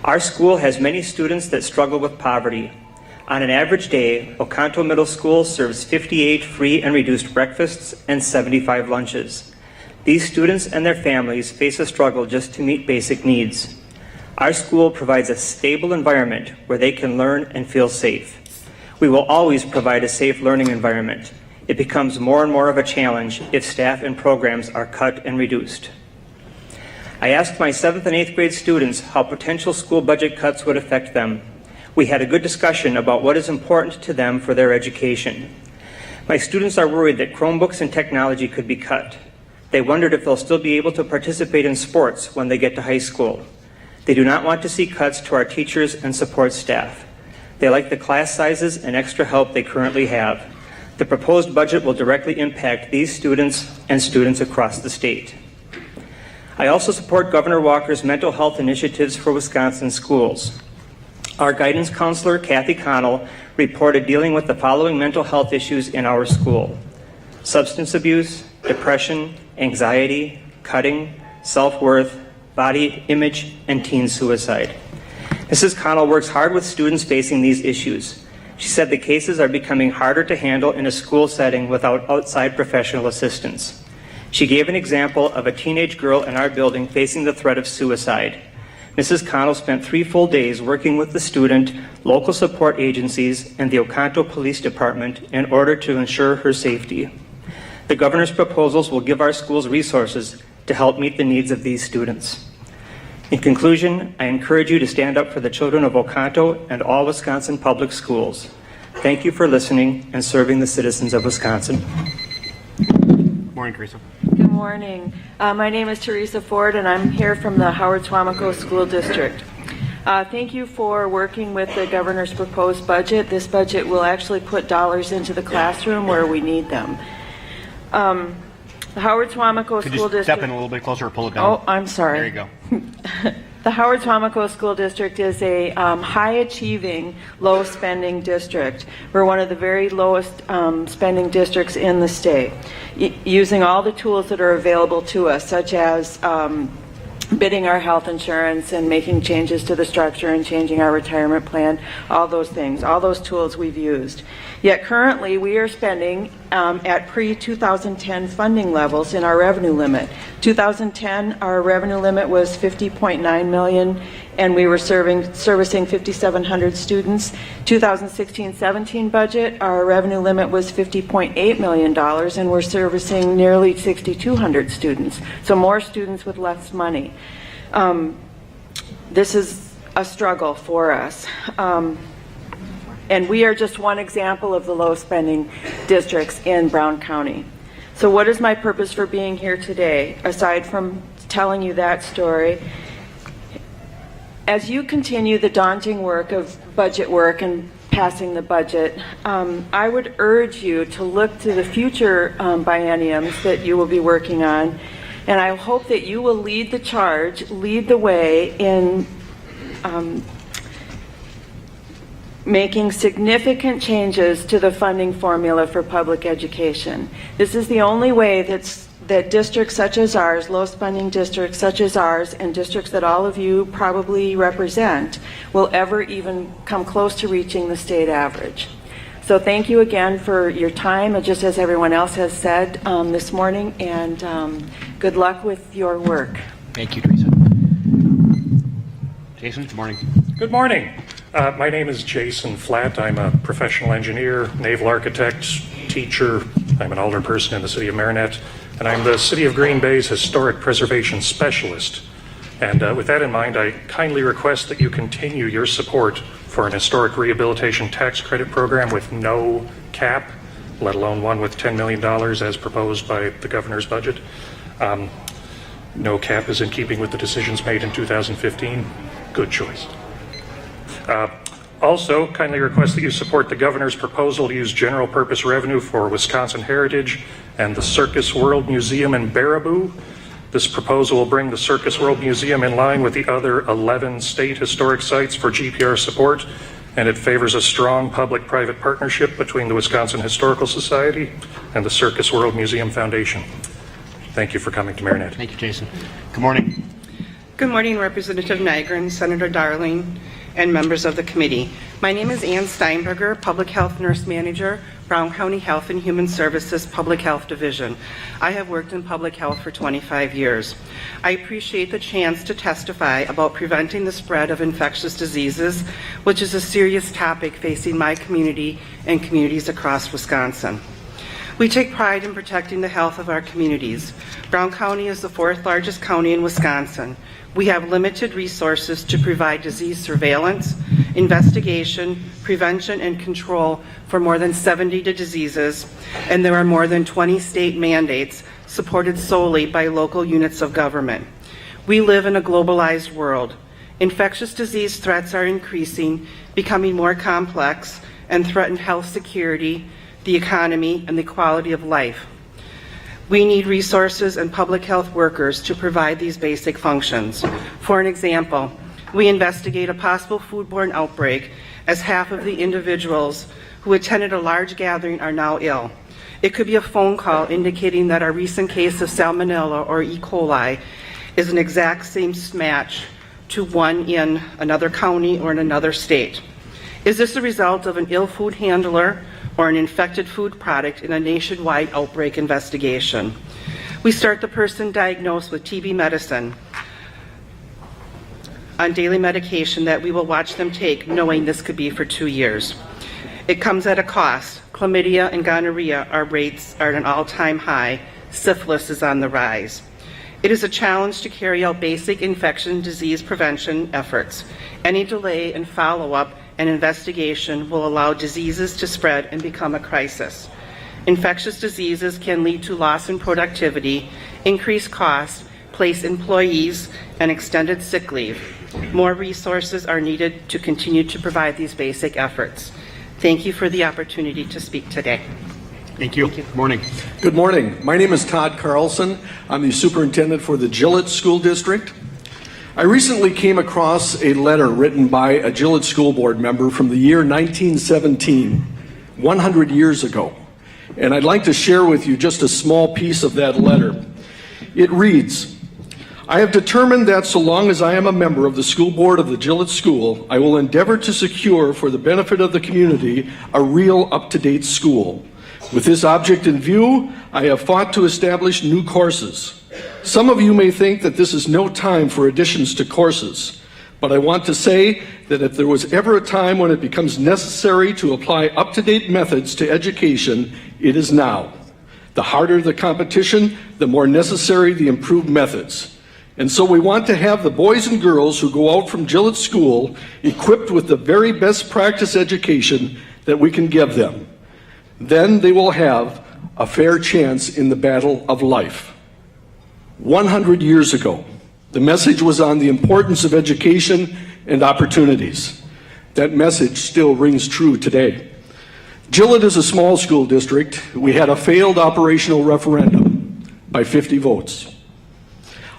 Our school has many students that struggle with poverty. On an average day, Oconto Middle School serves 58 free and reduced breakfasts and 75 lunches. These students and their families face a struggle just to meet basic needs. Our school provides a stable environment where they can learn and feel safe. We will always provide a safe learning environment. It becomes more and more of a challenge if staff and programs are cut and reduced. I asked my 7th and 8th grade students how potential school budget cuts would affect them. We had a good discussion about what is important to them for their education. My students are worried that Chromebooks and technology could be cut. They wondered if they'll still be able to participate in sports when they get to high school. They do not want to see cuts to our teachers and support staff. They like the class sizes and extra help they currently have. The proposed budget will directly impact these students and students across the state. I also support Governor Walker's mental health initiatives for Wisconsin schools. Our guidance counselor, Kathy Connell, reported dealing with the following mental health issues in our school: substance abuse, depression, anxiety, cutting, self-worth, body image, and teen suicide. Mrs. Connell works hard with students facing these issues. She said the cases are becoming harder to handle in a school setting without outside professional assistance. She gave an example of a teenage girl in our building facing the threat of suicide. Mrs. Connell spent 3 full days working with the student, local support agencies, and the Oconto Police Department in order to ensure her safety. The governor's proposals will give our schools resources to help meet the needs of these students. In conclusion, I encourage you to stand up for the children of Oconto and all Wisconsin public schools. Thank you for listening and serving the citizens of Wisconsin. Morning, Teresa. Good morning. My name is Teresa Ford, and I'm here from the Howard Suamico School District. Thank you for working with the governor's proposed budget. This budget will actually put dollars into the classroom where we need them. The Howard Suamico Could School you District. step in a little bit closer or pull it down? Oh, I'm sorry. There you go. The Howard Suamico School District is a high-achieving, low-spending district. We're one of the very lowest spending districts in the state, using all the tools that are available to us, such as bidding our health insurance and making changes to the structure and changing our retirement plan, all those things, all those tools we've used. Yet currently we are spending at pre-2010 funding levels in our revenue limit. 2010, our revenue limit was $50.9 million, and we were servicing 5,700 students. 2016-17 budget, our revenue limit was $50.8 million, and we're servicing nearly 6,200 students. So more students with less money. This is a struggle for us. And we are just one example of the low spending districts in Brown County. So what is my purpose for being here today, aside from telling you that story? As you continue the daunting work of budget work and passing the budget, I would urge you to look to the future bienniums that you will be working on, and I hope that you will lead the charge, lead the way in making significant changes to the funding formula for public education. This is the only way that districts such as ours, low spending districts such as ours, and districts that all of you probably represent, will ever even come close to reaching the state average. So thank you again for your time, and just as everyone else has said this morning, and good luck with your work. Thank you, Teresa. Jason, good morning. Good morning. My name is Jason Flatt. I'm a professional engineer, naval architect, teacher. I'm an alderperson in the city of Marinette, and I'm the City of Green Bay's Historic Preservation Specialist. And with that in mind, I kindly request that you continue your support for an historic rehabilitation tax credit program with no cap, let alone one with $10 million as proposed by the governor's budget. No cap is in keeping with the decisions made in 2015. Good choice. Also, kindly request that you support the governor's proposal to use general purpose revenue for Wisconsin Heritage and the Circus World Museum in Baraboo. This proposal will bring the Circus World Museum in line with the other 11 state historic sites for GPR support, and it favors a strong public-private partnership between the Wisconsin Historical Society and the Circus World Museum Foundation. Thank you for coming to Marinette. Thank you, Jason. Good morning. Good morning, Representative Nygren, Senator Darling, and members of the committee. My name is Ann Steinberger, Public Health Nurse Manager, Brown County Health and Human Services Public Health Division. I have worked in public health for 25 years. I appreciate the chance to testify about preventing the spread of infectious diseases, which is a serious topic facing my community and communities across Wisconsin. We take pride in protecting the health of our communities. Brown County is the fourth largest county in Wisconsin. We have limited resources to provide disease surveillance, investigation, prevention, and control for more than 70 diseases, and there are more than 20 state mandates supported solely by local units of government. We live in a globalized world. Infectious disease threats are increasing, becoming more complex, and threaten health security, the economy, and the quality of life. We need resources and public health workers to provide these basic functions. For an example, we investigate a possible foodborne outbreak as half of the individuals who attended a large gathering are now ill. It could be a phone call indicating that our recent case of salmonella or E. coli is an exact same match to one in another county or in another state. Is this a result of an ill food handler or an infected food product in a nationwide outbreak investigation? We start the person diagnosed with TB medicine on daily medication that we will watch them take, knowing this could be for 2 years. It comes at a cost. Chlamydia and gonorrhea rates are at an all-time high. Syphilis is on the rise. It is a challenge to carry out basic infection disease prevention efforts. Any delay in follow-up and investigation will allow diseases to spread and become a crisis. Infectious diseases can lead to loss in productivity, increased costs, place employees, and extended sick leave. More resources are needed to continue to provide these basic efforts. Thank you for the opportunity to speak today. Thank you. Good morning. Good morning. My name is Todd Carlson. I'm the superintendent for the Gillette School District. I recently came across a letter written by a Gillette School Board member from the year 1917, 100 years ago. And I'd like to share with you just a small piece of that letter. It reads, "I have determined that so long as I am a member of the school board of the Gillette School, I will endeavor to secure for the benefit of the community a real up-to-date school. With this object in view, I have fought to establish new courses. Some of you may think that this is no time for additions to courses, but I want to say that if there was ever a time when it becomes necessary to apply up-to-date methods to education, it is now. The harder the competition, the more necessary the improved methods. And so we want to have the boys and girls who go out from Gillette School equipped with the very best practice education that we can give them. Then they will have a fair chance in the battle of life." 100 years ago, the message was on the importance of education and opportunities. That message still rings true today. Gillette is a small school district. We had a failed operational referendum by 50 votes.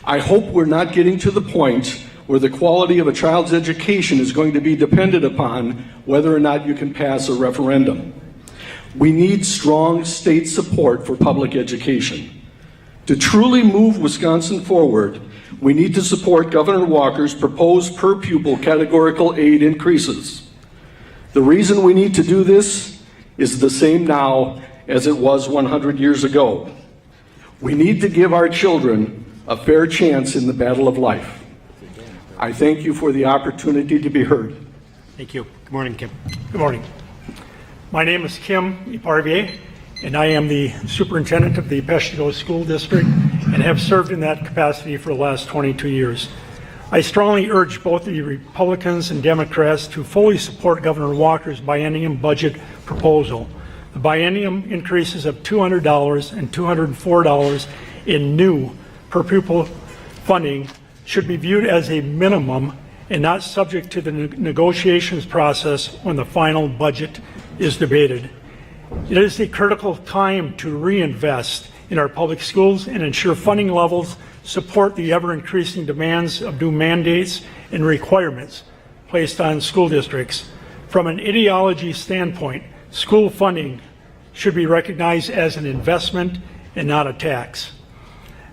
I hope we're not getting to the point where the quality of a child's education is going to be dependent upon whether or not you can pass a referendum. We need strong state support for public education. To truly move Wisconsin forward, we need to support Governor Walker's proposed per-pupil categorical aid increases. The reason we need to do this is the same now as it was 100 years ago. We need to give our children a fair chance in the battle of life. I thank you for the opportunity to be heard. Thank you. Good morning, Kim. Good morning. My name is Kim Iparvier, and I am the superintendent of the Peshtigo School District and have served in that capacity for the last 22 years. I strongly urge both the Republicans and Democrats to fully support Governor Walker's biennium budget proposal. The biennium increases of $200 and $204 in new per pupil funding should be viewed as a minimum and not subject to the negotiations process when the final budget is debated. It is a critical time to reinvest in our public schools and ensure funding levels support the ever-increasing demands of new mandates and requirements placed on school districts. From an ideology standpoint, school funding should be recognized as an investment and not a tax.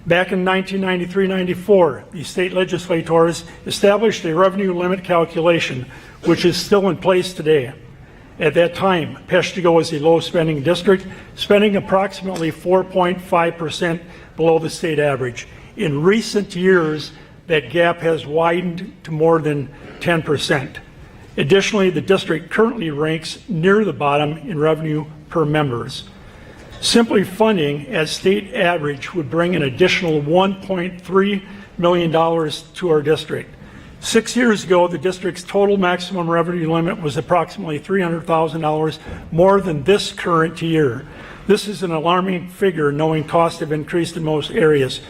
Back in 1993-94, the state legislators established a revenue limit calculation, which is still in place today. At that time, Peshtigo was a low-spending district, spending approximately 4.5% below the state average. In recent years, that gap has widened to more than 10%. Additionally, the district currently ranks near the bottom in revenue per members. Simply funding at state average would bring an additional $1.3 million to our district. 6 years ago, the district's total maximum revenue limit was approximately $300,000 more than this current year. This is an alarming figure, knowing costs have increased in most areas.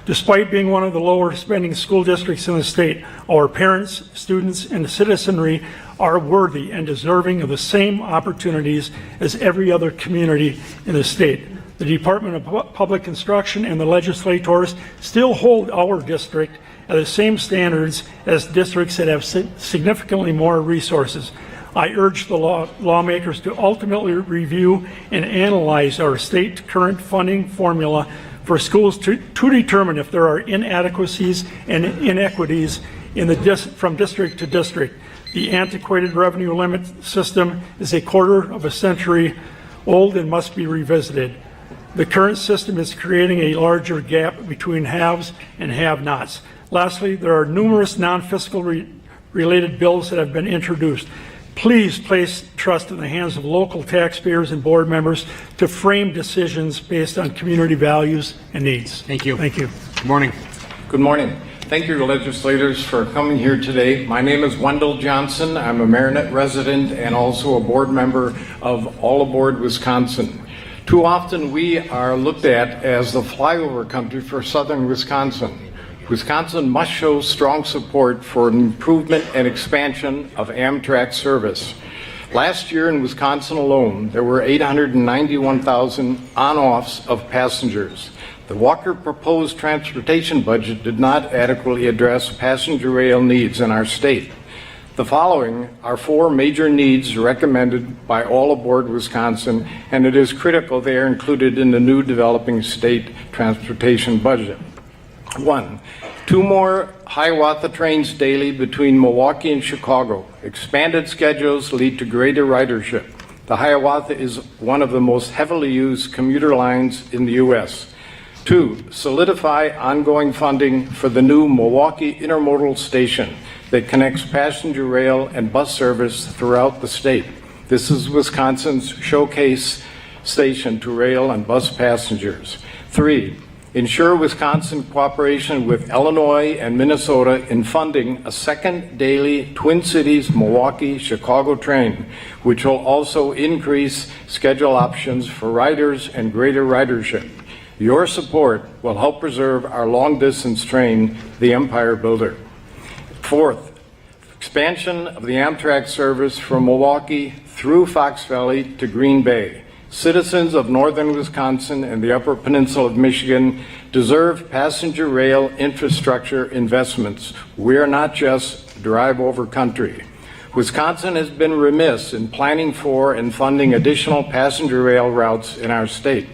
Despite being one of the lower spending school districts in the state, our parents, students, and citizenry are worthy and deserving of the same opportunities as every other community in the state. The Department of Public Instruction and the legislators still hold our district at the same standards as districts that have significantly more resources. I urge the lawmakers to ultimately review and analyze our state current funding formula for schools to determine if there are inadequacies and inequities in from district to district. The antiquated revenue limit system is a quarter of a century old and must be revisited. The current system is creating a larger gap between haves and have-nots. Lastly, there are numerous non-fiscal related bills that have been introduced. Please place trust in the hands of local taxpayers and board members to frame decisions based on community values and needs. Thank you. Thank you. Good morning. Good morning. Thank you, legislators, for coming here today. My name is Wendell Johnson. I'm a Marinette resident and also a board member of All Aboard Wisconsin. Too often we are looked at as the flyover country for southern Wisconsin. Wisconsin must show strong support for an improvement and expansion of Amtrak service. Last year in Wisconsin alone, there were 891,000 on-offs of passengers. The Walker proposed transportation budget did not adequately address passenger rail needs in our state. The following are 4 major needs recommended by All Aboard Wisconsin, and it is critical they are included in the new developing state transportation budget. 1, 2 more Hiawatha trains daily between Milwaukee and Chicago. Expanded schedules lead to greater ridership. The Hiawatha is one of the most heavily used commuter lines in the U.S. 2, solidify ongoing funding for the new Milwaukee Intermodal Station that connects passenger rail and bus service throughout the state. This is Wisconsin's showcase station to rail and bus passengers. 3, ensure Wisconsin cooperation with Illinois and Minnesota in funding a second daily Twin Cities Milwaukee-Chicago train, which will also increase schedule options for riders and greater ridership. Your support will help preserve our long-distance train, the Empire Builder. 4th, expansion of the Amtrak service from Milwaukee through Fox Valley to Green Bay. Citizens of northern Wisconsin and the Upper Peninsula of Michigan deserve passenger rail infrastructure investments. We are not just drive-over country. Wisconsin has been remiss in planning for and funding additional passenger rail routes in our state.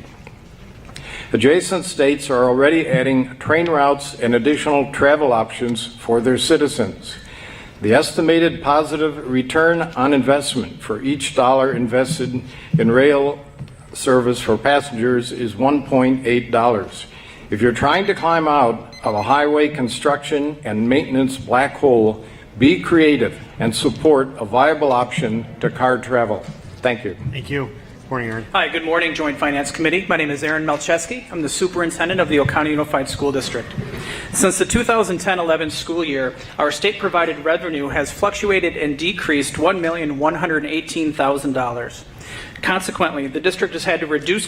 Adjacent states are already adding train routes and additional travel options for their citizens. The estimated positive return on investment for each dollar invested in rail service for passengers is $1.8. If you're trying to climb out of a highway construction and maintenance black hole, be creative and support a viable option to car travel. Thank you. Thank you. Good morning, Aaron. Hi, good morning, Joint Finance Committee. My name is Aaron Melcheski. I'm the Superintendent of the Oconto Unified School District. Since the 2010-11 school year, our state-provided revenue has fluctuated and decreased $1,118,000. Consequently, the district has had to reduce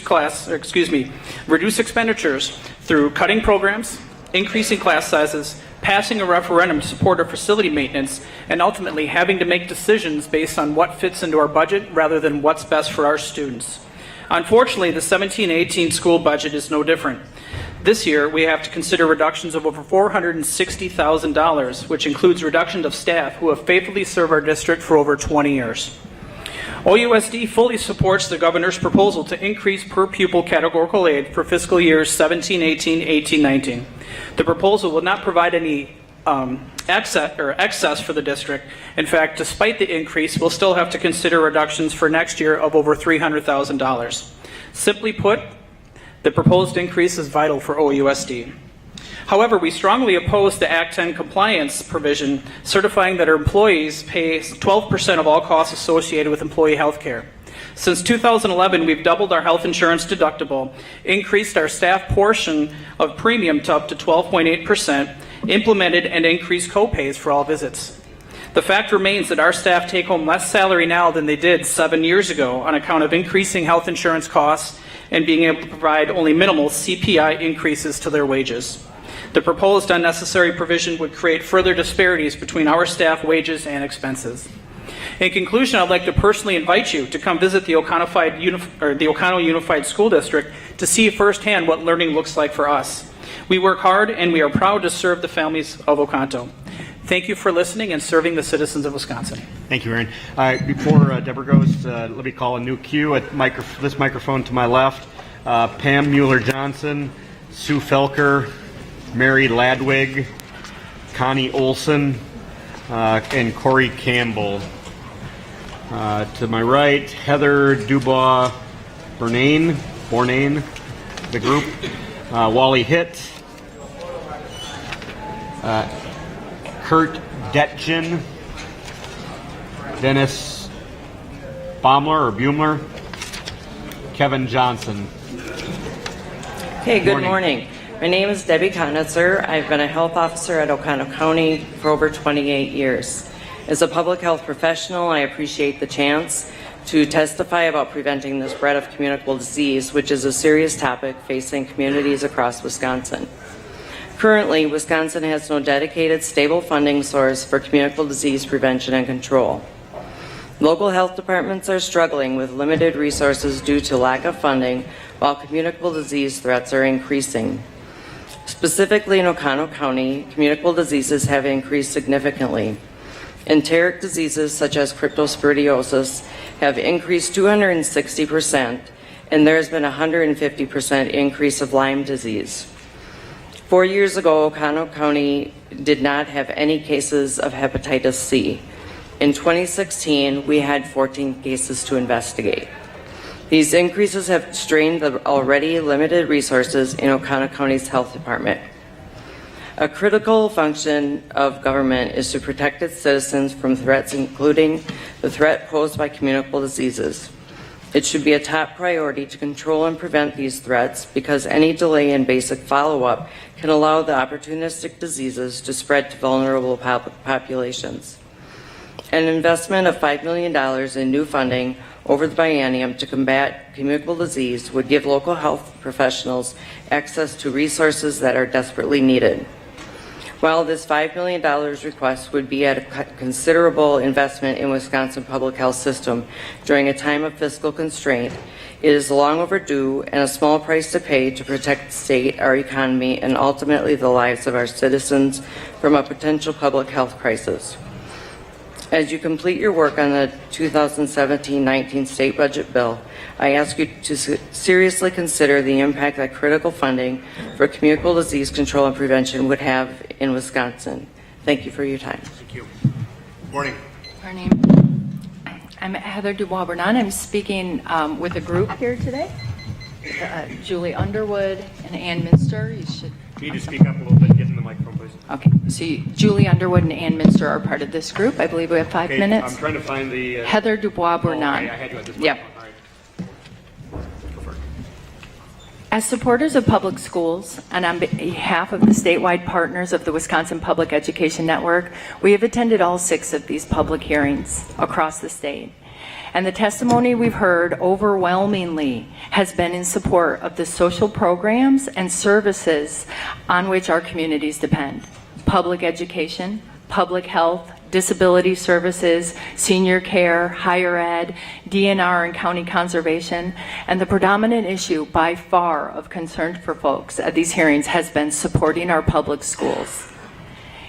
expenditures through cutting programs, increasing class sizes, passing a referendum to support our facility maintenance, and ultimately having to make decisions based on what fits into our budget rather than what's best for our students. Unfortunately, the 17-18 school budget is no different. This year, we have to consider reductions of over $460,000, which includes reduction of staff who have faithfully served our district for over 20 years. OUSD fully supports the governor's proposal to increase per pupil categorical aid for fiscal years 17-18, 18-19. The proposal will not provide any excess for the district. In fact, despite the increase, we'll still have to consider reductions for next year of over $300,000. Simply put, the proposed increase is vital for OUSD. However, we strongly oppose the Act 10 compliance provision certifying that our employees pay 12% of all costs associated with employee health care. Since 2011, we've doubled our health insurance deductible, increased our staff portion of premium to up to 12.8%, implemented and increased co-pays for all visits. The fact remains that our staff take home less salary now than they did 7 years ago on account of increasing health insurance costs and being able to provide only minimal CPI increases to their wages. The proposed unnecessary provision would create further disparities between our staff wages and expenses. In conclusion, I'd like to personally invite you to come visit the Oconto Unified School District to see firsthand what learning looks like for us. We work hard and we are proud to serve the families of Oconto. Thank you for listening and serving the citizens of Wisconsin. Thank you, Aaron. Before Deborah goes, let me call a new cue at this microphone to my left. Pam Mueller-Johnson, Sue Felker, Mary Ladwig, Connie Olson, and Corey Campbell. To my right, Heather Dubois Bournain, the group, Wally Hitt, Kurt Detjen, Dennis Baumler or Bumler. Kevin Johnson. Hey, good morning. My name is Debbie Konitzer. I've been a health officer at Oconto County for over 28 years. As a public health professional, I appreciate the chance to testify about preventing the spread of communicable disease, which is a serious topic facing communities across Wisconsin. Currently, Wisconsin has no dedicated, stable funding source for communicable disease prevention and control. Local health departments are struggling with limited resources due to lack of funding, while communicable disease threats are increasing. Specifically in Oconto County, communicable diseases have increased significantly. Enteric diseases such as cryptosporidiosis have increased 260%, and there has been a 150% increase of Lyme disease. 4 years ago, Oconto County did not have any cases of hepatitis C. In 2016, we had 14 cases to investigate. These increases have strained the already limited resources in Oconto County's health department. A critical function of government is to protect its citizens from threats, including the threat posed by communicable diseases. It should be a top priority to control and prevent these threats because any delay in basic follow-up can allow the opportunistic diseases to spread to vulnerable populations. An investment of $5 million in new funding over the biennium to combat communicable disease would give local health professionals access to resources that are desperately needed. While this $5 million request would be at a considerable investment in Wisconsin public health system during a time of fiscal constraint, it is long overdue and a small price to pay to protect the state, our economy, and ultimately the lives of our citizens from a potential public health crisis. As you complete your work on the 2017-19 state budget bill, I ask you to seriously consider the impact that critical funding for communicable disease control and prevention would have in Wisconsin. Thank you for your time. Thank you. Morning. Morning. I'm Heather Dubois-Bernard. I'm speaking with a group here today. Julie Underwood and Ann Minster. You should. Can you just speak up a little bit, get in the microphone, please? Okay. So Julie Underwood and Ann Minster are part of this group. I believe we have 5 minutes. I'm trying to find the... Heather Dubois-Bernard. Oh, okay, I had you at this Yep. microphone. All right. Go for it. As supporters of public schools and on behalf of the statewide partners of the Wisconsin Public Education Network, we have attended all 6 of these public hearings across the state. And the testimony we've heard overwhelmingly has been in support of the social programs and services on which our communities depend. Public education, public health, disability services, senior care, higher ed, DNR and county conservation, and the predominant issue by far of concern for folks at these hearings has been supporting our public schools.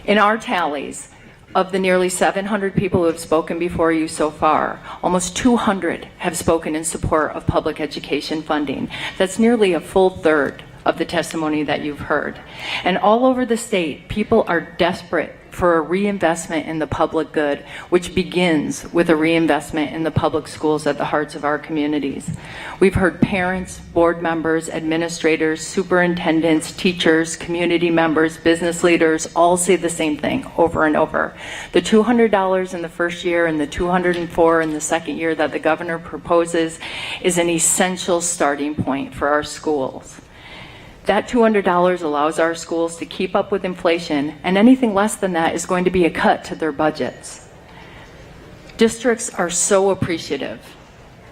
In our tallies, of the nearly 700 people who have spoken before you so far, almost 200 have spoken in support of public education funding. That's nearly a full third of the testimony that you've heard. And all over the state, people are desperate for a reinvestment in the public good, which begins with a reinvestment in the public schools at the hearts of our communities. We've heard parents, board members, administrators, superintendents, teachers, community members, business leaders all say the same thing over and over. The $200 in the first year and the $204 in the second year that the governor proposes is an essential starting point for our schools. That $200 allows our schools to keep up with inflation, and anything less than that is going to be a cut to their budgets. Districts are so appreciative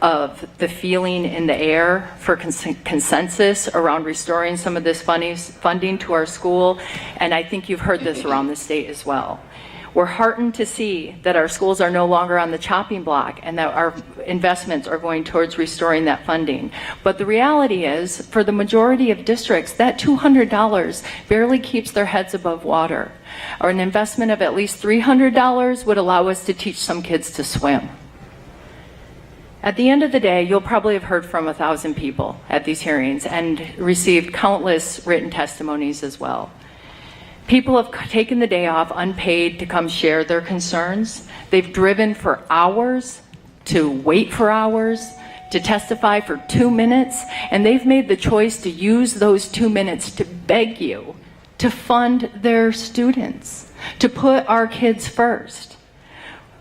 of the feeling in the air for consensus around restoring some of this funding to our school, and I think you've heard this around the state as well. We're heartened to see that our schools are no longer on the chopping block and that our investments are going towards restoring that funding. But the reality is, for the majority of districts, that $200 barely keeps their heads above water. Or an investment of at least $300 would allow us to teach some kids to swim. At the end of the day, you'll probably have heard from 1,000 people at these hearings and received countless written testimonies as well. People have taken the day off unpaid to come share their concerns. They've driven for hours, to wait for hours, to testify for 2 minutes, and they've made the choice to use those 2 minutes to beg you to fund their students, to put our kids first.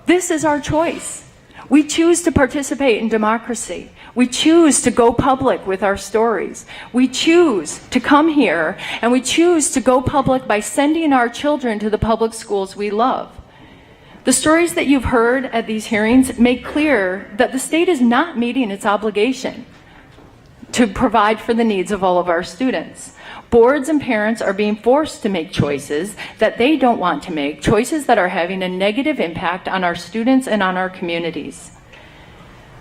This is our choice. We choose to participate in democracy. We choose to go public with our stories. We choose to come here, and we choose to go public by sending our children to the public schools we love. The stories that you've heard at these hearings make clear that the state is not meeting its obligation to provide for the needs of all of our students. Boards and parents are being forced to make choices that they don't want to make, choices that are having a negative impact on our students and on our communities.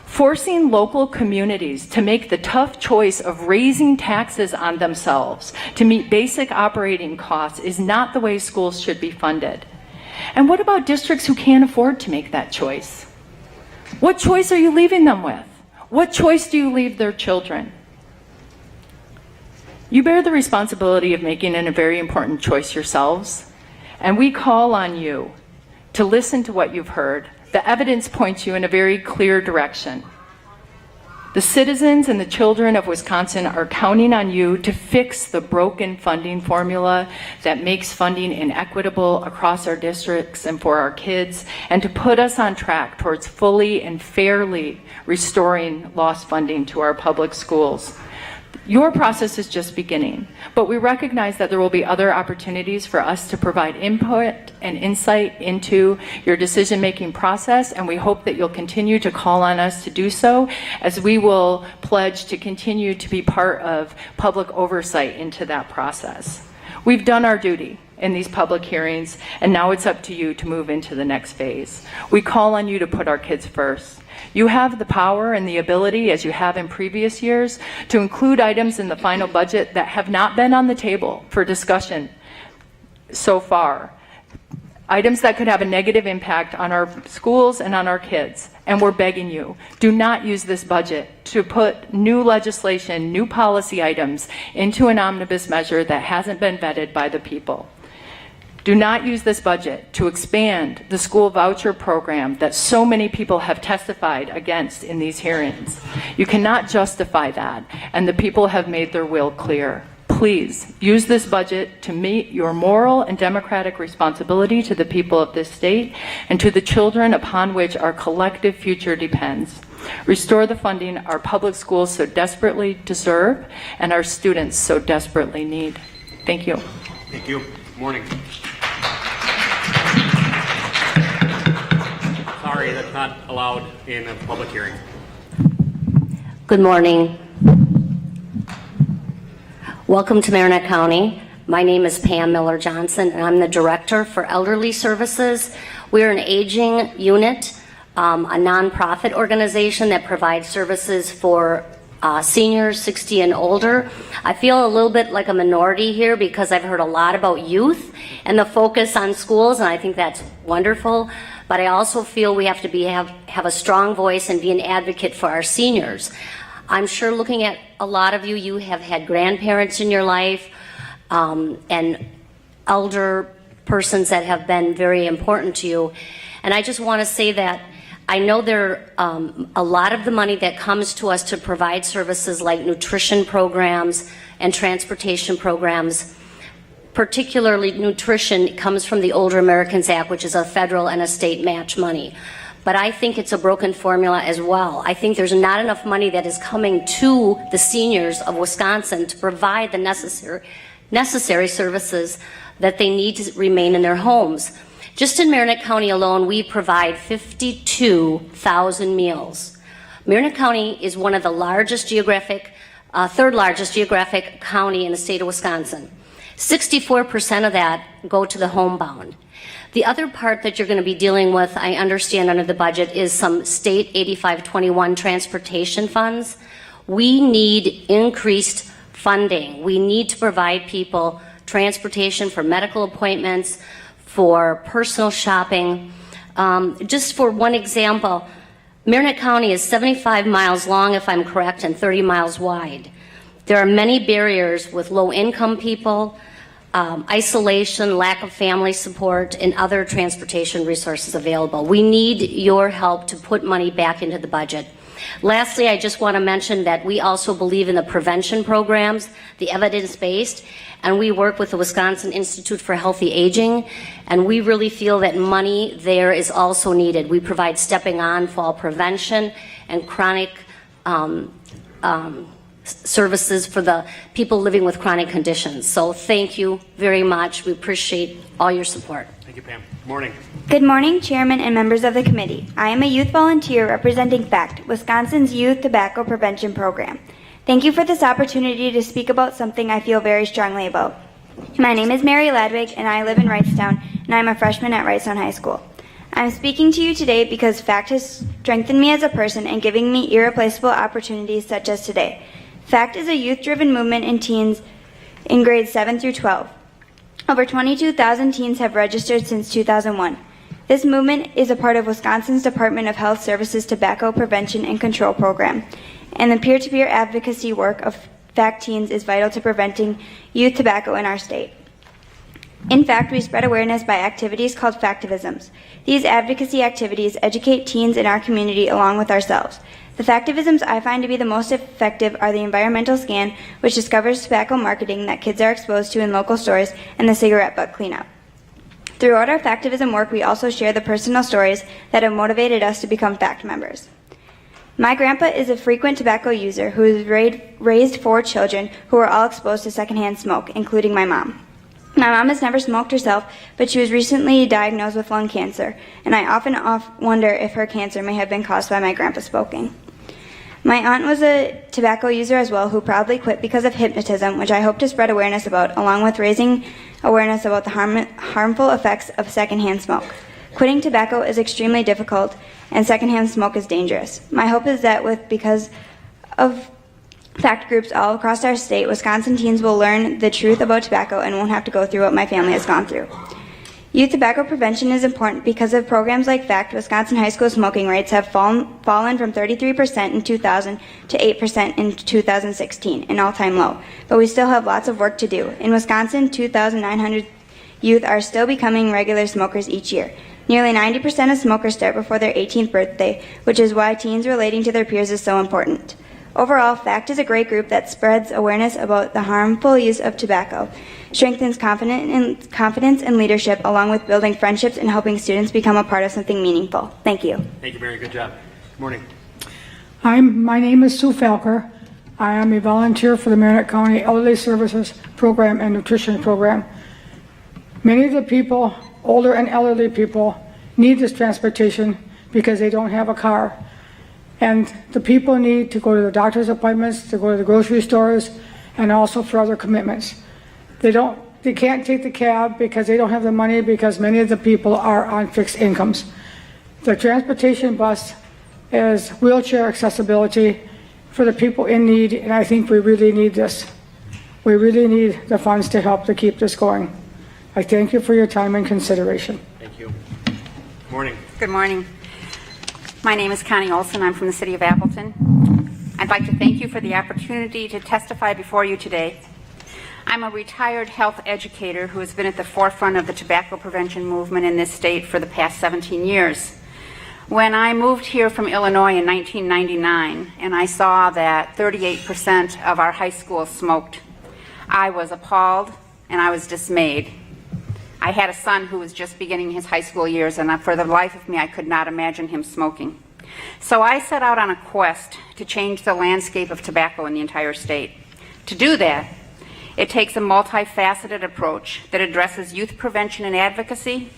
Forcing local communities to make the tough choice of raising taxes on themselves to meet basic operating costs is not the way schools should be funded. And what about districts who can't afford to make that choice? What choice are you leaving them with? What choice do you leave their children? You bear the responsibility of making a very important choice yourselves, and we call on you to listen to what you've heard. The evidence points you in a very clear direction. The citizens and the children of Wisconsin are counting on you to fix the broken funding formula that makes funding inequitable across our districts and for our kids, and to put us on track towards fully and fairly restoring lost funding to our public schools. Your process is just beginning, but we recognize that there will be other opportunities for us to provide input and insight into your decision-making process, and we hope that you'll continue to call on us to do so, as we will pledge to continue to be part of public oversight into that process. We've done our duty in these public hearings, and now it's up to you to move into the next phase. We call on you to put our kids first. You have the power and the ability, as you have in previous years, to include items in the final budget that have not been on the table for discussion so far. Items that could have a negative impact on our schools and on our kids. And we're begging you, do not use this budget to put new legislation, new policy items into an omnibus measure that hasn't been vetted by the people. Do not use this budget to expand the school voucher program that so many people have testified against in these hearings. You cannot justify that, and the people have made their will clear. Please use this budget to meet your moral and democratic responsibility to the people of this state and to the children upon which our collective future depends. Restore the funding our public schools so desperately deserve and our students so desperately need. Thank you. Thank you. Good morning. Sorry, that's not allowed in a public hearing. Good morning. Welcome to Marinette County. My name is Pam Miller-Johnson, and I'm the Director for Elderly Services. We're an aging unit, a nonprofit organization that provides services for seniors 60 and older. I feel a little bit like a minority here because I've heard a lot about youth and the focus on schools, and I think that's wonderful. But I also feel we have to have a strong voice and be an advocate for our seniors. I'm sure looking at a lot of you, you have had grandparents in your life and elder persons that have been very important to you. And I just want to say that I know there a lot of the money that comes to us to provide services like nutrition programs and transportation programs, particularly nutrition, comes from the Older Americans Act, which is a federal and a state match money. But I think it's a broken formula as well. I think there's not enough money that is coming to the seniors of Wisconsin to provide the necessary services that they need to remain in their homes. Just in Marinette County alone, we provide 52,000 meals. Marinette County is one of the largest third largest geographic county in the state of Wisconsin. 64% of that go to the homebound. The other part that you're going to be dealing with, I understand under the budget, is some state 8521 transportation funds. We need increased funding. We need to provide people transportation for medical appointments, for personal shopping. Just for one example, Marinette County is 75 miles long, if I'm correct, and 30 miles wide. There are many barriers with low-income people, isolation, lack of family support, and other transportation resources available. We need your help to put money back into the budget. Lastly, I just want to mention that we also believe in the prevention programs, the evidence-based, and we work with the Wisconsin Institute for Healthy Aging, and we really feel that money there is also needed. We provide stepping on fall prevention and chronic services for the people living with chronic conditions. So thank you very much. We appreciate all your support. Thank you, Pam. Good morning. Good morning, Chairman and members of the committee. I am a youth volunteer representing FACT, Wisconsin's Youth Tobacco Prevention Program. Thank you for this opportunity to speak about something I feel very strongly about. My name is Mary Ladwig, and I live in Wrightstown, and I'm a freshman at Wrightstown High School. I'm speaking to you today because FACT has strengthened me as a person and giving me irreplaceable opportunities such as today. FACT is a youth-driven movement in teens in grades 7 through 12. Over 22,000 teens have registered since 2001. This movement is a part of Wisconsin's Department of Health Services Tobacco Prevention and Control Program, and the peer-to-peer advocacy work of FACT teens is vital to preventing youth tobacco in our state. In fact, we spread awareness by activities called Factivisms. These advocacy activities educate teens in our community along with ourselves. The Factivisms I find to be the most effective are the environmental scan, which discovers tobacco marketing that kids are exposed to in local stores, and the cigarette butt cleanup. Throughout our Factivism work, we also share the personal stories that have motivated us to become FACT members. My grandpa is a frequent tobacco user who has raised 4 children who are all exposed to secondhand smoke, including my mom. My mom has never smoked herself, but she was recently diagnosed with lung cancer, and I often wonder if her cancer may have been caused by my grandpa smoking. My aunt was a tobacco user as well, who proudly quit because of hypnotism, which I hope to spread awareness about, along with raising awareness about the harmful effects of secondhand smoke. Quitting tobacco is extremely difficult, and secondhand smoke is dangerous. My hope is that because of FACT groups all across our state, Wisconsin teens will learn the truth about tobacco and won't have to go through what my family has gone through. Youth tobacco prevention is important because of programs like FACT. Wisconsin high school smoking rates have fallen from 33% in 2000 to 8% in 2016, an all-time low. But we still have lots of work to do. In Wisconsin, 2,900 youth are still becoming regular smokers each year. Nearly 90% of smokers start before their 18th birthday, which is why teens relating to their peers is so important. Overall, FACT is a great group that spreads awareness about the harmful use of tobacco, strengthens confidence and leadership, along with building friendships and helping students become a part of something meaningful. Thank you. Thank you, Mary. Good job. Good morning. My name is Sue Falker. I am a volunteer for the Marinette County Elderly Services Program and Nutrition Program. Many of the people, older and elderly people, need this transportation because they don't have a car. And the people need to go to the doctor's appointments, to go to the grocery stores, and also for other commitments. They can't take the cab because they don't have the money, because many of the people are on fixed incomes. The transportation bus is wheelchair accessibility for the people in need, and I think we really need this. We really need the funds to help to keep this going. I thank you for your time and consideration. Thank you. Good morning. Good morning. My name is Connie Olson. I'm from the city of Appleton. I'd like to thank you for the opportunity to testify before you today. I'm a retired health educator who has been at the forefront of the tobacco prevention movement in this state for the past 17 years. When I moved here from Illinois in 1999 and I saw that 38% of our high schools smoked, I was appalled and I was dismayed. I had a son who was just beginning his high school years, and for the life of me, I could not imagine him smoking. So I set out on a quest to change the landscape of tobacco in the entire state. To do that, it takes a multifaceted approach that addresses youth prevention and advocacy,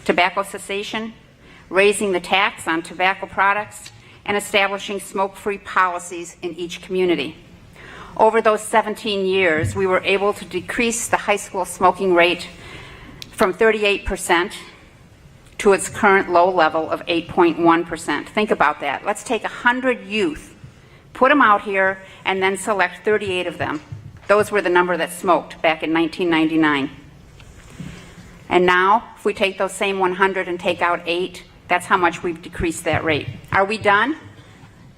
tobacco cessation, raising the tax on tobacco products, and establishing smoke-free policies in each community. Over those 17 years, we were able to decrease the high school smoking rate from 38% to its current low level of 8.1%. Think about that. Let's take 100 youth, put them out here, and then select 38 of them. Those were the number that smoked back in 1999. And now, if we take those same 100 and take out 8, that's how much we've decreased that rate. Are we done?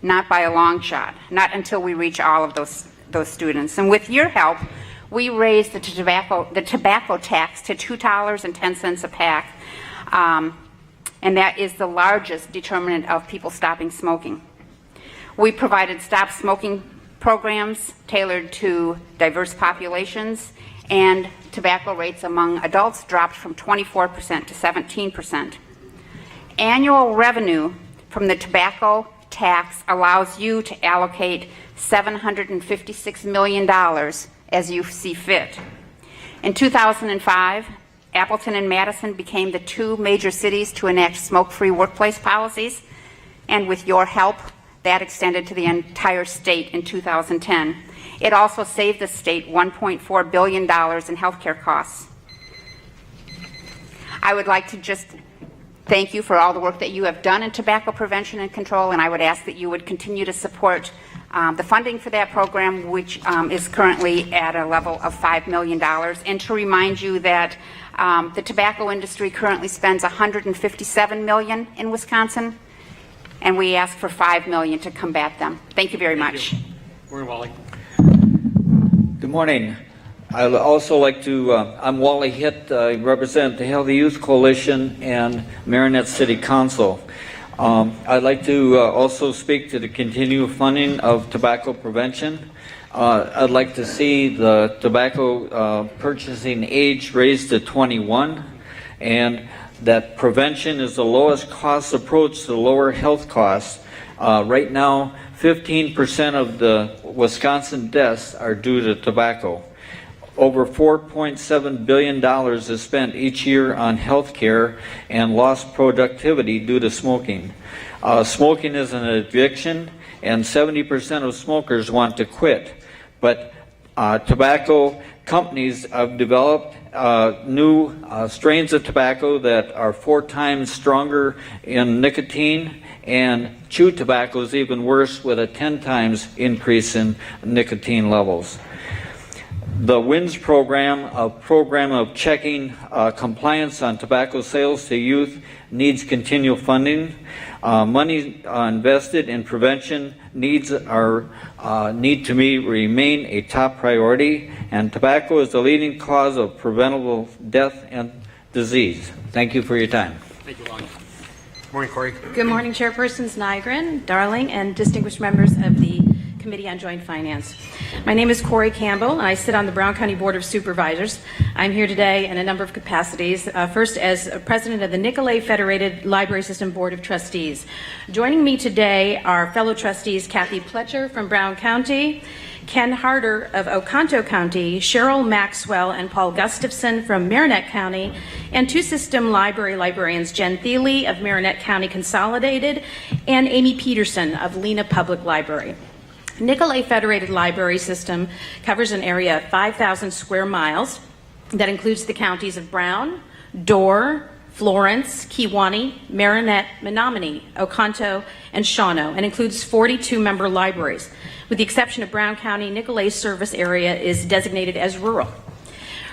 Not by a long shot. Not until we reach all of those students. And with your help, we raised the tobacco tax to $2.10 a pack, and that is the largest determinant of people stopping smoking. We provided stop smoking programs tailored to diverse populations, and tobacco rates among adults dropped from 24% to 17%. Annual revenue from the tobacco tax allows you to allocate $756 million as you see fit. In 2005, Appleton and Madison became the two major cities to enact smoke-free workplace policies, and with your help, that extended to the entire state in 2010. It also saved the state $1.4 billion in healthcare costs. I would like to just thank you for all the work that you have done in tobacco prevention and control, and I would ask that you would continue to support the funding for that program, which is currently at a level of $5 million. And to remind you that the tobacco industry currently spends $157 million in Wisconsin, and we ask for $5 million to combat them. Thank you very much. Morning, Wally. Good morning. I'd also like to, I'm Wally Hitt. I represent the Healthy Youth Coalition and Marinette City Council. I'd like to also speak to the continued funding of tobacco prevention. I'd like to see the tobacco purchasing age raised to 21, and that prevention is the lowest cost approach to lower health costs. Right now, 15% of the Wisconsin deaths are due to tobacco. Over $4.7 billion is spent each year on health care and lost productivity due to smoking. Smoking is an addiction, and 70% of smokers want to quit. But tobacco companies have developed new strains of tobacco that are 4 times stronger in nicotine, and chew tobacco is even worse with a 10 times increase in nicotine levels. The WINS program, a program of checking compliance on tobacco sales to youth, needs continual funding. Money invested in prevention need to remain a top priority, and tobacco is the leading cause of preventable death and disease. Thank you for your time. Thank you, Lonnie. Morning, Corey. Good morning, Chairpersons Nygren, Darling, and distinguished members of the Committee on Joint Finance. My name is Corey Campbell, and I sit on the Brown County Board of Supervisors. I'm here today in a number of capacities. First, as president of the Nicolet Federated Library System Board of Trustees. Joining me today are fellow trustees Kathy Pletcher from Brown County, Ken Harder of Oconto County, Cheryl Maxwell and Paul Gustafson from Marinette County, and 2 system library librarians, Jen Thiele of Marinette County Consolidated and Amy Peterson of Lena Public Library. Nicolet Federated Library System covers an area of 5,000 square miles that includes the counties of Brown, Dorr, Florence, Kewaunee, Marinette, Menominee, Oconto, and Shawano, and includes 42 member libraries. With the exception of Brown County, Nicolet's service area is designated as rural.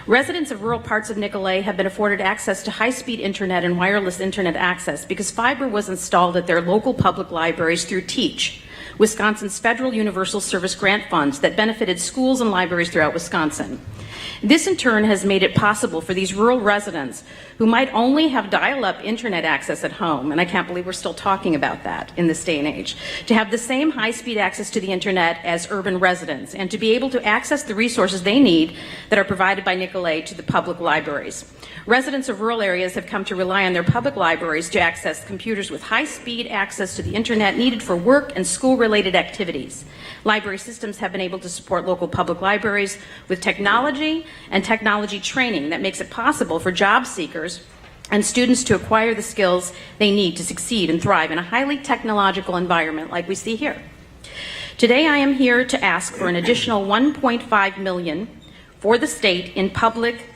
Residents of rural parts of Nicolet have been afforded access to high-speed internet and wireless internet access because fiber was installed at their local public libraries through TEACH, Wisconsin's federal universal service grant funds that benefited schools and libraries throughout Wisconsin. This in turn has made it possible for these rural residents who might only have dial-up internet access at home, and I can't believe we're still talking about that in this day and age, to have the same high-speed access to the internet as urban residents and to be able to access the resources they need that are provided by Nicolet to the public libraries. Residents of rural areas have come to rely on their public libraries to access computers with high-speed access to the internet needed for work and school-related activities. Library systems have been able to support local public libraries with technology and technology training that makes it possible for job seekers and students to acquire the skills they need to succeed and thrive in a highly technological environment like we see here. Today I am here to ask for an additional $1.5 million for the state in public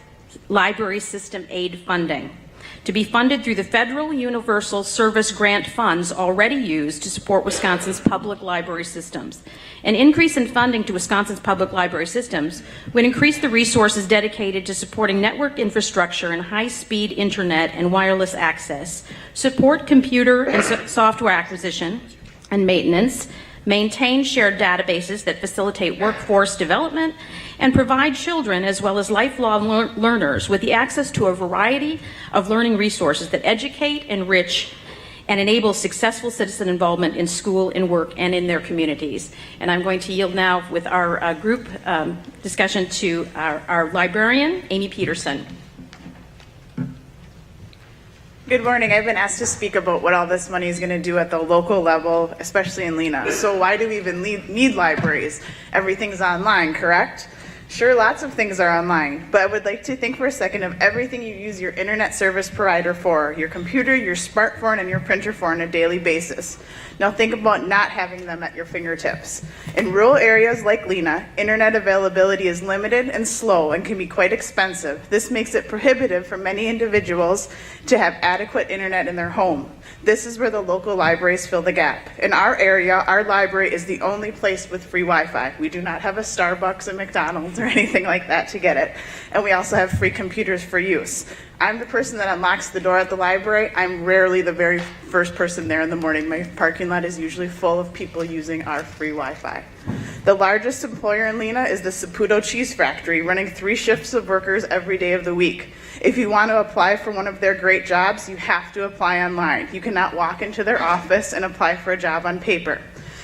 library system aid funding to be funded through the federal universal service grant funds already used to support Wisconsin's public library systems. An increase in funding to Wisconsin's public library systems would increase the resources dedicated to supporting network infrastructure and high-speed internet and wireless access, support computer and software acquisition and maintenance, maintain shared databases that facilitate workforce development, and provide children as well as lifelong learners with the access to a variety of learning resources that educate, enrich, and enable successful citizen involvement in school, in work, and in their communities. And I'm going to yield now with our group discussion to our librarian, Amy Peterson. Good morning. I've been asked to speak about what all this money is going to do at the local level, especially in Lena. So why do we even need libraries? Everything's online, correct? Sure, lots of things are online, but I would like to think for a second of everything you use your internet service provider for, your computer, your smartphone, and your printer for on a daily basis. Now think about not having them at your fingertips. In rural areas like Lena, internet availability is limited and slow and can be quite expensive. This makes it prohibitive for many individuals to have adequate internet in their home. This is where the local libraries fill the gap. In our area, our library is the only place with free Wi-Fi. We do not have a Starbucks, a McDonald's, or anything like that to get it. And we also have free computers for use. I'm the person that unlocks the door at the library. I'm rarely the very first person there in the morning. My parking lot is usually full of people using our free Wi-Fi. The largest employer in Lena is the Saputo Cheese Factory, running 3 shifts of workers every day of the week. If you want to apply for one of their great jobs, you have to apply online. You cannot walk into their office and apply for a job on paper.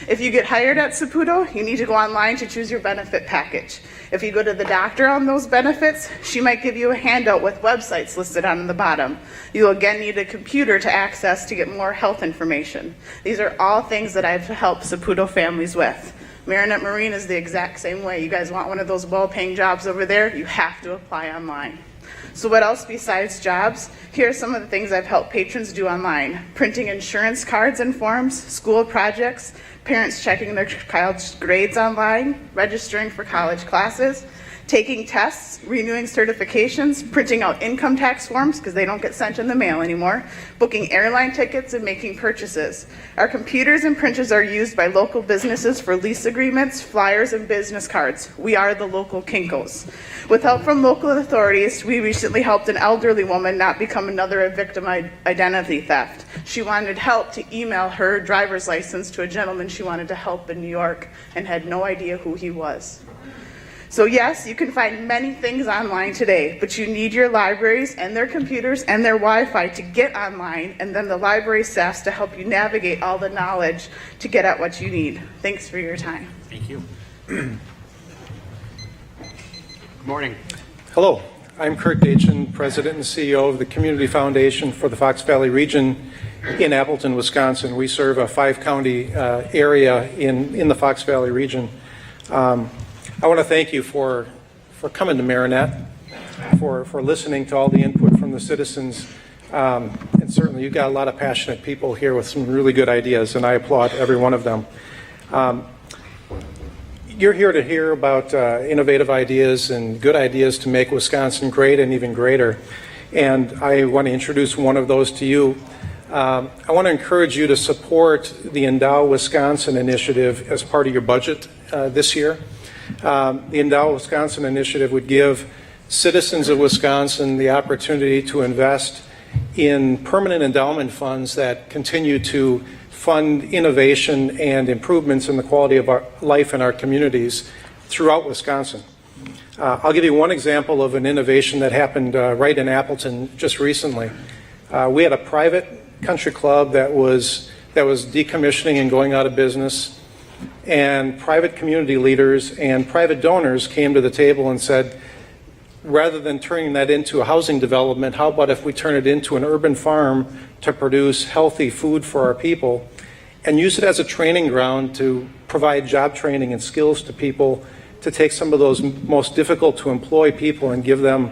If you get hired at Saputo, you need to go online to choose your benefit package. If you go to the doctor on those benefits, she might give you a handout with websites listed on the bottom. You'll again need a computer to access to get more health information. These are all things that I've helped Saputo families with. Marinette Marine is the exact same way. You guys want one of those well-paying jobs over there? You have to apply online. So what else besides jobs? Here are some of the things I've helped patrons do online. Printing insurance cards and forms, school projects, parents checking their child's grades online, registering for college classes, taking tests, renewing certifications, printing out income tax forms because they don't get sent in the mail anymore, booking airline tickets, and making purchases. Our computers and printers are used by local businesses for lease agreements, flyers, and business cards. We are the local Kinkos. With help from local authorities, we recently helped an elderly woman not become another victim of identity theft. She wanted help to email her driver's license to a gentleman she wanted to help in New York and had no idea who he was. So yes, you can find many things online today, but you need your libraries and their computers and their Wi-Fi to get online, and then the library staff to help you navigate all the knowledge to get at what you need. Thanks for your time. Thank you. Good morning. Hello, I'm Kurt Dachin, President and CEO of the Community Foundation for the Fox Valley region in Appleton, Wisconsin. We serve a 5-county area in the Fox Valley region. I want to thank you for coming to Marinette, for listening to all the input from the citizens. And certainly you've got a lot of passionate people here with some really good ideas, and I applaud every one of them. You're here to hear about innovative ideas and good ideas to make Wisconsin great and even greater. And I want to introduce one of those to you. I want to encourage you to support the Endow Wisconsin initiative as part of your budget this year. The Endow Wisconsin initiative would give citizens of Wisconsin the opportunity to invest in permanent endowment funds that continue to fund innovation and improvements in the quality of our life in our communities throughout Wisconsin. I'll give you one example of an innovation that happened right in Appleton just recently. We had a private country club that was decommissioning and going out of business, and private community leaders and private donors came to the table and said, rather than turning that into a housing development, how about if we turn it into an urban farm to produce healthy food for our people and use it as a training ground to provide job training and skills to people, to take some of those most difficult to employ people and give them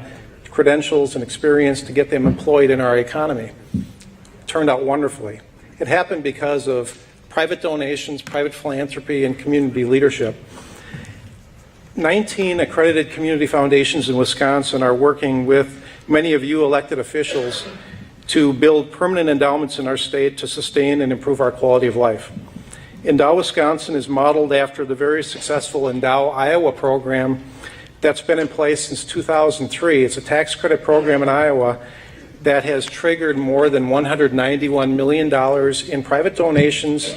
credentials and experience to get them employed in our economy. It turned out wonderfully. It happened because of private donations, private philanthropy, and community leadership. 19 accredited community foundations in Wisconsin are working with many of you elected officials to build permanent endowments in our state to sustain and improve our quality of life. Endow Wisconsin is modeled after the very successful Endow Iowa program that's been in place since 2003. It's a tax credit program in Iowa that has triggered more than $191 million in private donations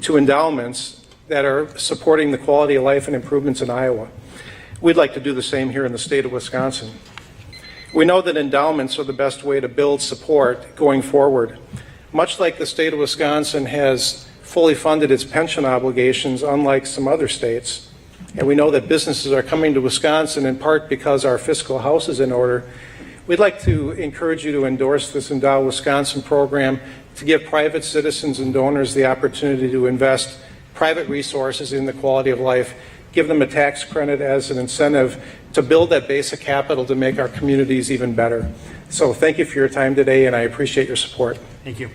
to endowments that are supporting the quality of life and improvements in Iowa. We'd like to do the same here in the state of Wisconsin. We know that endowments are the best way to build support going forward. Much like the state of Wisconsin has fully funded its pension obligations, unlike some other states, and we know that businesses are coming to Wisconsin in part because our fiscal house is in order, we'd like to encourage you to endorse this Endow Wisconsin program to give private citizens and donors the opportunity to invest private resources in the quality of life, give them a tax credit as an incentive to build that basic capital to make our communities even better. So thank you for your time today, and I appreciate your support. Thank you.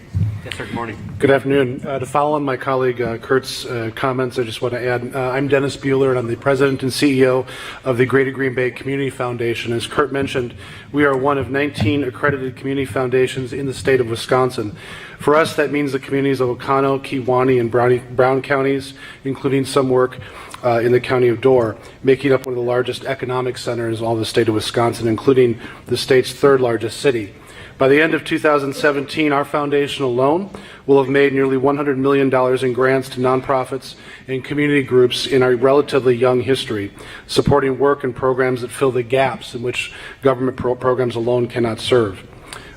Yes, sir. Good morning. Good afternoon. To follow on my colleague Kurt's comments, I just want to add, I'm Dennis Bueller, and I'm the president and CEO of the Greater Green Bay Community Foundation. As Kurt mentioned, we are one of 19 accredited community foundations in the state of Wisconsin. For us, that means the communities of Oconto, Kewaunee, and Brown counties, including some work in the county of Dorr, making up one of the largest economic centers in all the state of Wisconsin, including the state's third largest city. By the end of 2017, our foundation alone will have made nearly $100 million in grants to nonprofits and community groups in our relatively young history, supporting work and programs that fill the gaps in which government programs alone cannot serve.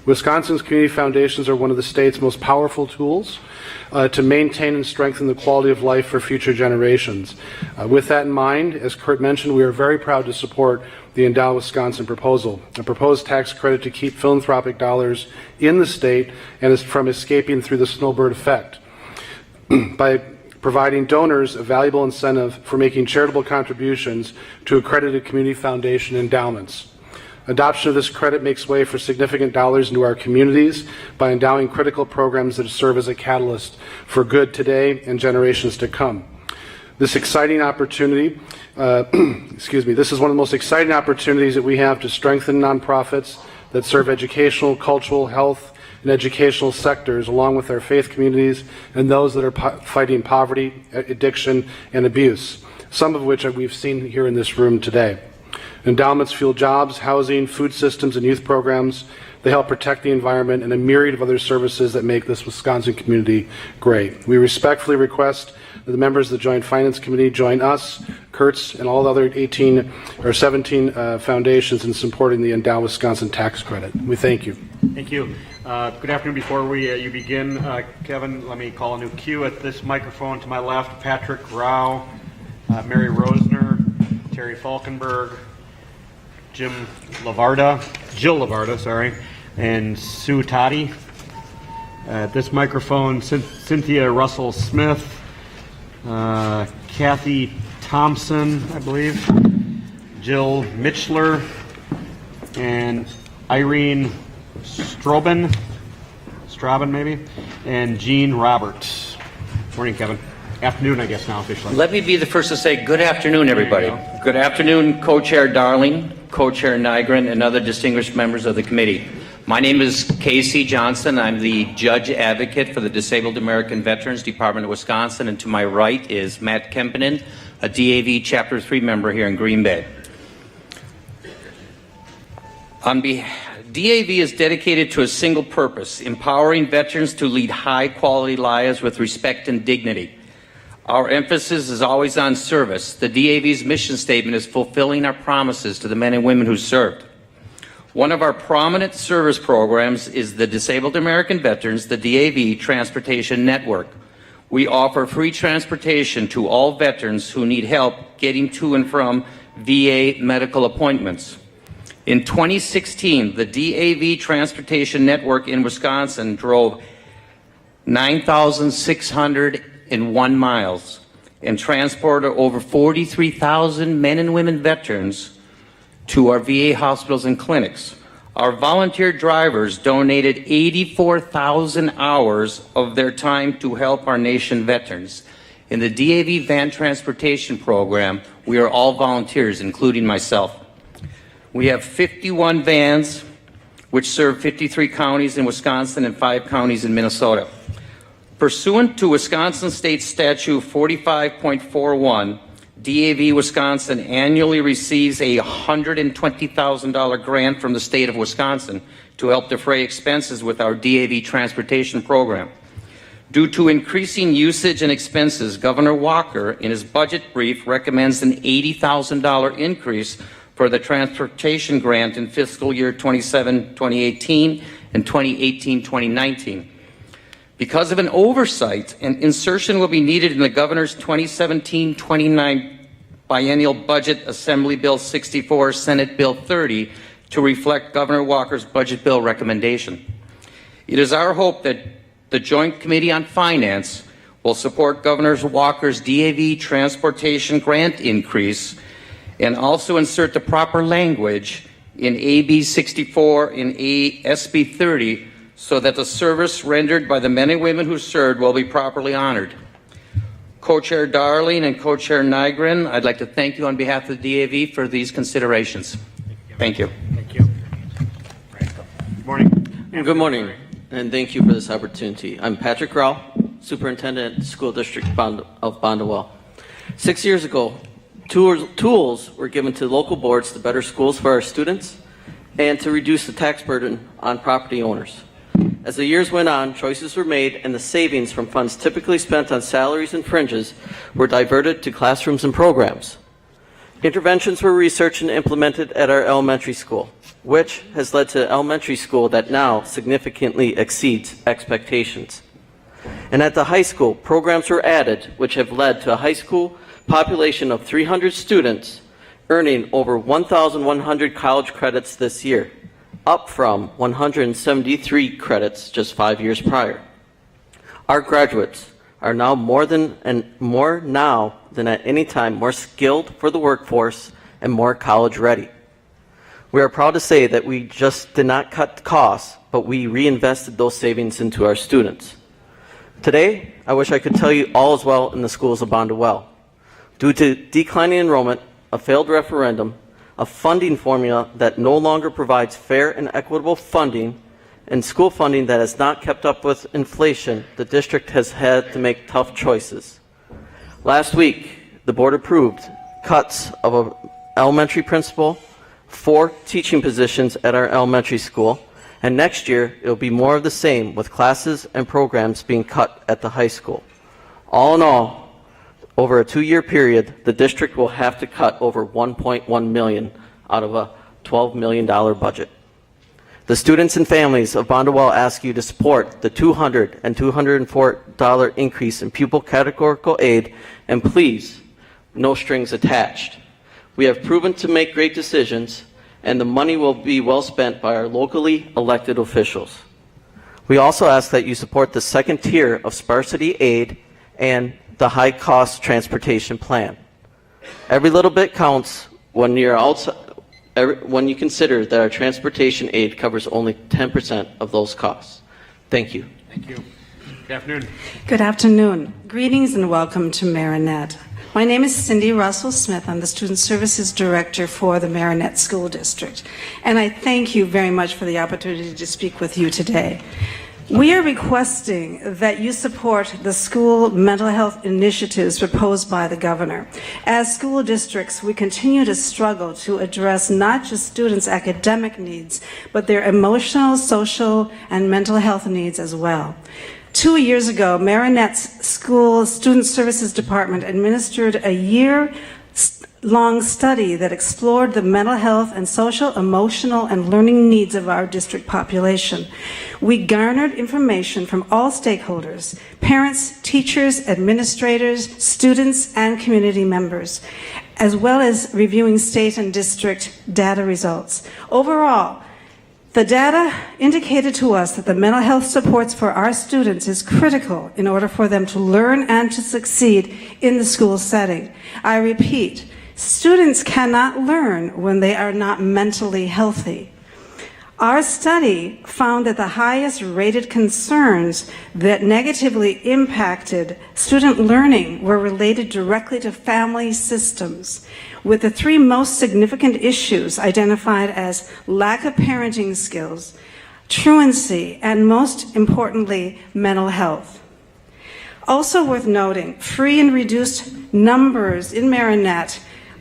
Wisconsin's community foundations are one of the state's most powerful tools to maintain and strengthen the quality of life for future generations. With that in mind, as Kurt mentioned, we are very proud to support the Endow Wisconsin proposal, a proposed tax credit to keep philanthropic dollars in the state and is from escaping through the snowbird effect. By providing donors a valuable incentive for making charitable contributions to accredited community foundation endowments. Adoption of this credit makes way for significant dollars into our communities by endowing critical programs that serve as a catalyst for good today and generations to come. This exciting opportunity, this is one of the most exciting opportunities that we have to strengthen nonprofits that serve educational, cultural, health, and educational sectors, along with our faith communities and those that are fighting poverty, addiction, and abuse, some of which we've seen here in this room today. Endowments fuel jobs, housing, food systems, and youth programs. They help protect the environment and a myriad of other services that make this Wisconsin community great. We respectfully request that the members of the Joint Finance Committee join us, Kurtz, and all the other 17 foundations in supporting the Endow Wisconsin tax credit. We thank you. Thank you. Good afternoon. Before you begin, Kevin, let me call a new cue at this microphone to my left. Patrick Rao, Mary Rosner, Terry Falkenberg, Jill Lavarda, sorry, and Sue Toddy. At this microphone, Cynthia Russell Smith, Kathy Thompson, I believe, Jill Mitchler, and Irene Strobin maybe, and Jean Roberts. Morning, Kevin. Afternoon, I guess now officially. Let me be the first to say good afternoon, everybody. Good afternoon, Co-Chair Darling, Co-Chair Nygren, and other distinguished members of the committee. My name is Casey Johnson. I'm the Judge Advocate for the Disabled American Veterans Department of Wisconsin, and to my right is Matt Kempinen, a DAV Chapter 3 member here in Green Bay. DAV is dedicated to a single purpose, empowering veterans to lead high-quality lives with respect and dignity. Our emphasis is always on service. The DAV's mission statement is fulfilling our promises to the men and women who served. One of our prominent service programs is the Disabled American Veterans, the DAV Transportation Network. We offer free transportation to all veterans who need help getting to and from VA medical appointments. In 2016, the DAV Transportation Network in Wisconsin drove 9,601 miles and transported over 43,000 men and women veterans to our VA hospitals and clinics. Our volunteer drivers donated 84,000 hours of their time to help our nation veterans. In the DAV Van Transportation Program, we are all volunteers, including myself. We have 51 vans, which serve 53 counties in Wisconsin and 5 counties in Minnesota. Pursuant to Wisconsin State Statute 45.41, DAV Wisconsin annually receives a $120,000 grant from the state of Wisconsin to help defray expenses with our DAV transportation program. Due to increasing usage and expenses, Governor Walker, in his budget brief, recommends an $80,000 increase for the transportation grant in fiscal year 2018 and 2019. Because of an oversight, an insertion will be needed in the Governor's 2017-29 biennial budget, Assembly Bill 64, Senate Bill 30, to reflect Governor Walker's budget bill recommendation. It is our hope that the Joint Committee on Finance will support Governor Walker's DAV transportation grant increase and also insert the proper language in AB 64 and SB 30 so that the service rendered by the men and women who served will be properly honored. Co-Chair Darling and Co-Chair Nygren, I'd like to thank you on behalf of the DAV for these considerations. Thank you. Thank you. Good morning. Good morning, and thank you for this opportunity. I'm Patrick Rao, Superintendent, School District of Bondwell. 6 years ago, tools were given to local boards to better schools for our students and to reduce the tax burden on property owners. As the years went on, choices were made and the savings from funds typically spent on salaries and fringes were diverted to classrooms and programs. Interventions were researched and implemented at our elementary school, which has led to an elementary school that now significantly exceeds expectations. And at the high school, programs were added which have led to a high school population of 300 students earning over 1,100 college credits this year, up from 173 credits just 5 years prior. Our graduates are now more now than at any time more skilled for the workforce and more college ready. We are proud to say that we just did not cut costs, but we reinvested those savings into our students. Today, I wish I could tell you all is well in the schools of Bondwell. Due to declining enrollment, a failed referendum, a funding formula that no longer provides fair and equitable funding, and school funding that has not kept up with inflation, the district has had to make tough choices. Last week, the board approved cuts of an elementary principal, 4 teaching positions at our elementary school, and next year it will be more of the same with classes and programs being cut at the high school. All in all, over a 2-year period, the district will have to cut over $1.1 million out of a $12 million budget. The students and families of Bondwell ask you to support the $200 and $204 increase in pupil categorical aid, and please, no strings attached. We have proven to make great decisions, and the money will be well spent by our locally elected officials. We also ask that you support the second tier of sparsity aid and the high-cost transportation plan. Every little bit counts when you consider that our transportation aid covers only 10% of those costs. Thank you. Thank you. Good afternoon. Good afternoon. Greetings and welcome to Marinette. My name is Cindy Russell Smith. I'm the Student Services Director for the Marinette School District, and I thank you very much for the opportunity to speak with you today. We are requesting that you support the school mental health initiatives proposed by the governor. As school districts, we continue to struggle to address not just students' academic needs, but their emotional, social, and mental health needs as well. 2 years ago, Marinette's School Student Services Department administered a year-long study that explored the mental health and social, emotional, and learning needs of our district population. We garnered information from all stakeholders, parents, teachers, administrators, students, and community members, as well as reviewing state and district data results. Overall, the data indicated to us that the mental health supports for our students is critical in order for them to learn and to succeed in the school setting. I repeat, students cannot learn when they are not mentally healthy. Our study found that the highest rated concerns that negatively impacted student learning were related directly to family systems, with the 3 most significant issues identified as lack of parenting skills, truancy, and most importantly, mental health. Also worth noting, free and reduced numbers in Marinette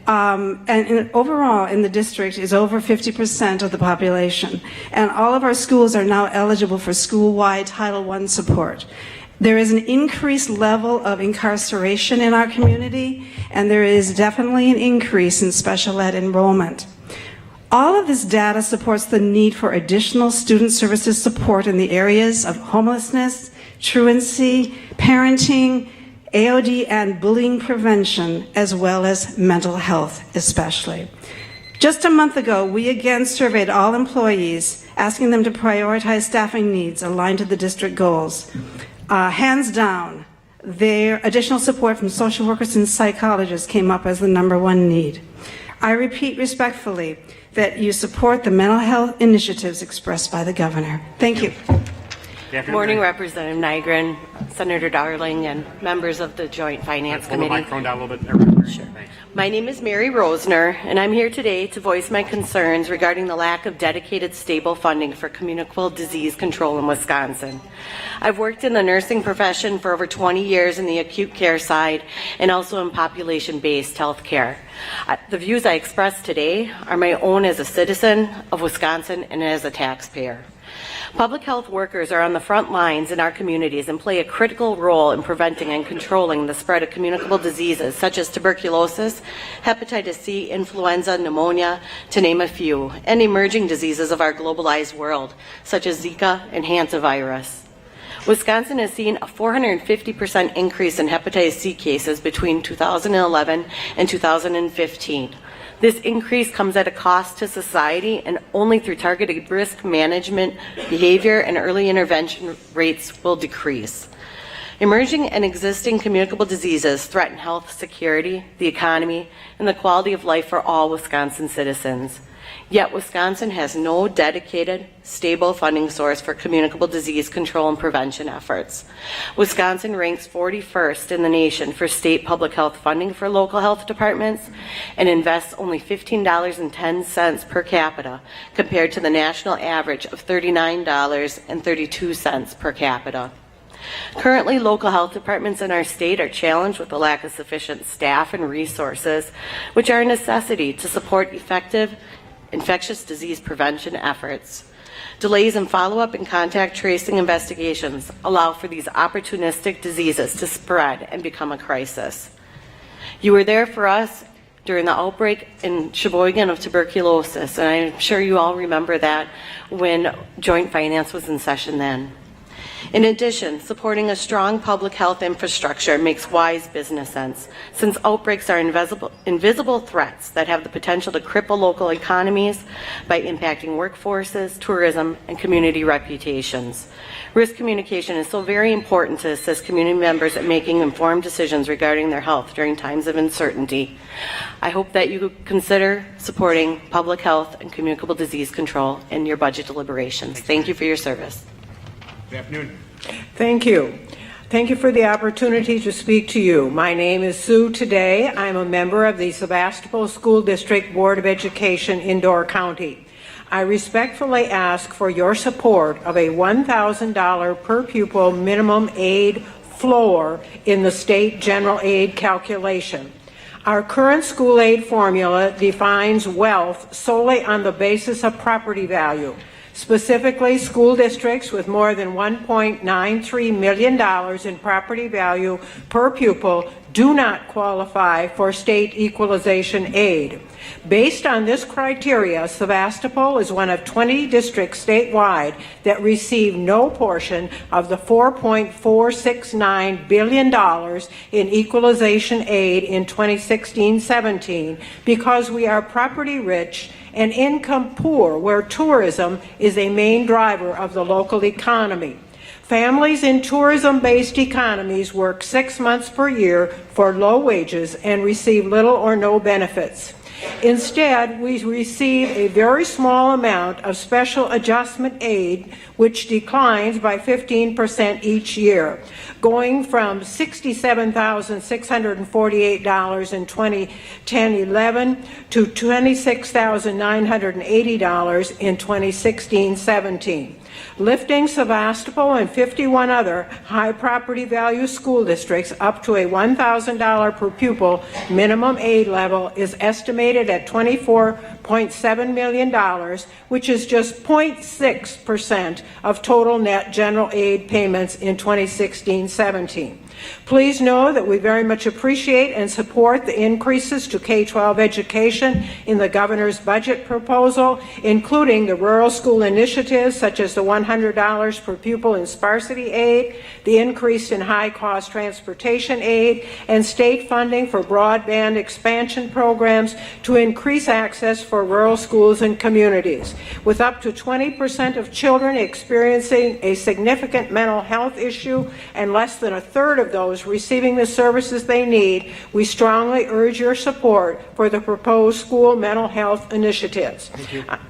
overall in the district is over 50% of the population, and all of our schools are now eligible for school-wide Title I support. There is an increased level of incarceration in our community, and there is definitely an increase in special ed enrollment. All of this data supports the need for additional student services support in the areas of homelessness, truancy, parenting, AOD, and bullying prevention, as well as mental health especially. Just a month ago, we again surveyed all employees, asking them to prioritize staffing needs aligned to the district goals. Hands down, their additional support from social workers and psychologists came up as the #1 need. I repeat respectfully that you support the mental health initiatives expressed by the governor. Thank you. Good morning, Representative Nygren, Senator Darling, and members of the Joint Finance Committee. Hold the microphone down a little bit. Sure. My name is Mary Rosner, and I'm here today to voice my concerns regarding the lack of dedicated, stable funding for communicable disease control in Wisconsin. I've worked in the nursing profession for over 20 years in the acute care side and also in population-based health care. The views I express today are my own as a citizen of Wisconsin and as a taxpayer. Public health workers are on the front lines in our communities and play a critical role in preventing and controlling the spread of communicable diseases such as tuberculosis, hepatitis C, influenza, pneumonia, to name a few, and emerging diseases of our globalized world such as Zika and hantavirus. Wisconsin has seen a 450% increase in hepatitis C cases between 2011 and 2015. This increase comes at a cost to society, and only through targeted risk management, behavior, and early intervention rates will decrease. Emerging and existing communicable diseases threaten health security, the economy, and the quality of life for all Wisconsin citizens. Yet Wisconsin has no dedicated, stable funding source for communicable disease control and prevention efforts. Wisconsin ranks 41st in the nation for state public health funding for local health departments and invests only $15.10 per capita compared to the national average of $39.32 per capita. Currently, local health departments in our state are challenged with the lack of sufficient staff and resources, which are a necessity to support effective infectious disease prevention efforts. Delays in follow-up and contact tracing investigations allow for these opportunistic diseases to spread and become a crisis. You were there for us during the outbreak in Sheboygan of tuberculosis, and I'm sure you all remember that when Joint Finance was in session then. In addition, supporting a strong public health infrastructure makes wise business sense, since outbreaks are invisible threats that have the potential to cripple local economies by impacting workforces, tourism, and community reputations. Risk communication is so very important to assist community members in making informed decisions regarding their health during times of uncertainty. I hope that you consider supporting public health and communicable disease control in your budget deliberations. Thank you for your service. Good afternoon. Thank you. Thank you for the opportunity to speak to you. My name is Sue Today. I'm a member of the Sebastopol School District Board of Education in Door County. I respectfully ask for your support of a $1,000 per pupil minimum aid floor in the state general aid calculation. Our current school aid formula defines wealth solely on the basis of property value. Specifically, school districts with more than $1.93 million in property value per pupil do not qualify for state equalization aid. Based on this criteria, Sebastopol is one of 20 districts statewide that receive no portion of the $4.469 billion in equalization aid in 2016-17 because we are property rich and income poor, where tourism is a main driver of the local economy. Families in tourism-based economies work 6 months per year for low wages and receive little or no benefits. Instead, we receive a very small amount of special adjustment aid, which declines by 15% each year, going from $67,648 in 2010-11 to $26,980 in 2016-17. Lifting Sebastopol and 51 other high property value school districts up to a $1,000 per pupil minimum aid level is estimated at $24.7 million, which is just 0.6% of total net general aid payments in 2016-17. Please know that we very much appreciate and support the increases to K-12 education in the governor's budget proposal, including the rural school initiatives such as the $100 per pupil in sparsity aid, the increase in high-cost transportation aid, and state funding for broadband expansion programs to increase access for rural schools and communities. With up to 20% of children experiencing a significant mental health issue and less than a third of those receiving the services they need, we strongly urge your support for the proposed school mental health initiatives.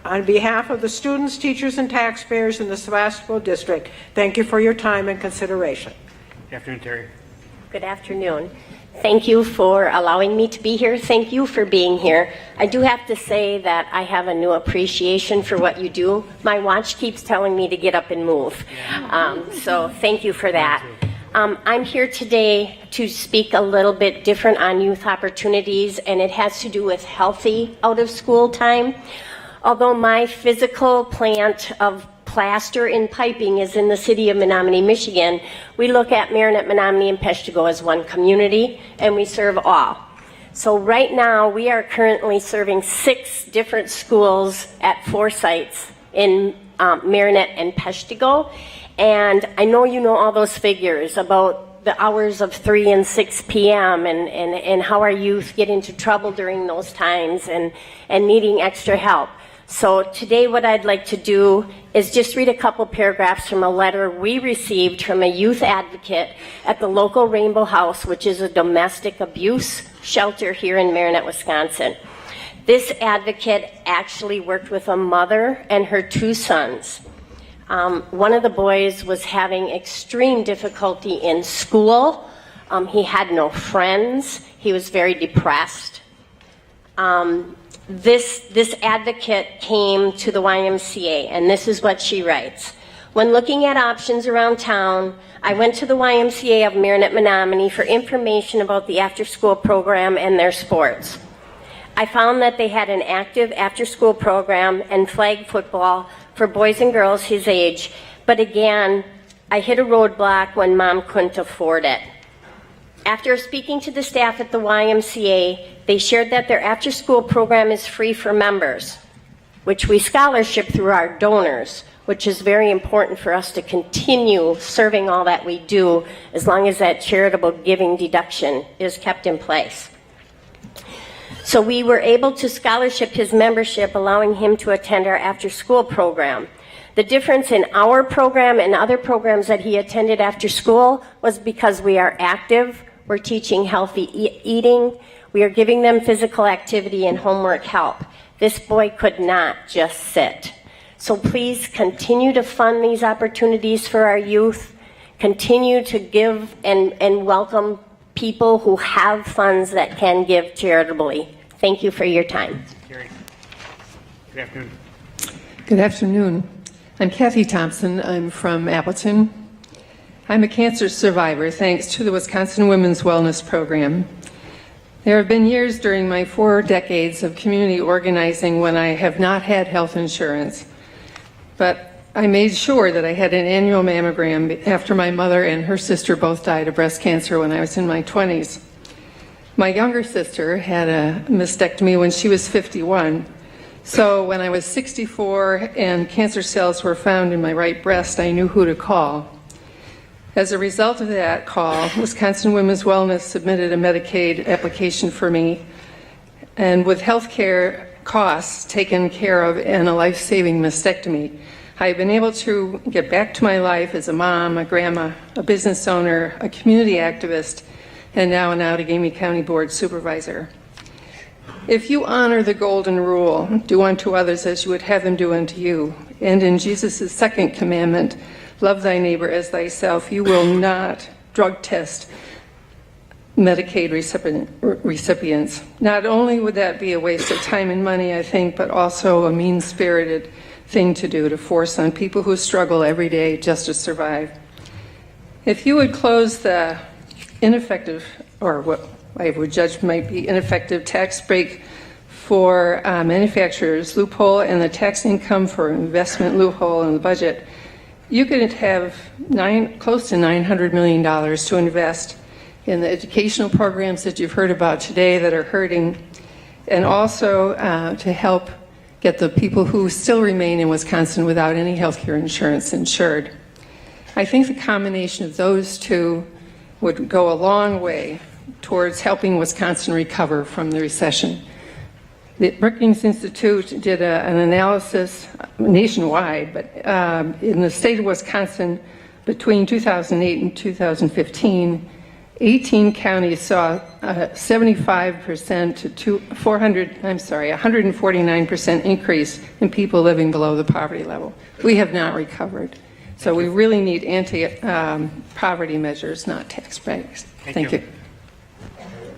On behalf of the students, teachers, and taxpayers in the Sebastopol District, thank you for your time and consideration. Good afternoon, Terry. Good afternoon. Thank you for allowing me to be here. Thank you for being here. I do have to say that I have a new appreciation for what you do. My watch keeps telling me to get up and move. So thank you for that. I'm here today to speak a little bit different on youth opportunities, and it has to do with healthy out-of-school time. Although my physical plant of plaster and piping is in the city of Menominee, Michigan, we look at Marinette, Menominee, and Peshtigo as one community, and we serve all. So right now, we are currently serving 6 different schools at 4 sites in Marinette and Peshtigo. And I know you know all those figures about the hours of 3 and 6 p.m. and how our youth get into trouble during those times and needing extra help. So today what I'd like to do is just read a couple paragraphs from a letter we received from a youth advocate at the local Rainbow House, which is a domestic abuse shelter here in Marinette, Wisconsin. This advocate actually worked with a mother and her 2 sons. One of the boys was having extreme difficulty in school. He had no friends. He was very depressed. This advocate came to the YMCA, and this is what she writes. When looking at options around town, I went to the YMCA of Marinette, Menominee for information about the after-school program and their sports. I found that they had an active after-school program and flag football for boys and girls his age, but again, I hit a roadblock when Mom couldn't afford it. After speaking to the staff at the YMCA, they shared that their after-school program is free for members, which we scholarship through our donors, which is very important for us to continue serving all that we do as long as that charitable giving deduction is kept in place. So we were able to scholarship his membership, allowing him to attend our after-school program. The difference in our program and other programs that he attended after school was because we are active, we're teaching healthy eating, we are giving them physical activity and homework help. This boy could not just sit. So please continue to fund these opportunities for our youth, continue to give and welcome people who have funds that can give charitably. Thank you for your time. Gary. Good afternoon. Good afternoon. I'm Kathy Thompson. I'm from Appleton. I'm a cancer survivor thanks to the Wisconsin Women's Wellness Program. There have been years during my 4 decades of community organizing when I have not had health insurance, but I made sure that I had an annual mammogram after my mother and her sister both died of breast cancer when I was in my 20s. My younger sister had a mastectomy when she was 51. So when I was 64 and cancer cells were found in my right breast, I knew who to call. As a result of that call, Wisconsin Women's Wellness submitted a Medicaid application for me, and with health care costs taken care of and a life-saving mastectomy, I've been able to get back to my life as a mom, a grandma, a business owner, a community activist, and now an Outagamie County Board Supervisor. If you honor the golden rule, do unto others as you would have them do unto you, and in Jesus' second commandment, love thy neighbor as thyself, you will not drug test Medicaid recipients. Not only would that be a waste of time and money, I think, but also a mean-spirited thing to do, to force on people who struggle every day just to survive. If you would close the ineffective, or what I would judge might be ineffective tax break for manufacturers loophole and the tax income for investment loophole in the budget, you could have close to $900 million to invest in the educational programs that you've heard about today that are hurting, and also to help get the people who still remain in Wisconsin without any health care insurance insured. I think the combination of those two would go a long way towards helping Wisconsin recover from the recession. The Brookings Institute did an analysis nationwide, but in the state of Wisconsin, between 2008 and 2015, 18 counties saw 75% to 149% increase in people living below the poverty level. We have not recovered. So we really need anti-poverty measures, not tax breaks. Thank you.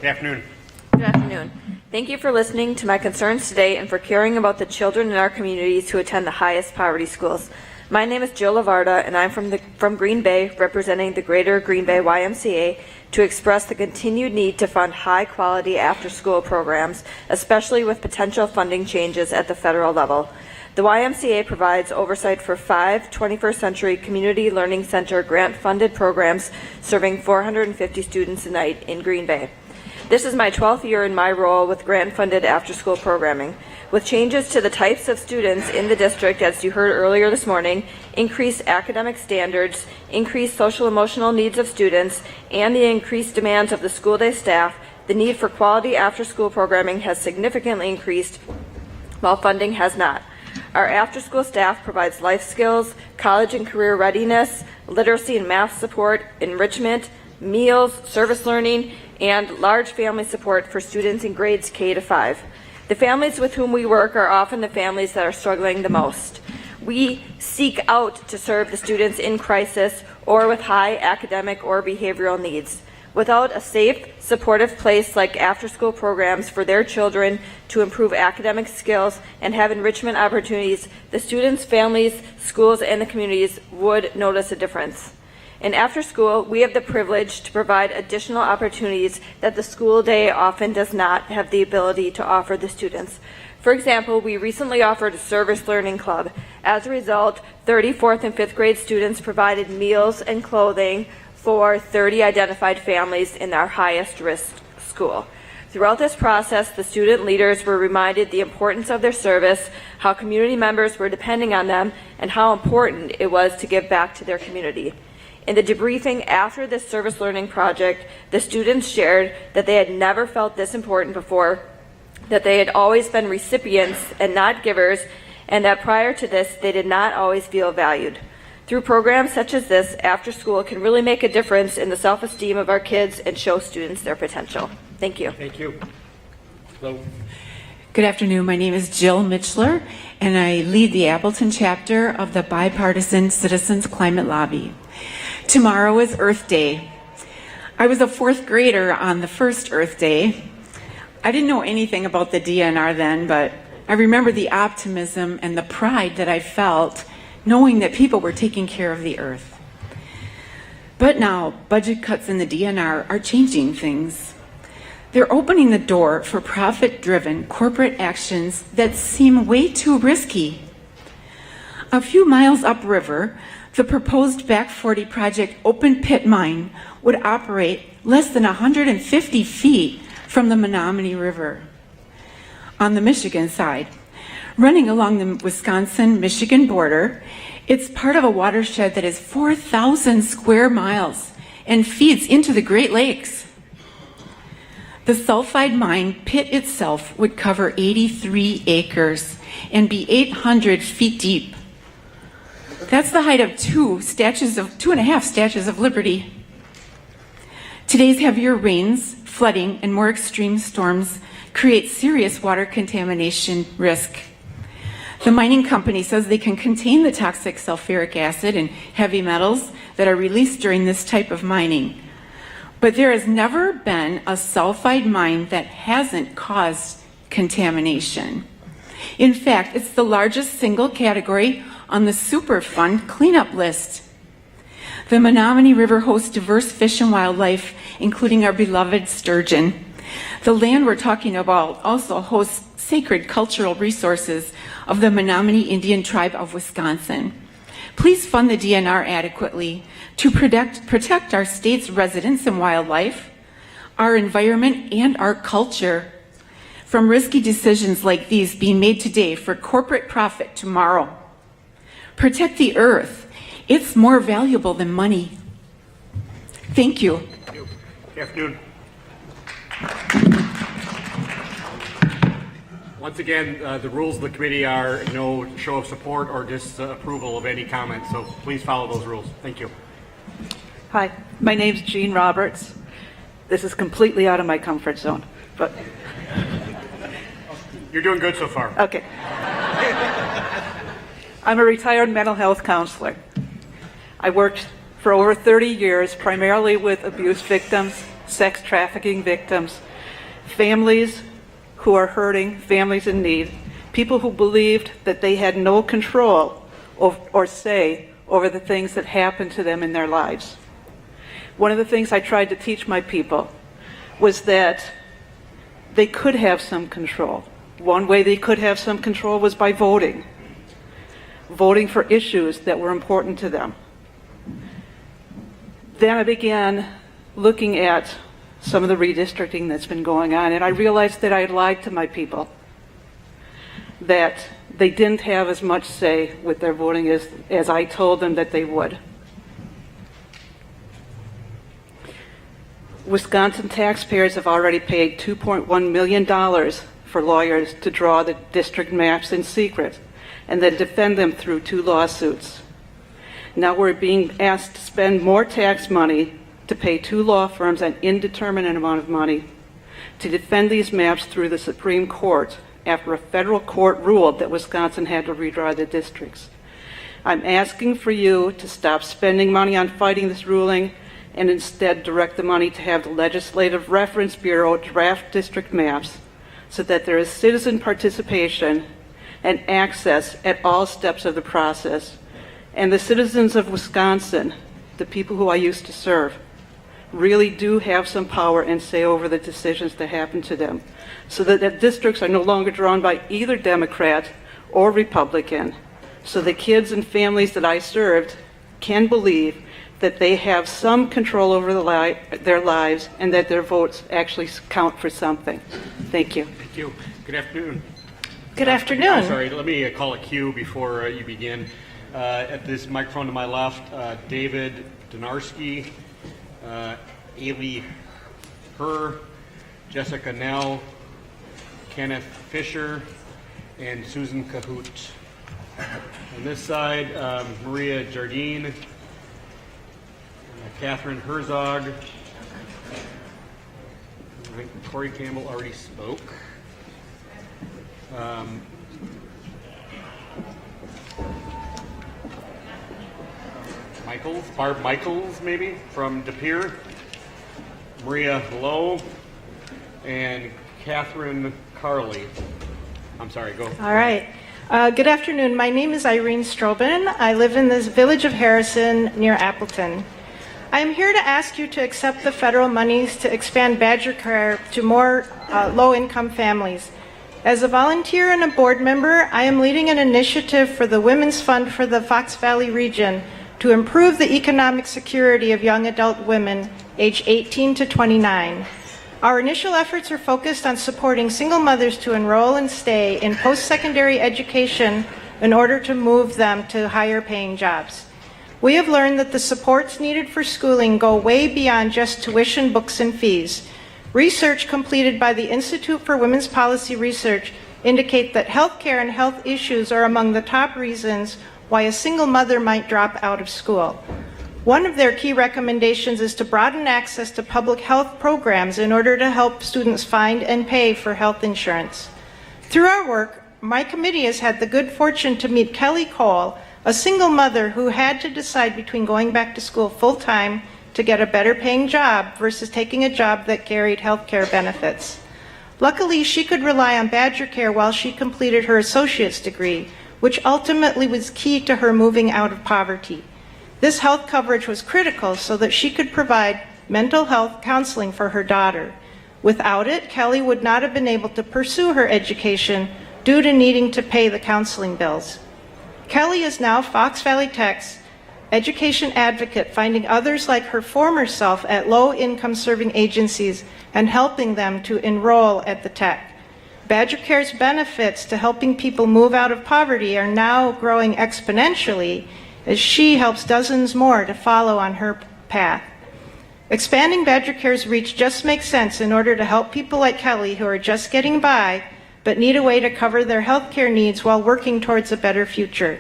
Good afternoon. Good afternoon. Thank you for listening to my concerns today and for caring about the children in our communities who attend the highest poverty schools. My name is Jill Lavarda, and I'm from Green Bay, representing the Greater Green Bay YMCA, to express the continued need to fund high-quality after-school programs, especially with potential funding changes at the federal level. The YMCA provides oversight for 5 21st Century Community Learning Center grant-funded programs serving 450 students a night in Green Bay. This is my 12th year in my role with grant-funded after-school programming. With changes to the types of students in the district, as you heard earlier this morning, increased academic standards, increased social-emotional needs of students, and the increased demands of the school day staff, the need for quality after-school programming has significantly increased, while funding has not. Our after-school staff provides life skills, college and career readiness, literacy and math support, enrichment, meals, service learning, and large family support for students in grades K to 5. The families with whom we work are often the families that are struggling the most. We seek out to serve the students in crisis or with high academic or behavioral needs. Without a safe, supportive place like after-school programs for their children to improve academic skills and have enrichment opportunities, the students, families, schools, and the communities would notice a difference. And after school, we have the privilege to provide additional opportunities that the school day often does not have the ability to offer the students. For example, we recently offered a service learning club. As a result, 34th and 5th grade students provided meals and clothing for 30 identified families in our highest risk school. Throughout this process, the student leaders were reminded the importance of their service, how community members were depending on them, and how important it was to give back to their community. In the debriefing after this service learning project, the students shared that they had never felt this important before, that they had always been recipients and not givers, and that prior to this, they did not always feel valued. Through programs such as this, after school can really make a difference in the self-esteem of our kids and show students their potential. Thank you. Thank you. Hello. Good afternoon. My name is Jill Mitchler, and I lead the Appleton chapter of the Bipartisan Citizens Climate Lobby. Tomorrow is Earth Day. I was a 4th grader on the first Earth Day. I didn't know anything about the DNR then, but I remember the optimism and the pride that I felt knowing that people were taking care of the earth. But now, budget cuts in the DNR are changing things. They're opening the door for profit-driven corporate actions that seem way too risky. A few miles upriver, the proposed Back 40 project open pit mine would operate less than 150 feet from the Menominee River. On the Michigan side, running along the Wisconsin-Michigan border, it's part of a watershed that is 4,000 square miles and feeds into the Great Lakes. The sulfide mine pit itself would cover 83 acres and be 800 feet deep. That's the height of 2.5 Statues of Liberty. Today's heavier rains, flooding, and more extreme storms create serious water contamination risk. The mining company says they can contain the toxic sulfuric acid and heavy metals that are released during this type of mining. But there has never been a sulfide mine that hasn't caused contamination. In fact, it's the largest single category on the Superfund cleanup list. The Menominee River hosts diverse fish and wildlife, including our beloved sturgeon. The land we're talking about also hosts sacred cultural resources of the Menominee Indian tribe of Wisconsin. Please fund the DNR adequately to protect our state's residents and wildlife, our environment, and our culture from risky decisions like these being made today for corporate profit tomorrow. Protect the earth. It's more valuable than money. Thank you. Good afternoon. Once again, the rules of the committee are no show of support or disapproval of any comment, so please follow those rules. Thank you. Hi, my name's Jean Roberts. This is completely out of my comfort zone, but... You're doing good so far. Okay. I'm a retired mental health counselor. I worked for over 30 years, primarily with abuse victims, sex trafficking victims, families who are hurting, families in need, people who believed that they had no control or say over the things that happened to them in their lives. One of the things I tried to teach my people was that they could have some control. One way they could have some control was by voting for issues that were important to them. Then I began looking at some of the redistricting that's been going on, and I realized that I had lied to my people, that they didn't have as much say with their voting as I told them that they would. Wisconsin taxpayers have already paid $2.1 million for lawyers to draw the district maps in secret and then defend them through 2 lawsuits. Now we're being asked to spend more tax money to pay 2 law firms an indeterminate amount of money to defend these maps through the Supreme Court after a federal court ruled that Wisconsin had to redraw the districts. I'm asking for you to stop spending money on fighting this ruling and instead direct the money to have the Legislative Reference Bureau draft district maps so that there is citizen participation and access at all steps of the process. And the citizens of Wisconsin, the people who I used to serve, really do have some power and say over the decisions that happen to them, so that the districts are no longer drawn by either Democrat or Republican, so the kids and families that I served can believe that they have some control over their lives and that their votes actually count for something. Thank you. Thank you. Good afternoon. Good afternoon. Sorry, let me call a cue before you begin. At this microphone to my left, David Donarski, Ailey Herr, Jessica Nell, Kenneth Fisher, and Susan Cahoot. On this side, Maria Jardine, Catherine Herzog. I think Corey Campbell already spoke. Barb Michaels, maybe, from De Pere. Maria Lowe, and Catherine Carley. I'm sorry, go. All right. Good afternoon. My name is Irene Strobin. I live in the village of Harrison near Appleton. I am here to ask you to accept the federal monies to expand Badger Care to more low-income families. As a volunteer and a board member, I am leading an initiative for the Women's Fund for the Fox Valley region to improve the economic security of young adult women aged 18 to 29. Our initial efforts are focused on supporting single mothers to enroll and stay in post-secondary education in order to move them to higher paying jobs. We have learned that the supports needed for schooling go way beyond just tuition, books, and fees. Research completed by the Institute for Women's Policy Research indicate that healthcare and health issues are among the top reasons why a single mother might drop out of school. One of their key recommendations is to broaden access to public health programs in order to help students find and pay for health insurance. Through our work, my committee has had the good fortune to meet Kelly Cole, a single mother who had to decide between going back to school full-time to get a better paying job versus taking a job that carried health care benefits. Luckily, she could rely on Badger Care while she completed her associate's degree, which ultimately was key to her moving out of poverty. This health coverage was critical so that she could provide mental health counseling for her daughter. Without it, Kelly would not have been able to pursue her education due to needing to pay the counseling bills. Kelly is now Fox Valley Tech's education advocate, finding others like her former self at low-income serving agencies and helping them to enroll at the Tech. Badger Care's benefits to helping people move out of poverty are now growing exponentially as she helps dozens more to follow on her path. Expanding Badger Care's reach just makes sense in order to help people like Kelly who are just getting by but need a way to cover their health care needs while working towards a better future.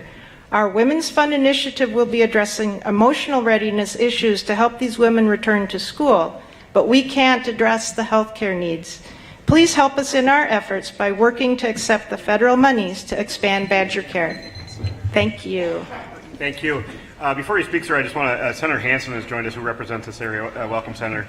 Our Women's Fund initiative will be addressing emotional readiness issues to help these women return to school, but we can't address the health care needs. Please help us in our efforts by working to accept the federal monies to expand Badger Care. Thank you. Thank you. Before you speak, sir, I just want to, Senator Hansen has joined us, who represents this area. Welcome, Senator.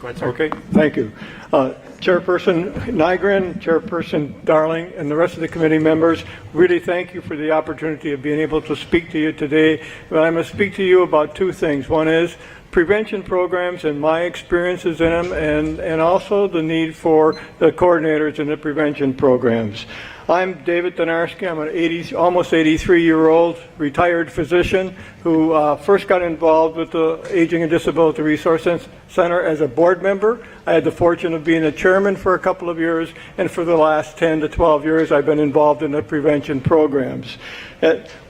Go ahead, sir. Okay, thank you. Chairperson Nygren, Chairperson Darling, and the rest of the committee members, really thank you for the opportunity of being able to speak to you today. But I'm going to speak to you about two things. One is prevention programs and my experiences in them, and also the need for the coordinators in the prevention programs. I'm David Donarski. I'm an almost 83-year-old retired physician who first got involved with the Aging and Disability Resource Center as a board member. I had the fortune of being a chairman for a couple of years, and for the last 10 to 12 years I've been involved in the prevention programs.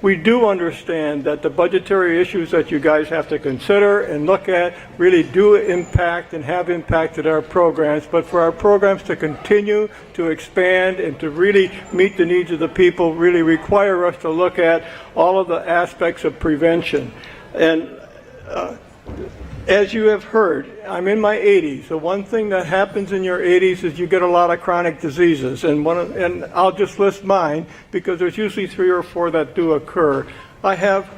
We do understand that the budgetary issues that you guys have to consider and look at really do impact and have impacted our programs, but for our programs to continue to expand and to really meet the needs of the people really require us to look at all of the aspects of prevention. And as you have heard, I'm in my 80s. The one thing that happens in your 80s is you get a lot of chronic diseases, and I'll just list mine because there's usually 3 or 4 that do occur. I have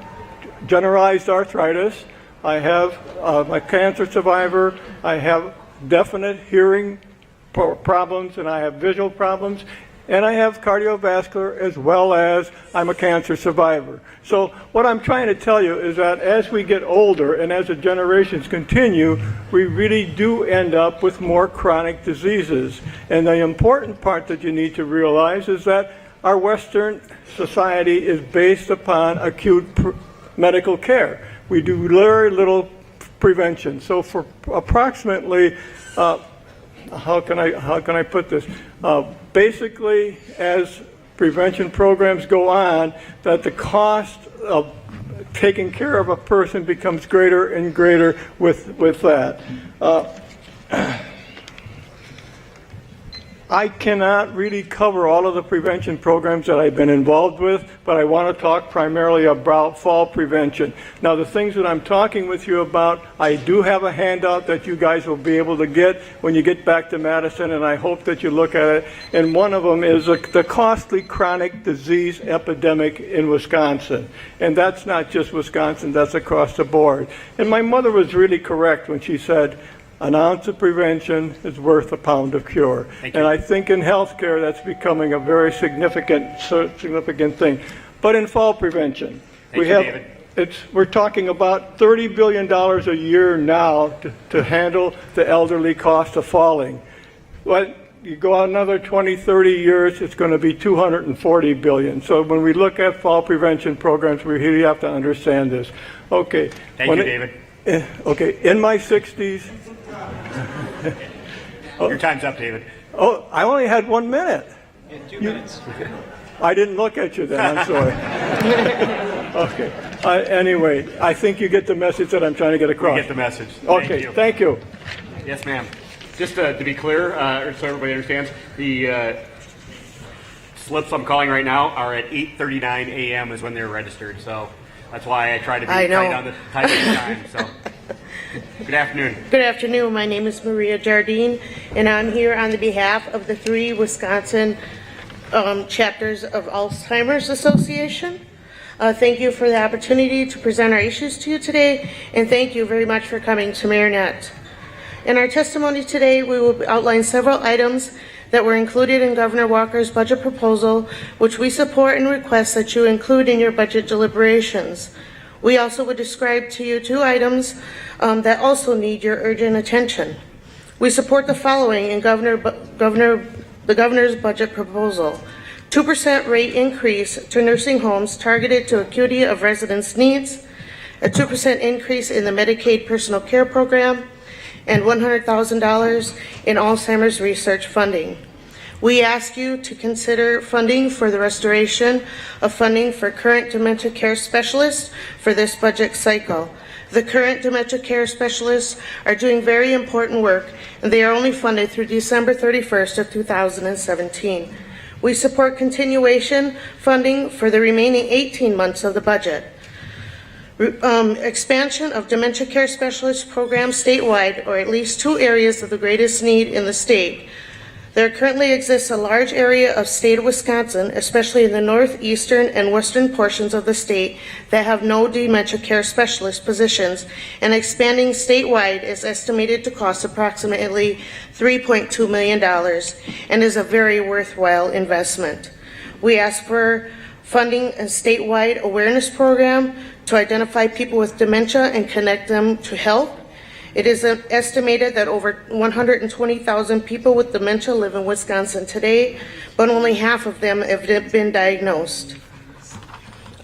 generalized arthritis. I have a cancer survivor. I have definite hearing problems, and I have visual problems. And I have cardiovascular, as well as I'm a cancer survivor. So what I'm trying to tell you is that as we get older and as the generations continue, we really do end up with more chronic diseases. And the important part that you need to realize is that our Western society is based upon acute medical care. We do very little prevention. So for approximately how can I put this? Basically, as prevention programs go on, that the cost of taking care of a person becomes greater and greater with that. I cannot really cover all of the prevention programs that I've been involved with, but I want to talk primarily about fall prevention. Now, the things that I'm talking with you about, I do have a handout that you guys will be able to get when you get back to Madison, and I hope that you look at it. And one of them is the costly chronic disease epidemic in Wisconsin. And that's not just Wisconsin, that's across the board. And my mother was really correct when she said, an ounce of prevention is worth a pound of cure. And I think in healthcare that's becoming a very significant thing. But in fall prevention, we're talking about $30 billion a year now to handle the elderly cost of falling. Well, you go out another 20, 30 years, it's going to be $240 billion. So when we look at fall prevention programs, we really have to understand this. Okay. Thank you, David. Okay, in my 60s. Your time's up, David. Oh, I only had 1 minute. In 2 minutes. I didn't look at you then, I'm sorry. Okay. Anyway, I think you get the message that I'm trying to get across. We get the message. Okay, thank you. Yes, ma'am. Just to be clear, so everybody understands, the slips I'm calling right now are at 8:39 a.m. is when they're registered. So that's why I try to be tight on the time. So. Good afternoon. Good afternoon. My name is Maria Jardine, and I'm here on the behalf of the 3 Wisconsin chapters of Alzheimer's Association. Thank you for the opportunity to present our issues to you today, and thank you very much for coming to Marinette. In our testimony today, we will outline several items that were included in Governor Walker's budget proposal, which we support and request that you include in your budget deliberations. We also would describe to you 2 items that also need your urgent attention. We support the following in the governor's budget proposal: 2% rate increase to nursing homes targeted to acuity of residents' needs, a 2% increase in the Medicaid personal care program, and $100,000 in Alzheimer's research funding. We ask you to consider funding for the restoration of funding for current dementia care specialists for this budget cycle. The current dementia care specialists are doing very important work, and they are only funded through December 31st of 2017. We support continuation funding for the remaining 18 months of the budget. Expansion of dementia care specialist programs statewide, or at least 2 areas of the greatest need in the state. There currently exists a large area of state of Wisconsin, especially in the northeastern and western portions of the state, that have no dementia care specialist positions, and expanding statewide is estimated to cost approximately $3.2 million and is a very worthwhile investment. We ask for funding a statewide awareness program to identify people with dementia and connect them to health. It is estimated that over 120,000 people with dementia live in Wisconsin today, but only half of them have been diagnosed.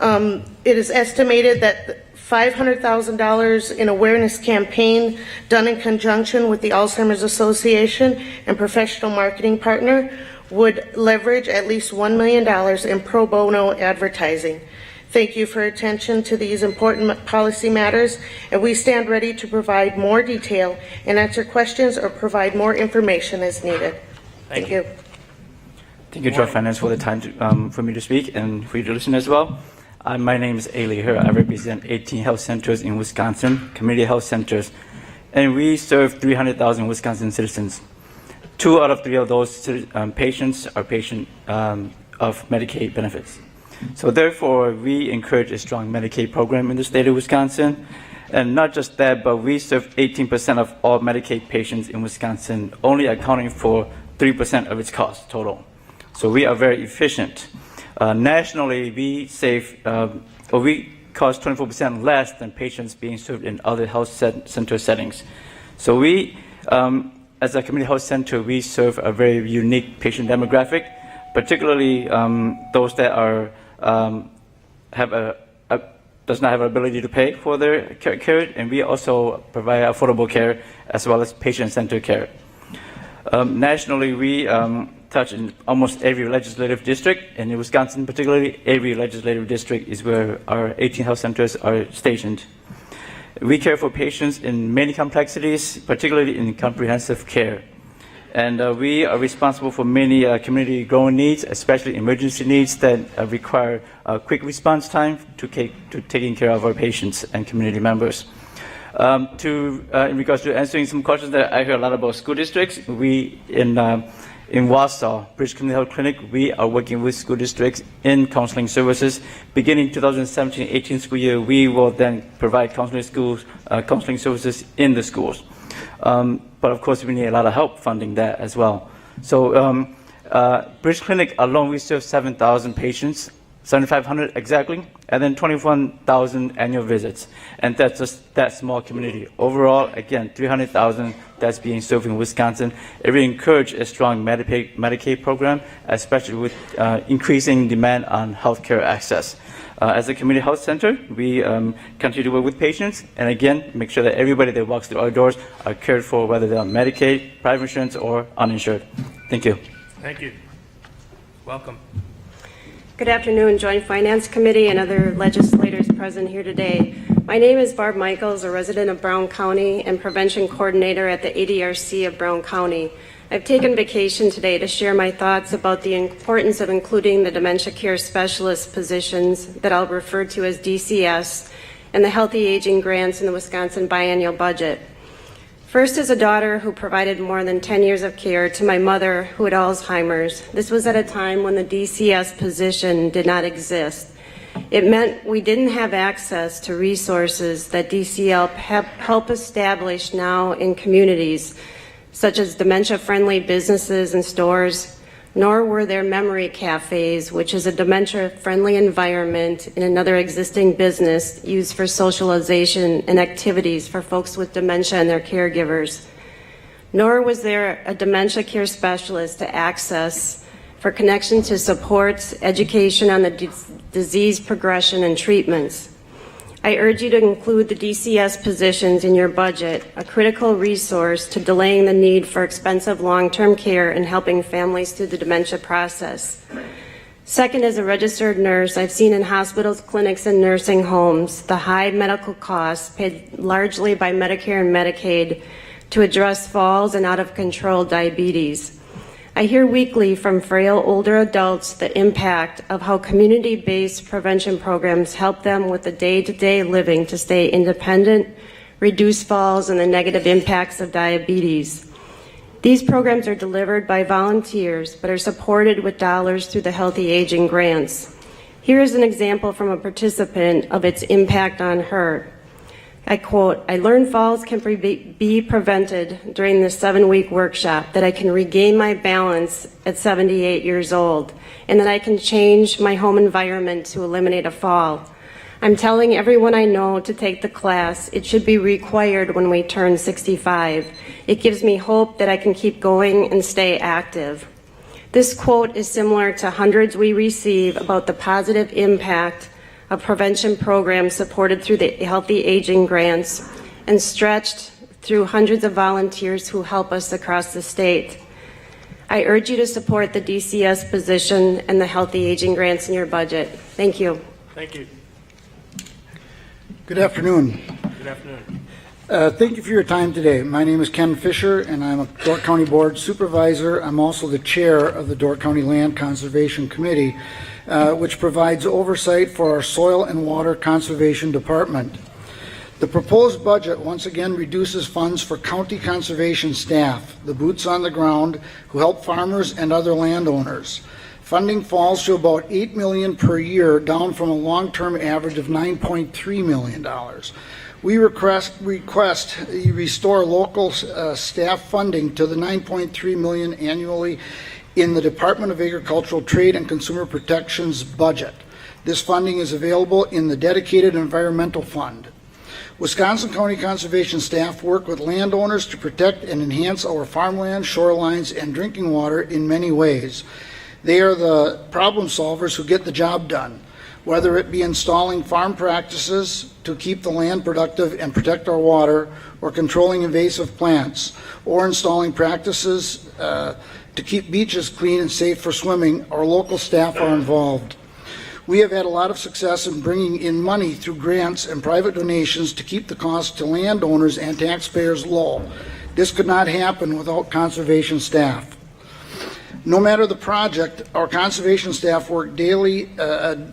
It is estimated that $500,000 in awareness campaign done in conjunction with the Alzheimer's Association and professional marketing partner would leverage at least $1 million in pro bono advertising. Thank you for your attention to these important policy matters, and we stand ready to provide more detail and answer questions or provide more information as needed. Thank you. Thank you, Joint Finance, for the time for me to speak and for you to listen as well. My name is Ailey Her. I represent 18 health centers in Wisconsin, community health centers, and we serve 300,000 Wisconsin citizens. 2 out of 3 of those patients are patients of Medicaid benefits. So therefore, we encourage a strong Medicaid program in the state of Wisconsin. And not just that, but we serve 18% of all Medicaid patients in Wisconsin, only accounting for 3% of its cost total. So we are very efficient. Nationally, we save, we cost 24% less than patients being served in other health center settings. So we, as a community health center, we serve a very unique patient demographic, particularly those that are does not have an ability to pay for their care, and we also provide affordable care as well as patient-centered care. Nationally, we touch in almost every legislative district, and in Wisconsin particularly, every legislative district is where our 18 health centers are stationed. We care for patients in many complexities, particularly in comprehensive care. And we are responsible for many community growing needs, especially emergency needs that require a quick response time to taking care of our patients and community members. In regards to answering some questions that I hear a lot about school districts, we in Wausau, Bridge Community Health Clinic, we are working with school districts in counseling services. Beginning 2017-18 school year, we will then provide counseling services in the schools. But of course, we need a lot of help funding that as well. So Bridge Clinic alone, we serve 7,000 patients, 7,500 exactly, and then 21,000 annual visits. And that's just that small community. Overall, again, 300,000 that's being served in Wisconsin. And we encourage a strong Medicaid program, especially with increasing demand on healthcare access. As a community health center, we continue to work with patients, and again, make sure that everybody that walks through our doors are cared for, whether they're on Medicaid, private insurance, or uninsured. Thank you. Thank you. Welcome. Good afternoon, Joint Finance Committee and other legislators present here today. My name is Barb Michaels, a resident of Brown County and Prevention Coordinator at the ADRC of Brown County. I've taken vacation today to share my thoughts about the importance of including the dementia care specialist positions that I'll refer to as DCS and the healthy aging grants in the Wisconsin biennial budget. First, as a daughter who provided more than 10 years of care to my mother who had Alzheimer's, this was at a time when the DCS position did not exist. It meant we didn't have access to resources that DCL help establish now in communities, such as dementia-friendly businesses and stores, nor were there memory cafes, which is a dementia-friendly environment in another existing business used for socialization and activities for folks with dementia and their caregivers. Nor was there a dementia care specialist to access for connection to supports, education on the disease progression and treatments. I urge you to include the DCS positions in your budget, a critical resource to delaying the need for expensive long-term care and helping families through the dementia process. Second, as a registered nurse, I've seen in hospitals, clinics, and nursing homes the high medical costs paid largely by Medicare and Medicaid to address falls and out-of-control diabetes. I hear weekly from frail older adults the impact of how community-based prevention programs help them with the day-to-day living to stay independent, reduce falls, and the negative impacts of diabetes. These programs are delivered by volunteers, but are supported with dollars through the Healthy Aging grants. Here is an example from a participant of its impact on her. I quote, "I learned falls can be prevented during the 7-week workshop, that I can regain my balance at 78 years old, and that I can change my home environment to eliminate a fall. I'm telling everyone I know to take the class. It should be required when we turn 65. It gives me hope that I can keep going and stay active." This quote is similar to hundreds we receive about the positive impact of prevention programs supported through the Healthy Aging grants and stretched through hundreds of volunteers who help us across the state. I urge you to support the DCS position and the Healthy Aging grants in your budget. Thank you. Thank you. Good afternoon. Good afternoon. Thank you for your time today. My name is Ken Fisher, and I'm a Door County Board Supervisor. I'm also the chair of the Door County Land Conservation Committee, which provides oversight for our Soil and Water Conservation Department. The proposed budget once again reduces funds for county conservation staff, the boots on the ground who help farmers and other landowners. Funding falls to about $8 million per year, down from a long-term average of $9.3 million. We request you restore local staff funding to the $9.3 million annually in the Department of Agricultural Trade and Consumer Protection's budget. This funding is available in the dedicated environmental fund. Wisconsin County Conservation staff work with landowners to protect and enhance our farmland, shorelines, and drinking water in many ways. They are the problem solvers who get the job done, whether it be installing farm practices to keep the land productive and protect our water, or controlling invasive plants, or installing practices to keep beaches clean and safe for swimming. Our local staff are involved. We have had a lot of success in bringing in money through grants and private donations to keep the cost to landowners and taxpayers low. This could not happen without conservation staff. No matter the project, our conservation staff work daily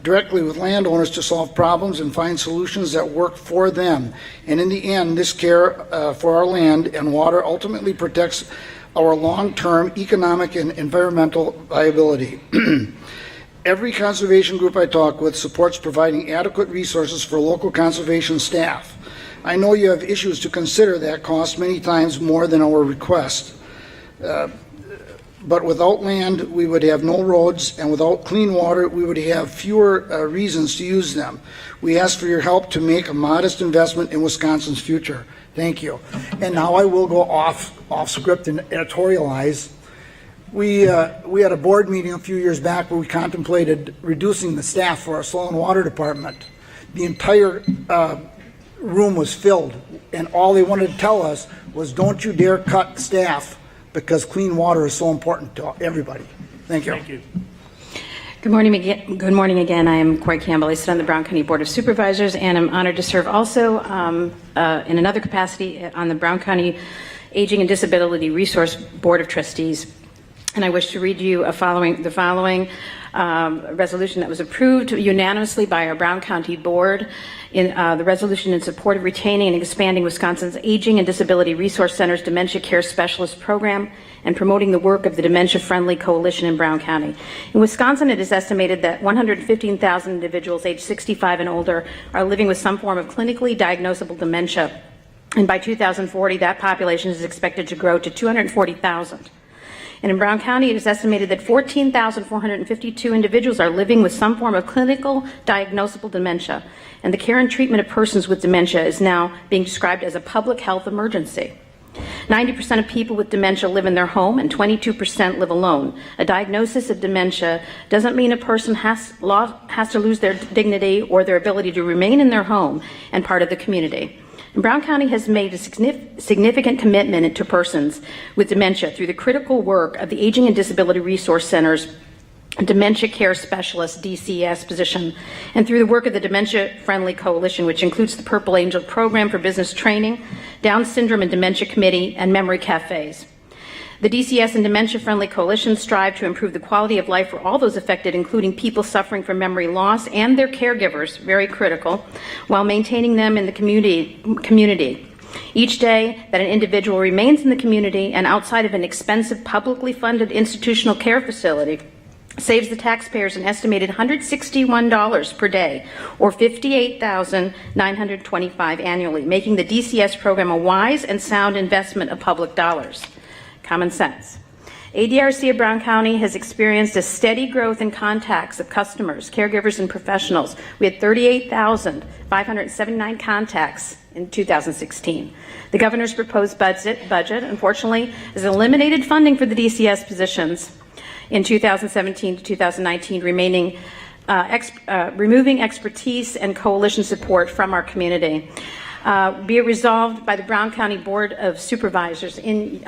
directly with landowners to solve problems and find solutions that work for them. And in the end, this care for our land and water ultimately protects our long-term economic and environmental viability. Every conservation group I talk with supports providing adequate resources for local conservation staff. I know you have issues to consider that cost many times more than our request. But without land, we would have no roads, and without clean water, we would have fewer reasons to use them. We ask for your help to make a modest investment in Wisconsin's future. Thank you. And now I will go off script and editorialize. We had a board meeting a few years back where we contemplated reducing the staff for our soil and water department. The entire room was filled, and all they wanted to tell us was, don't you dare cut staff, because clean water is so important to everybody. Thank you. Thank you. Good morning again. Good morning again. I am Corey Campbell. I sit on the Brown County Board of Supervisors, and I'm honored to serve also in another capacity on the Brown County Aging and Disability Resource Board of Trustees. And I wish to read you the following resolution that was approved unanimously by our Brown County Board. In the resolution in support of retaining and expanding Wisconsin's Aging and Disability Resource Center's Dementia Care Specialist Program and promoting the work of the Dementia Friendly Coalition in Brown County. In Wisconsin, it is estimated that 115,000 individuals aged 65 and older are living with some form of clinically diagnosable dementia. And by 2040, that population is expected to grow to 240,000. And in Brown County, it is estimated that 14,452 individuals are living with some form of clinical diagnosable dementia. And the care and treatment of persons with dementia is now being described as a public health emergency. 90% of people with dementia live in their home and 22% live alone. A diagnosis of dementia doesn't mean a person has to lose their dignity or their ability to remain in their home and part of the community. And Brown County has made a significant commitment to persons with dementia through the critical work of the Aging and Disability Resource Center's Dementia Care Specialist, DCS position, and through the work of the Dementia Friendly Coalition, which includes the Purple Angel Program for Business Training, Down Syndrome and Dementia Committee, and Memory Cafes. The DCS and Dementia Friendly Coalition strive to improve the quality of life for all those affected, including people suffering from memory loss and their caregivers, very critical, while maintaining them in the community. Each day that an individual remains in the community and outside of an expensive publicly funded institutional care facility saves the taxpayers an estimated $161 per day, or $58,925 annually, making the DCS program a wise and sound investment of public dollars. Common sense. ADRC of Brown County has experienced a steady growth in contacts of customers, caregivers, and professionals. We had 38,579 contacts in 2016. The governor's proposed budget, unfortunately, has eliminated funding for the DCS positions in 2017 to 2019, removing expertise and coalition support from our community. Be it resolved by the Brown County Board of Supervisors in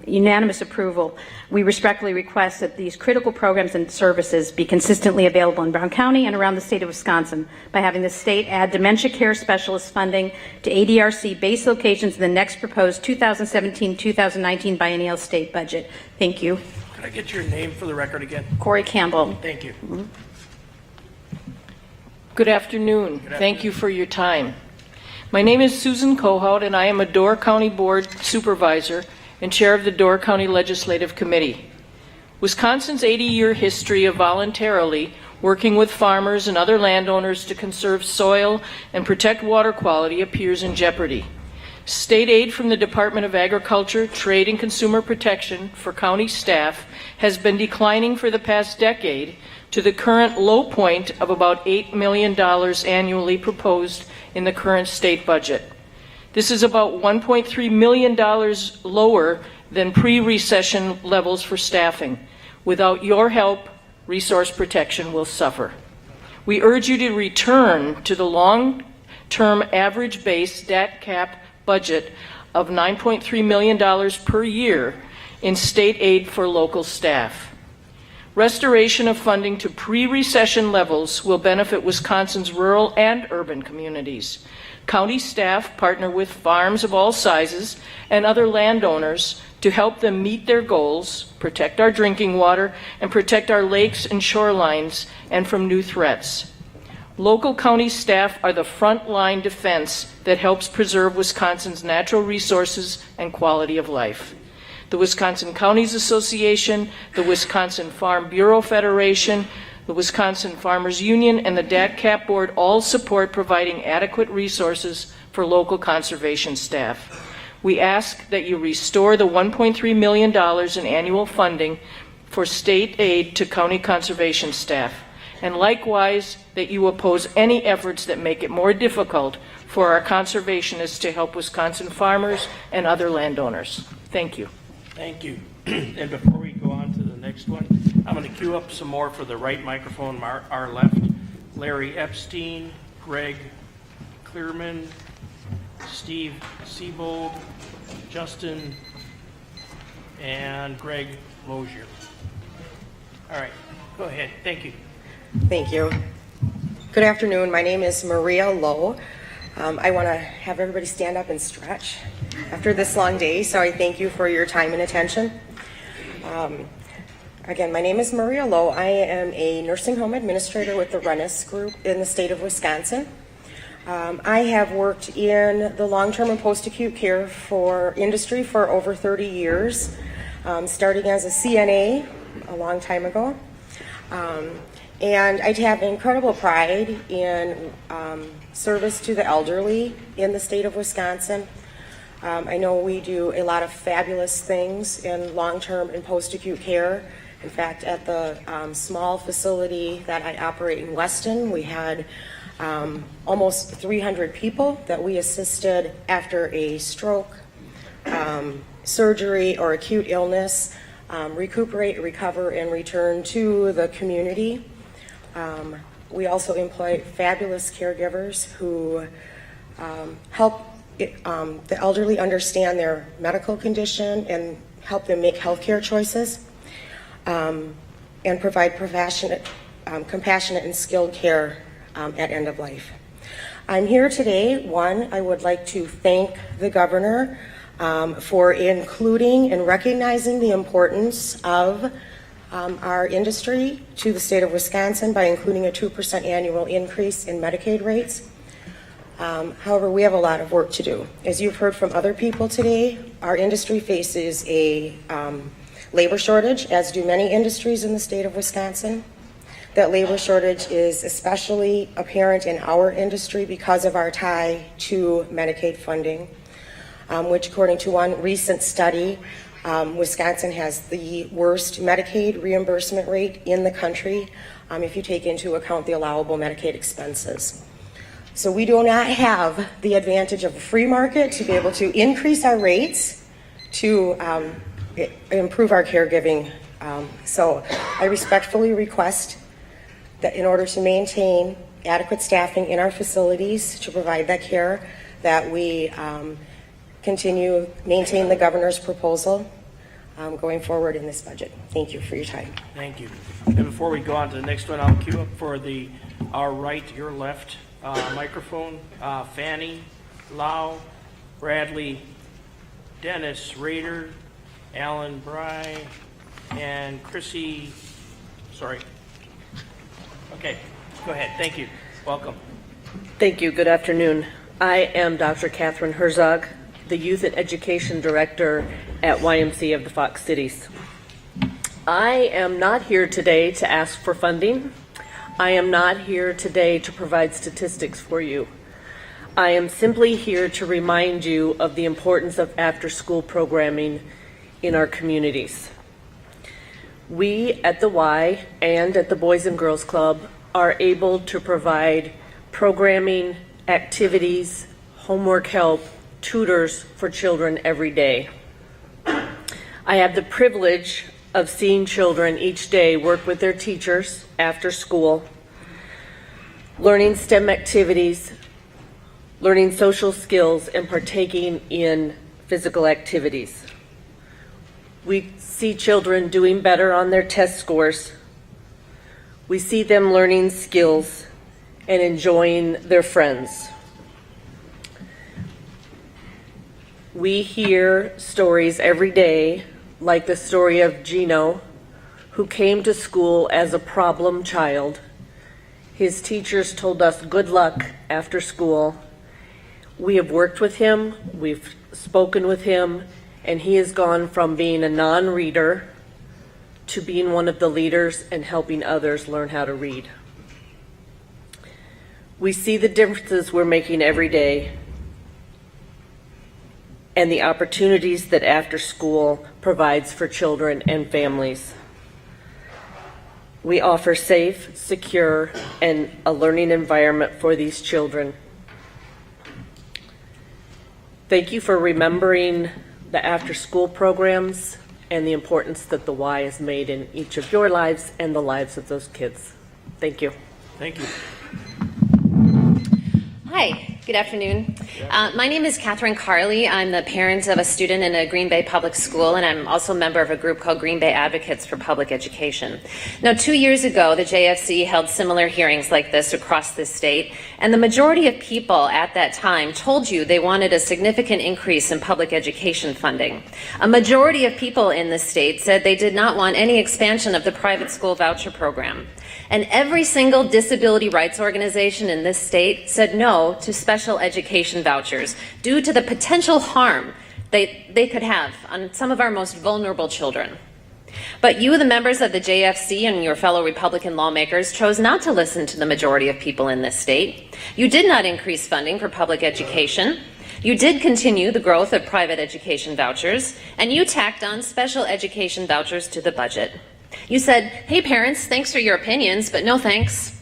unanimous approval, we respectfully request that these critical programs and services be consistently available in Brown County and around the state of Wisconsin by having the state add dementia care specialist funding to ADRC base locations in the next proposed 2017-2019 biennial state budget. Thank you. Could I get your name for the record again? Corey Campbell. Thank you. Mm-hmm. Good afternoon. Thank you for your time. My name is Susan Cohout, and I am a Door County Board Supervisor and Chair of the Door County Legislative Committee. Wisconsin's 80-year history of voluntarily working with farmers and other landowners to conserve soil and protect water quality appears in jeopardy. State aid from the Department of Agriculture, Trade, and Consumer Protection for county staff has been declining for the past decade to the current low point of about $8 million annually proposed in the current state budget. This is about $1.3 million lower than pre-recession levels for staffing. Without your help, resource protection will suffer. We urge you to return to the long-term average base stat cap budget of $9.3 million per year in state aid for local staff. Restoration of funding to pre-recession levels will benefit Wisconsin's rural and urban communities. County staff partner with farms of all sizes and other landowners to help them meet their goals, protect our drinking water, and protect our lakes and shorelines and from new threats. Local county staff are the frontline defense that helps preserve Wisconsin's natural resources and quality of life. The Wisconsin Counties Association, the Wisconsin Farm Bureau Federation, the Wisconsin Farmers Union, and the DATCAP Board all support providing adequate resources for local conservation staff. We ask that you restore the $1.3 million in annual funding for state aid to county conservation staff, and likewise that you oppose any efforts that make it more difficult for our conservationists to help Wisconsin farmers and other landowners. Thank you. Thank you. And before we go on to the next one, I'm going to queue up some more for the right microphone, our left. Larry Epstein, Greg Clearman, Steve Siebold, Justin, and Greg Lozier. All right, go ahead. Thank you. Thank you. Good afternoon. My name is Maria Lowe. I want to have everybody stand up and stretch after this long day, so I thank you for your time and attention. Again, my name is Maria Lowe. I am a nursing home administrator with the Rennis Group in the state of Wisconsin. I have worked in the long-term and post-acute care industry for over 30 years, starting as a CNA a long time ago. And I have incredible pride in service to the elderly in the state of Wisconsin. I know we do a lot of fabulous things in long-term and post-acute care. In fact, at the small facility that I operate in Weston, we had almost 300 people that we assisted after a stroke, surgery or acute illness, recuperate, recover, and return to the community. We also employ fabulous caregivers who help the elderly understand their medical condition and help them make healthcare choices, and provide compassionate and skilled care at end of life. I'm here today. One, I would like to thank the governor for including and recognizing the importance of our industry to the state of Wisconsin by including a 2% annual increase in Medicaid rates. However, we have a lot of work to do. As you've heard from other people today, our industry faces a labor shortage, as do many industries in the state of Wisconsin. That labor shortage is especially apparent in our industry because of our tie to Medicaid funding, which according to one recent study, Wisconsin has the worst Medicaid reimbursement rate in the country if you take into account the allowable Medicaid expenses. So we do not have the advantage of a free market to be able to increase our rates to improve our caregiving. So I respectfully request that in order to maintain adequate staffing in our facilities to provide that care, that we maintain the governor's proposal going forward in this budget. Thank you for your time. Thank you. And before we go on to the next one, I'll queue up for our right, your left microphone. Fanny, Lau, Bradley, Dennis Rader, Alan Bry, and Chrissy. Sorry. Okay, go ahead. Thank you. Welcome. Thank you. Good afternoon. I am Dr. Catherine Herzog, the Youth and Education Director at YMCA of the Fox Cities. I am not here today to ask for funding. I am not here today to provide statistics for you. I am simply here to remind you of the importance of after-school programming in our communities. We at the Y and at the Boys and Girls Club are able to provide programming, activities, homework help, tutors for children every day. I have the privilege of seeing children each day work with their teachers after school, learning STEM activities, learning social skills, and partaking in physical activities. We see children doing better on their test scores. We see them learning skills and enjoying their friends. We hear stories every day, like the story of Gino, who came to school as a problem child. His teachers told us good luck after school. We have worked with him, we've spoken with him, and he has gone from being a non-reader to being one of the leaders and helping others learn how to read. We see the differences we're making every day and the opportunities that after school provides for children and families. We offer safe, secure, and a learning environment for these children. Thank you for remembering the after-school programs and the importance that the Y has made in each of your lives and the lives of those kids. Thank you. Thank you. Hi, good afternoon. My name is Catherine Carley. I'm the parent of a student in a Green Bay public school, and I'm also a member of a group called Green Bay Advocates for Public Education. Now, 2 years ago, the JFC held similar hearings like this across the state, and the majority of people at that time told you they wanted a significant increase in public education funding. A majority of people in the state said they did not want any expansion of the private school voucher program. And every single disability rights organization in this state said no to special education vouchers due to the potential harm they could have on some of our most vulnerable children. But you, the members of the JFC and your fellow Republican lawmakers, chose not to listen to the majority of people in this state. You did not increase funding for public education. You did continue the growth of private education vouchers, and you tacked on special education vouchers to the budget. You said, hey parents, thanks for your opinions, but no thanks.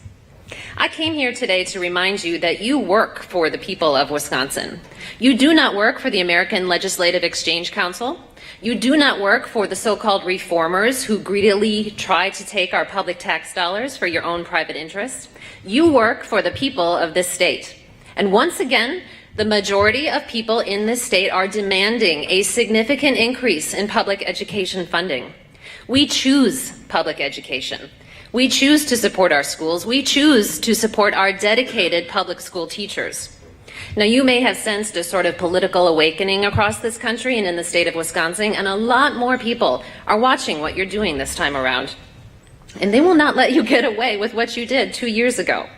I came here today to remind you that you work for the people of Wisconsin. You do not work for the American Legislative Exchange Council. You do not work for the so-called reformers who greedily try to take our public tax dollars for your own private interests. You work for the people of this state. And once again, the majority of people in this state are demanding a significant increase in public education funding. We choose public education. We choose to support our schools. We choose to support our dedicated public school teachers. Now, you may have sensed a sort of political awakening across this country and in the state of Wisconsin, and a lot more people are watching what you're doing this time around. And they will not let you get away with what you did 2 years ago.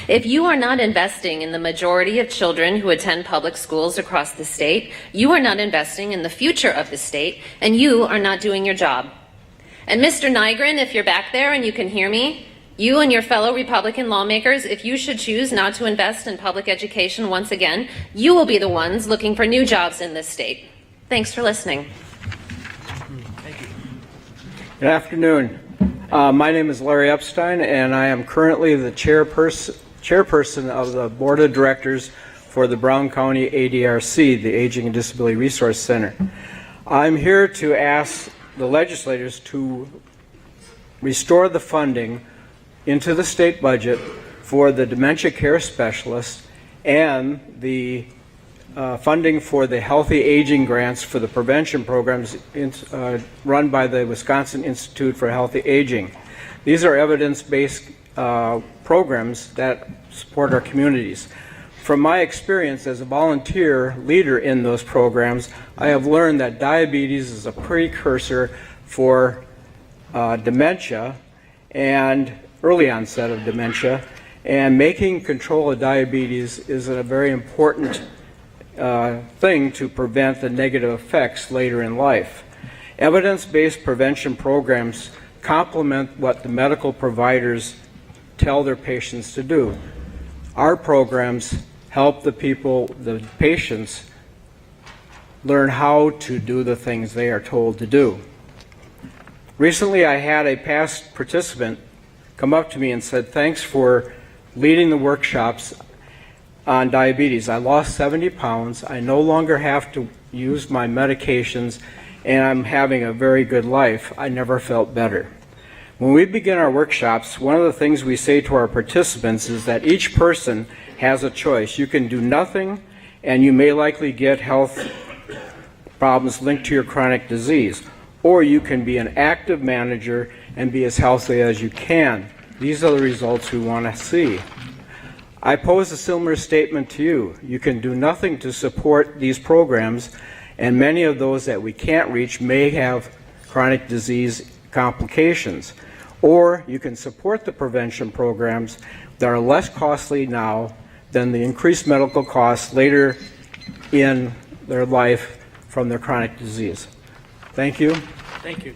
If you are not investing in the majority of children who attend public schools across the state, you are not investing in the future of the state, and you are not doing your job. And Mr. Nygren, if you're back there and you can hear me, you and your fellow Republican lawmakers, if you should choose not to invest in public education once again, you will be the ones looking for new jobs in this state. Thanks for listening. Thank you. Good afternoon. My name is Larry Epstein, and I am currently the chairperson of the Board of Directors for the Brown County ADRC, the Aging and Disability Resource Center. I'm here to ask the legislators to restore the funding into the state budget for the dementia care specialists and the funding for the healthy aging grants for the prevention programs run by the Wisconsin Institute for Healthy Aging. These are evidence-based programs that support our communities. From my experience as a volunteer leader in those programs, I have learned that diabetes is a precursor for dementia and early onset of dementia, and making control of diabetes is a very important thing to prevent the negative effects later in life. Evidence-based prevention programs complement what the medical providers tell their patients to do. Our programs help the patients learn how to do the things they are told to do. Recently, I had a past participant come up to me and said, "Thanks for leading the workshops on diabetes. I lost 70 pounds. I no longer have to use my medications, and I'm having a very good life. I never felt better." When we begin our workshops, one of the things we say to our participants is that each person has a choice. You can do nothing, and you may likely get health problems linked to your chronic disease. Or you can be an active manager and be as healthy as you can. These are the results we want to see. I pose a similar statement to you. You can do nothing to support these programs, and many of those that we can't reach may have chronic disease complications. Or you can support the prevention programs that are less costly now than the increased medical costs later in their life from their chronic disease. Thank you. Thank you.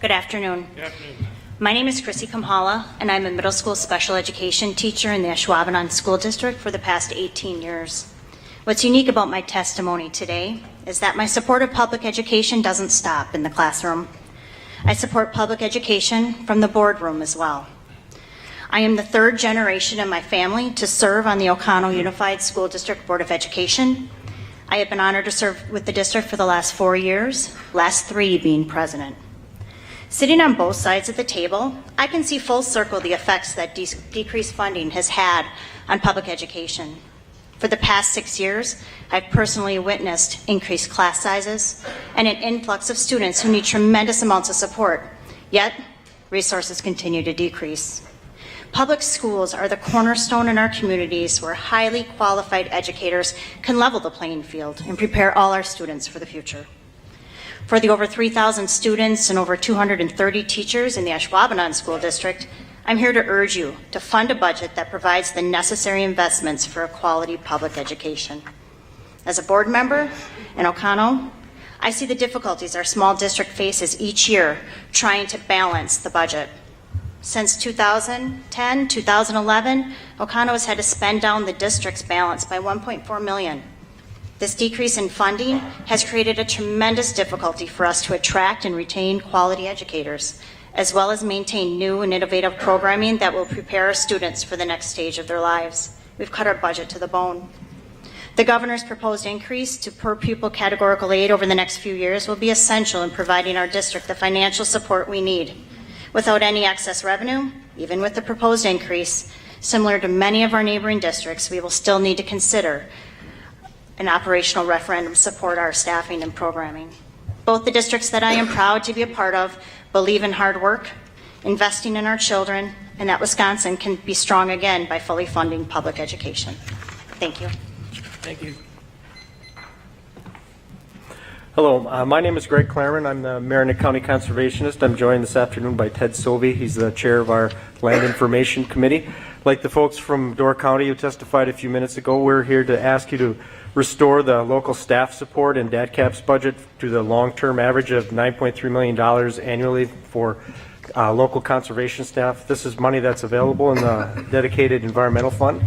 Good afternoon. Good afternoon. My name is Chrissy Kamhala, and I'm a middle school special education teacher in the Ashwaubenon School District for the past 18 years. What's unique about my testimony today is that my support of public education doesn't stop in the classroom. I support public education from the boardroom as well. I am the third generation in my family to serve on the Oconto Unified School District Board of Education. I have been honored to serve with the district for the last 4 years, last 3 being president. Sitting on both sides of the table, I can see full circle the effects that decreased funding has had on public education. For the past 6 years, I've personally witnessed increased class sizes and an influx of students who need tremendous amounts of support, yet resources continue to decrease. Public schools are the cornerstone in our communities where highly qualified educators can level the playing field and prepare all our students for the future. For the over 3,000 students and over 230 teachers in the Ashwaubenon School District, I'm here to urge you to fund a budget that provides the necessary investments for a quality public education. As a board member in Oconto, I see the difficulties our small district faces each year trying to balance the budget. Since 2010, 2011, Oconto has had to spend down the district's balance by $1.4 million. This decrease in funding has created a tremendous difficulty for us to attract and retain quality educators, as well as maintain new and innovative programming that will prepare our students for the next stage of their lives. We've cut our budget to the bone. The governor's proposed increase to per pupil categorical aid over the next few years will be essential in providing our district the financial support we need. Without any excess revenue, even with the proposed increase, similar to many of our neighboring districts, we will still need to consider an operational referendum to support our staffing and programming. Both the districts that I am proud to be a part of believe in hard work, investing in our children, and that Wisconsin can be strong again by fully funding public education. Thank you. Thank you. Hello, my name is Greg Claremont. I'm the Marinette County Conservationist. I'm joined this afternoon by Ted Sovey. He's the chair of our Land Information Committee. Like the folks from Door County who testified a few minutes ago, we're here to ask you to restore the local staff support and DATCAP's budget to the long-term average of $9.3 million annually for local conservation staff. This is money that's available in the dedicated environmental fund.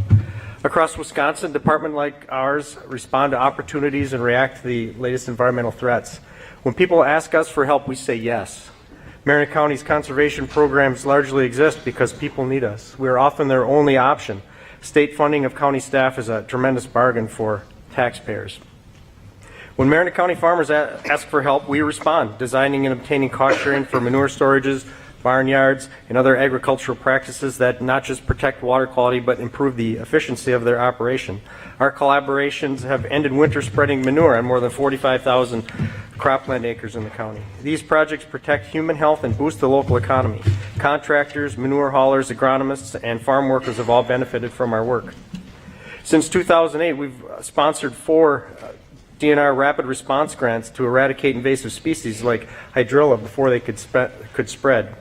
Across Wisconsin, departments like ours respond to opportunities and react to the latest environmental threats. When people ask us for help, we say yes. Marinette County's conservation programs largely exist because people need us. We are often their only option. State funding of county staff is a tremendous bargain for taxpayers. When Marinette County farmers ask for help, we respond, designing and obtaining cost sharing for manure storages, barnyards, and other agricultural practices that not just protect water quality but improve the efficiency of their operation. Our collaborations have ended winter spreading manure on more than 45,000 cropland acres in the county. These projects protect human health and boost the local economy. Contractors, manure haulers, agronomists, and farm workers have all benefited from our work. Since 2008, we've sponsored 4 DNR rapid response grants to eradicate invasive species like hydrilla before they could spread.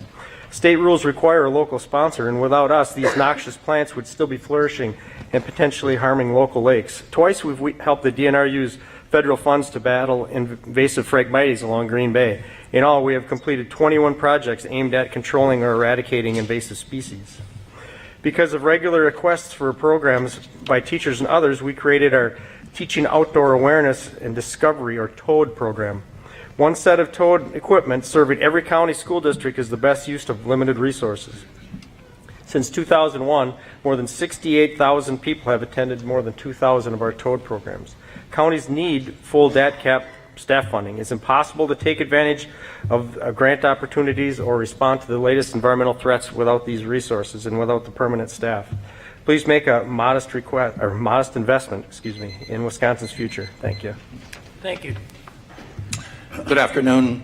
State rules require a local sponsor, and without us, these noxious plants would still be flourishing and potentially harming local lakes. Twice we've helped the DNR use federal funds to battle invasive Phragmites along Green Bay. In all, we have completed 21 projects aimed at controlling or eradicating invasive species. Because of regular requests for programs by teachers and others, we created our Teaching Outdoor Awareness and Discovery, or TOAD program. One set of TOAD equipment serving every county school district is the best use of limited resources. Since 2001, more than 68,000 people have attended more than 2,000 of our TOAD programs. Counties need full DATCAP staff funding. It's impossible to take advantage of grant opportunities or respond to the latest environmental threats without these resources and without the permanent staff. Please make a modest investment, in Wisconsin's future. Thank you. Thank you. Good afternoon.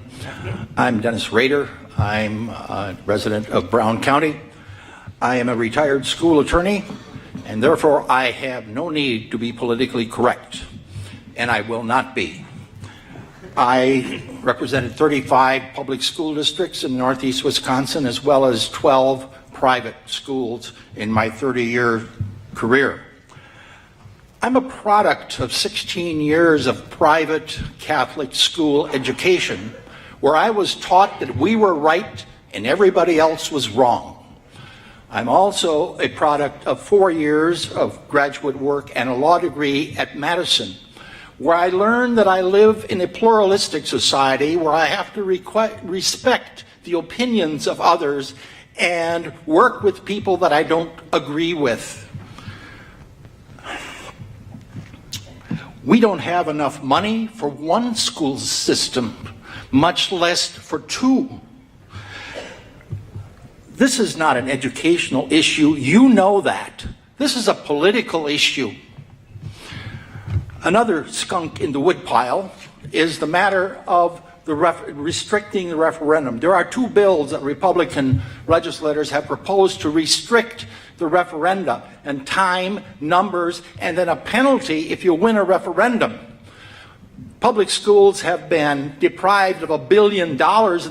I'm Dennis Rader. I'm a resident of Brown County. I am a retired school attorney, and therefore I have no need to be politically correct, and I will not be. I represented 35 public school districts in northeast Wisconsin, as well as 12 private schools in my 30-year career. I'm a product of 16 years of private Catholic school education, where I was taught that we were right and everybody else was wrong. I'm also a product of 4 years of graduate work and a law degree at Madison, where I learned that I live in a pluralistic society where I have to respect the opinions of others and work with people that I don't agree with. We don't have enough money for one school system, much less for 2. This is not an educational issue. You know that. This is a political issue. Another skunk in the woodpile is the matter of restricting the referendum. There are 2 bills that Republican legislators have proposed to restrict the referenda, and time, numbers, and then a penalty if you win a referendum. Public schools have been deprived of $1 billion in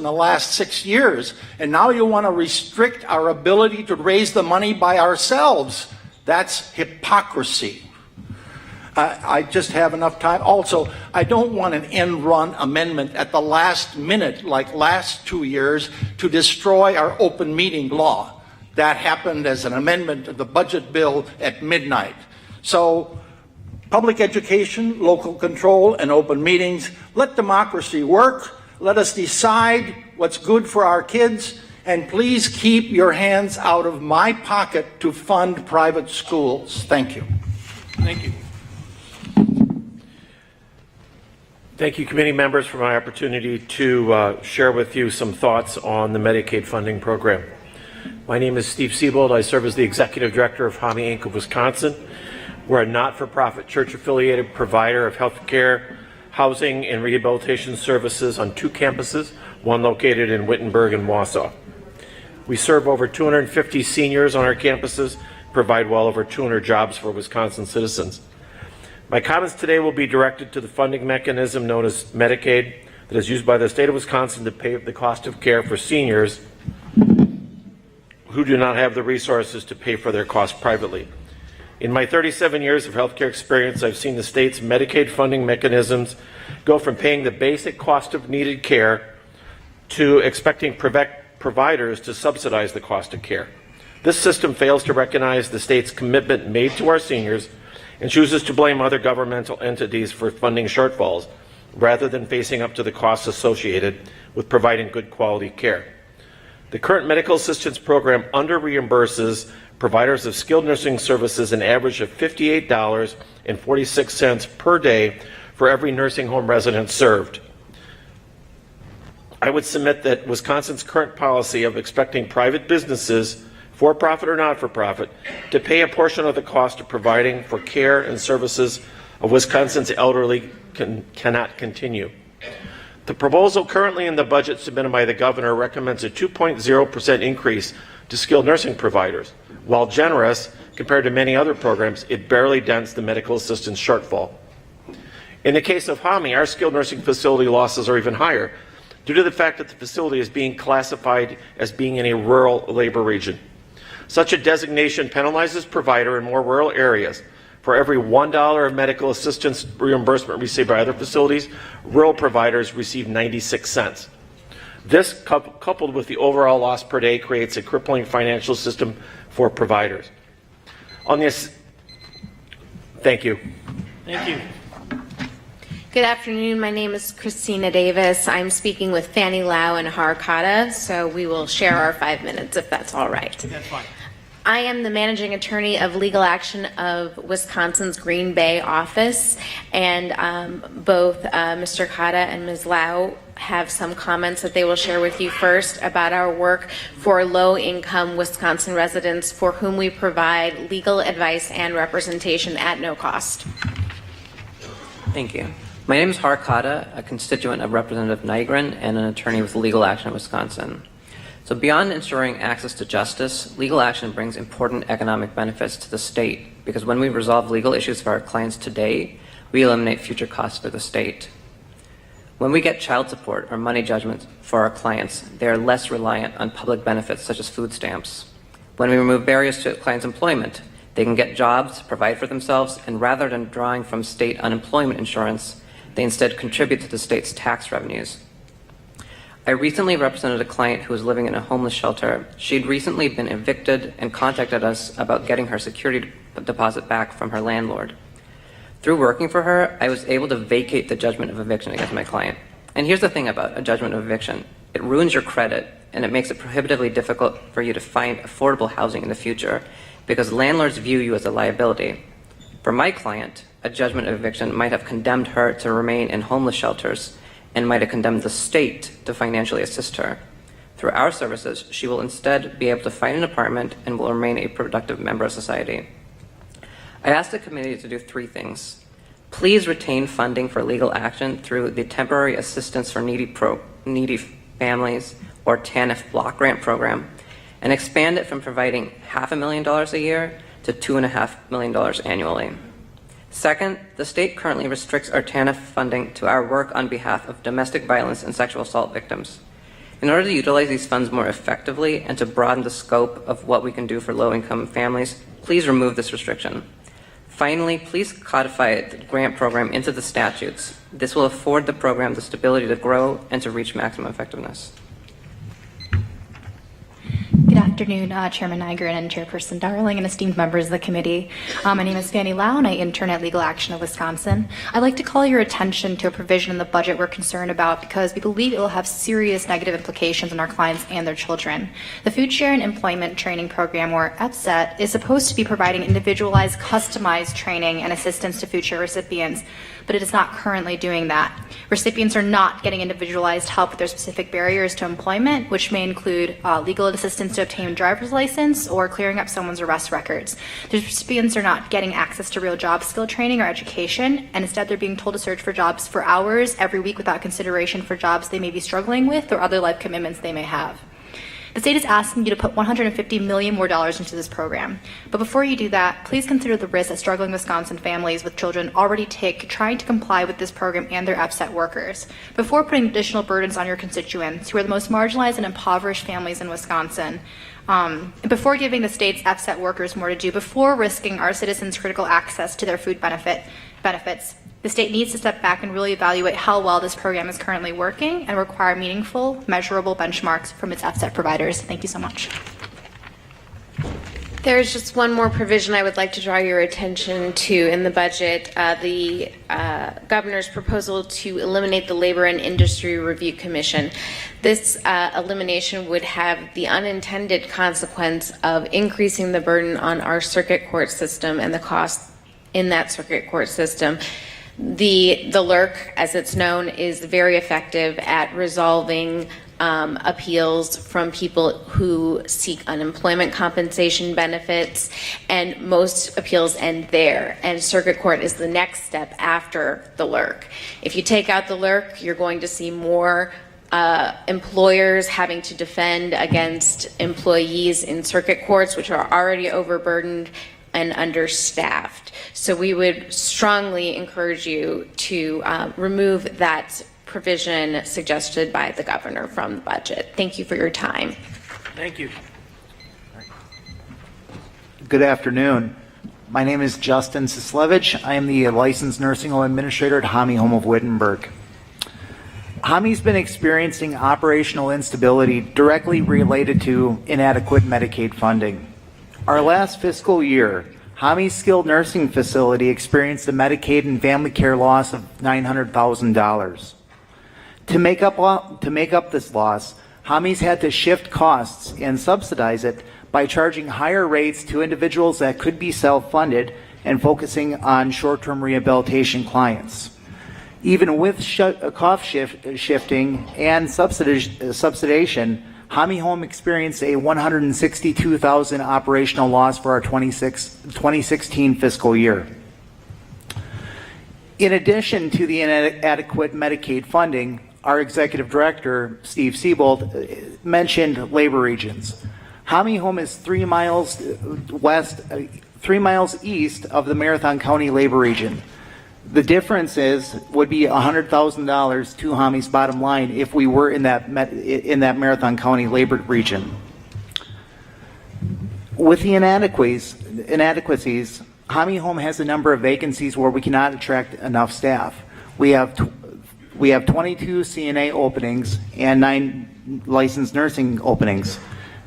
the last 6 years, and now you want to restrict our ability to raise the money by ourselves. That's hypocrisy. I just have enough time. Also, I don't want an end-run amendment at the last minute, like last 2 years, to destroy our open meeting law. That happened as an amendment to the budget bill at midnight. So, public education, local control, and open meetings. Let democracy work. Let us decide what's good for our kids, And please keep your hands out of my pocket to fund private schools. Thank you. Thank you. Thank you, committee members, for my opportunity to share with you some thoughts on the Medicaid funding program. My name is Steve Siebold. I serve as the Executive Director of HAMI Inc. of Wisconsin. We're a not-for-profit church-affiliated provider of health care, housing, and rehabilitation services on 2 campuses, one located in Wittenberg and Wausau. We serve over 250 seniors on our campuses, provide well over 200 jobs for Wisconsin citizens. My comments today will be directed to the funding mechanism known as Medicaid that is used by the state of Wisconsin to pay the cost of care for seniors who do not have the resources to pay for their costs privately. In my 37 years of healthcare experience, I've seen the state's Medicaid funding mechanisms go from paying the basic cost of needed care to expecting providers to subsidize the cost of care. This system fails to recognize the state's commitment made to our seniors and chooses to blame other governmental entities for funding shortfalls rather than facing up to the costs associated with providing good quality care. The current medical assistance program under-reimburses providers of skilled nursing services an average of $58.46 per day for every nursing home resident served. I would submit that Wisconsin's current policy of expecting private businesses, for-profit or not-for-profit, to pay a portion of the cost of providing for care and services of Wisconsin's elderly cannot continue. The proposal currently in the budget submitted by the governor recommends a 2.0% increase to skilled nursing providers. While generous compared to many other programs, it barely dents the medical assistance shortfall. In the case of HAMI, our skilled nursing facility losses are even higher due to the fact that the facility is being classified as being in a rural labor region. Such a designation penalizes provider in more rural areas. For every $1 of medical assistance reimbursement received by other facilities, rural providers receive 96 cents. This, coupled with the overall loss per day, creates a crippling financial system for providers. On this, thank you. Thank you. Good afternoon. My name is Christina Davis. I'm speaking with Fannie Lau and Harkata, so we will share our 5 minutes if that's all right. That's fine. I am the managing attorney of legal action of Wisconsin's Green Bay office, and both Mr. Kata and Ms. Lau have some comments that they will share with you first about our work for low-income Wisconsin residents for whom we provide legal advice and representation at no cost. Thank you. My name is Harkata, a constituent of Representative Nygren and an attorney with Legal Action of Wisconsin. So beyond ensuring access to justice, legal action brings important economic benefits to the state because when we resolve legal issues for our clients today, we eliminate future costs for the state. When we get child support or money judgments for our clients, they are less reliant on public benefits such as food stamps. When we remove barriers to clients' employment, they can get jobs, provide for themselves, and rather than drawing from state unemployment insurance, they instead contribute to the state's tax revenues. I recently represented a client who was living in a homeless shelter. She'd recently been evicted and contacted us about getting her security deposit back from her landlord. Through working for her, I was able to vacate the judgment of eviction against my client. And here's the thing about a judgment of eviction. It ruins your credit, and it makes it prohibitively difficult for you to find affordable housing in the future because landlords view you as a liability. For my client, a judgment of eviction might have condemned her to remain in homeless shelters and might have condemned the state to financially assist her. Through our services, she will instead be able to find an apartment and will remain a productive member of society. I asked the committee to do 3 things. Please retain funding for legal action through the Temporary Assistance for Needy Families, or TANF block grant program, and expand it from providing $500,000 a year to $2.5 million annually. Second, the state currently restricts our TANF funding to our work on behalf of domestic violence and sexual assault victims. In order to utilize these funds more effectively and to broaden the scope of what we can do for low-income families, please remove this restriction. Finally, please codify the grant program into the statutes. This will afford the program the stability to grow and to reach maximum effectiveness. afternoon, Chairman Nygren and Chairperson Darling and esteemed members of the committee. My name is Fanny Lau, and I intern at Legal Action of Wisconsin. I'd like to call your attention to a provision in the budget we're concerned about because we believe it will have serious negative implications on our clients and their children. The Food Share and Employment Training Program, or FSET, is supposed to be providing individualized, customized training and assistance to food share recipients, but it is not currently doing that. Recipients are not getting individualized help with their specific barriers to employment, which may include legal assistance to obtain a driver's license or clearing up someone's arrest records. The recipients are not getting access to real job skill training or education, and instead they're being told to search for jobs for hours every week without consideration for jobs they may be struggling with or other life commitments they may have. The state is asking you to put $150 million more into this program. But before you do that, please consider the risk that struggling Wisconsin families with children already take trying to comply with this program and their FSET workers. Before putting additional burdens on your constituents, who are the most marginalized and impoverished families in Wisconsin, and before giving the state's FSET workers more to do, before risking our citizens' critical access to their food benefits, the state needs to step back and really evaluate how well this program is currently working and require meaningful, measurable benchmarks from its FSET providers. Thank you so much. There's just one more provision I would like to draw your attention to in the budget. The governor's proposal to eliminate the Labor and Industry Review Commission. This elimination would have the unintended consequence of increasing the burden on our circuit court system and the cost in that circuit court system. The LIRC, as it's known, is very effective at resolving appeals from people who seek unemployment compensation benefits, and most appeals end there, and circuit court is the next step after the LIRC. If you take out the LIRC, you're going to see more employers having to defend against employees in circuit courts, which are already overburdened and understaffed. So we would strongly encourage you to remove that provision suggested by the governor from the budget. Thank you for your time. Thank you. Good afternoon. My name is Justin Sislevich. I am the licensed nursing home administrator at Hami Home of Wittenberg. Hami's been experiencing operational instability directly related to inadequate Medicaid funding. Our last fiscal year, Hami's skilled nursing facility experienced a Medicaid and family care loss of $900,000. To make up this loss, Hami's had to shift costs and subsidize it by charging higher rates to individuals that could be self-funded and focusing on short-term rehabilitation clients. Even with cost shifting and subsidization, Hami Home experienced a $162,000 operational loss for our 2016 fiscal year. In addition to the inadequate Medicaid funding, our executive director, Steve Siebold, mentioned labor regions. Hami Home is 3 miles east of the Marathon County labor region. The difference would be $100,000 to Hami's bottom line if we were in that Marathon County labor region. With the inadequacies, Hami Home has a number of vacancies where we cannot attract enough staff. We have 22 CNA openings and 9 licensed nursing openings.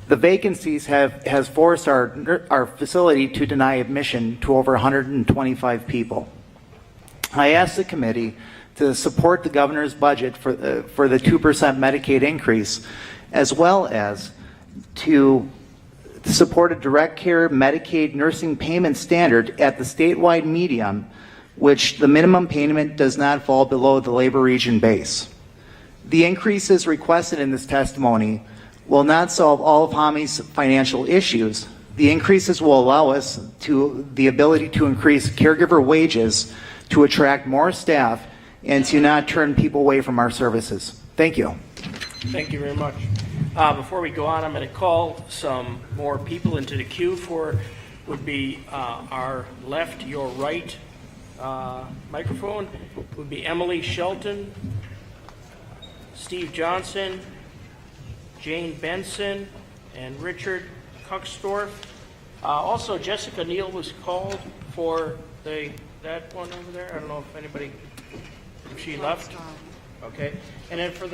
The vacancies has forced our facility to deny admission to over 125 people. I asked the committee to support the governor's budget for the 2% Medicaid increase, as well as to support a direct care Medicaid nursing payment standard at the statewide median, which the minimum payment does not fall below the labor region base. The increases requested in this testimony will not solve all of Hami's financial issues. The increases will allow us the ability to increase caregiver wages, to attract more staff, and to not turn people away from our services. Thank you. Thank you very much. Before we go on, I'm going to call some more people into the queue would be our left, your right microphone, would be Emily Shelton, Steve Johnson, Jane Benson, and Richard Kuckstorf. Also, Jessica Neal was called for that one over there. I don't know if she left. Okay. And then for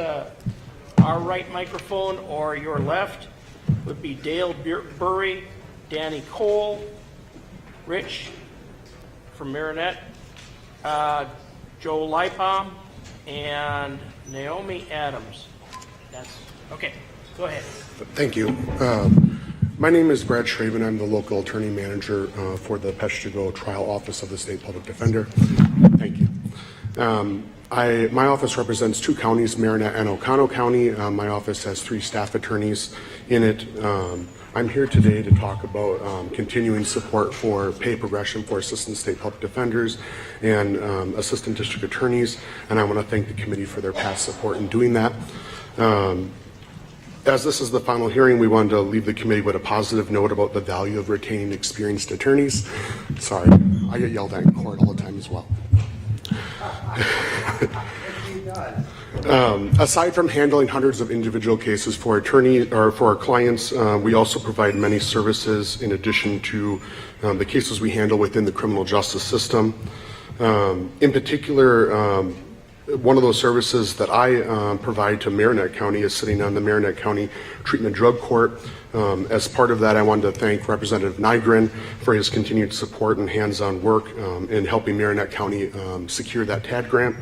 our right microphone or your left, would be Dale Burry, Danny Cole, Rich from Marinette, Joe Lipom, and Naomi Adams. That's okay. Go ahead. Thank you. My name is Brad Schraven. I'm the local attorney manager for the Peshtigo Trial Office of the State Public Defender. Thank you. My office represents 2 counties, Marinette and Oconto County. My office has 3 staff attorneys in it. I'm here today to talk about continuing support for pay progression for assistant state public defenders and assistant district attorneys, and I want to thank the committee for their past support in doing that. As this is the final hearing, we wanted to leave the committee with a positive note about the value of retaining experienced attorneys. Sorry, I get yelled at in court all the time as well. Aside from handling hundreds of individual cases for for our clients, we also provide many services in addition to the cases we handle within the criminal justice system. In particular, one of those services that I provide to Marinette County is sitting on the Marinette County Treatment Drug Court. As part of that, I wanted to thank Representative Nygren for his continued support and hands-on work in helping Marinette County secure that TAD grant.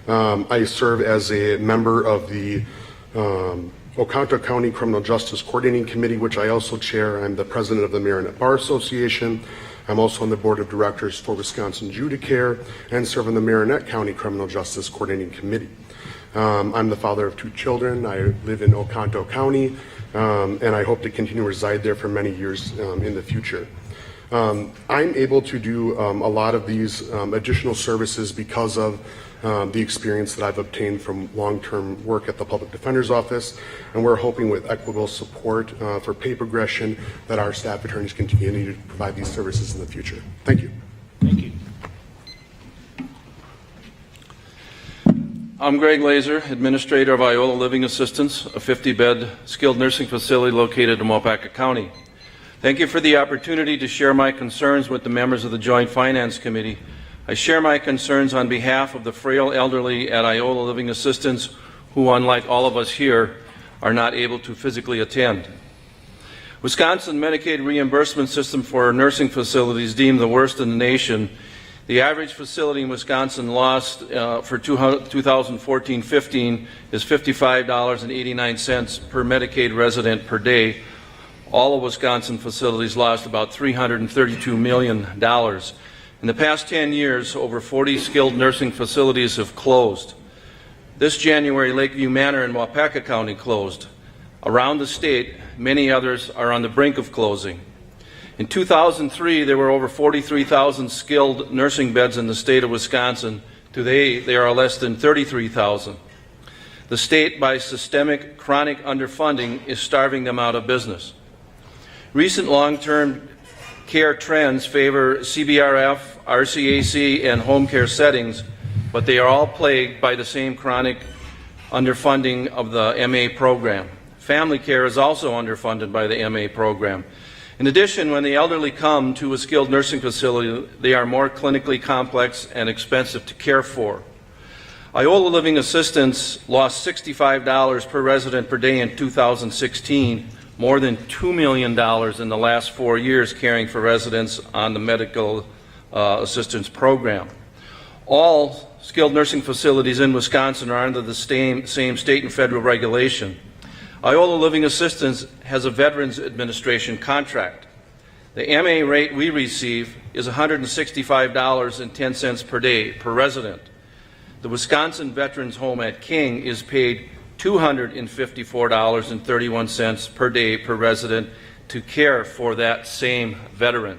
I serve as a member of the Oconto County Criminal Justice Coordinating Committee, which I also chair. I'm the president of the Marinette Bar Association. I'm also on the board of directors for Wisconsin Judicare and serve on the Marinette County Criminal Justice Coordinating Committee. I'm the father of 2 children. I live in Oconto County, and I hope to continue to reside there for many years in the future. I'm able to do a lot of these additional services because of the experience that I've obtained from long-term work at the Public Defender's Office, and we're hoping with equitable support for pay progression that our staff attorneys continue to provide these services in the future. Thank you. Thank you. I'm Greg Laser, Administrator of Iola Living Assistance, a 50-bed skilled nursing facility located in Waupaca County. Thank you for the opportunity to share my concerns with the members of the Joint Finance Committee. I share my concerns on behalf of the frail elderly at Iola Living Assistance who, unlike all of us here, are not able to physically attend. Wisconsin Medicaid reimbursement system for nursing facilities deemed the worst in the nation. The average facility in Wisconsin lost for 2014-15 is $55.89 per Medicaid resident per day. All of Wisconsin facilities lost about $332 million. In the past 10 years, over 40 skilled nursing facilities have closed. This January, Lakeview Manor in Waupaca County closed. Around the state, many others are on the brink of closing. In 2003, there were over 43,000 skilled nursing beds in the state of Wisconsin. Today, there are less than 33,000. The state, by systemic chronic underfunding, is starving them out of business. Recent long-term care trends favor CBRF, RCAC, and home care settings, but they are all plagued by the same chronic underfunding of the MA program. Family care is also underfunded by the MA program. In addition, when the elderly come to a skilled nursing facility, they are more clinically complex and expensive to care for. Iola Living Assistance lost $65 per resident per day in 2016, more than $2 million in the last 4 years caring for residents on the medical assistance program. All skilled nursing facilities in Wisconsin are under the same state and federal regulation. Iola Living Assistance has a Veterans Administration contract. The MA rate we receive is $165.10 per day per resident. The Wisconsin Veterans Home at King is paid $254.31 per day per resident to care for that same veteran,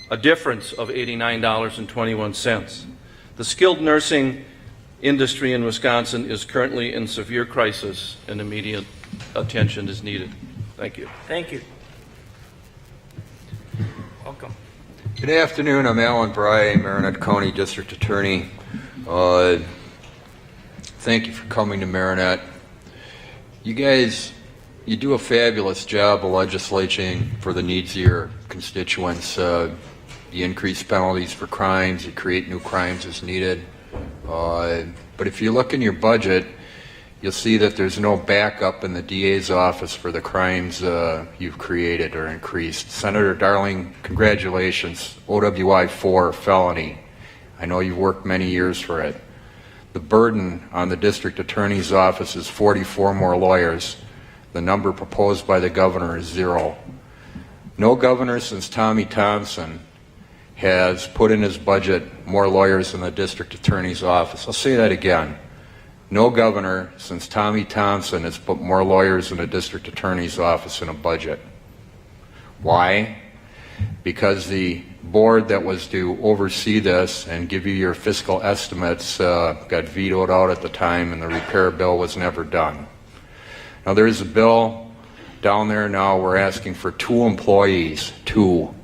a difference of $89.21. The skilled nursing industry in Wisconsin is currently in severe crisis and immediate attention is needed. Thank you. Thank you. Welcome. Good afternoon. I'm Alan Bry, Marinette County District Attorney. Thank you for coming to Marinette. You guys, you do a fabulous job of legislating for the needs of your constituents. You increase penalties for crimes, you create new crimes as needed. But if you look in your budget, you'll see that there's no backup in the DA's office for the crimes you've created or increased. Senator Darling, congratulations, OWI 4 felony. I know you've worked many years for it. The burden on the district attorney's office is 44 more lawyers. The number proposed by the governor is 0. No governor since Tommy Thompson has put in his budget more lawyers in the district attorney's office. I'll say that again. No governor since Tommy Thompson has put more lawyers in a district attorney's office in a budget. Why? Because the board that was to oversee this and give you your fiscal estimates got vetoed out at the time, and the repair bill was never done. Now there is a bill down there now. We're asking for 2 employees, 2.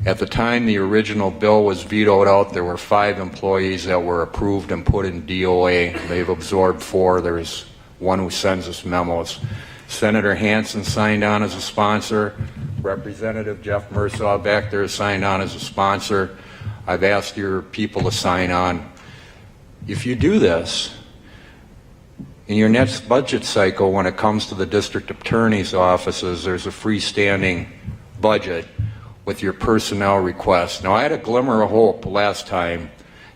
At the time the original bill was vetoed out, there were 5 employees that were approved and put in DOA. They've absorbed 4. There's 1 who sends us memos. Senator Hansen signed on as a sponsor. Representative Jeff Mursaw back there signed on as a sponsor. I've asked your people to sign on. If you do this, in your next budget cycle, when it comes to the district attorney's offices, there's a freestanding budget with your personnel requests. Now, I had a glimmer of hope last time.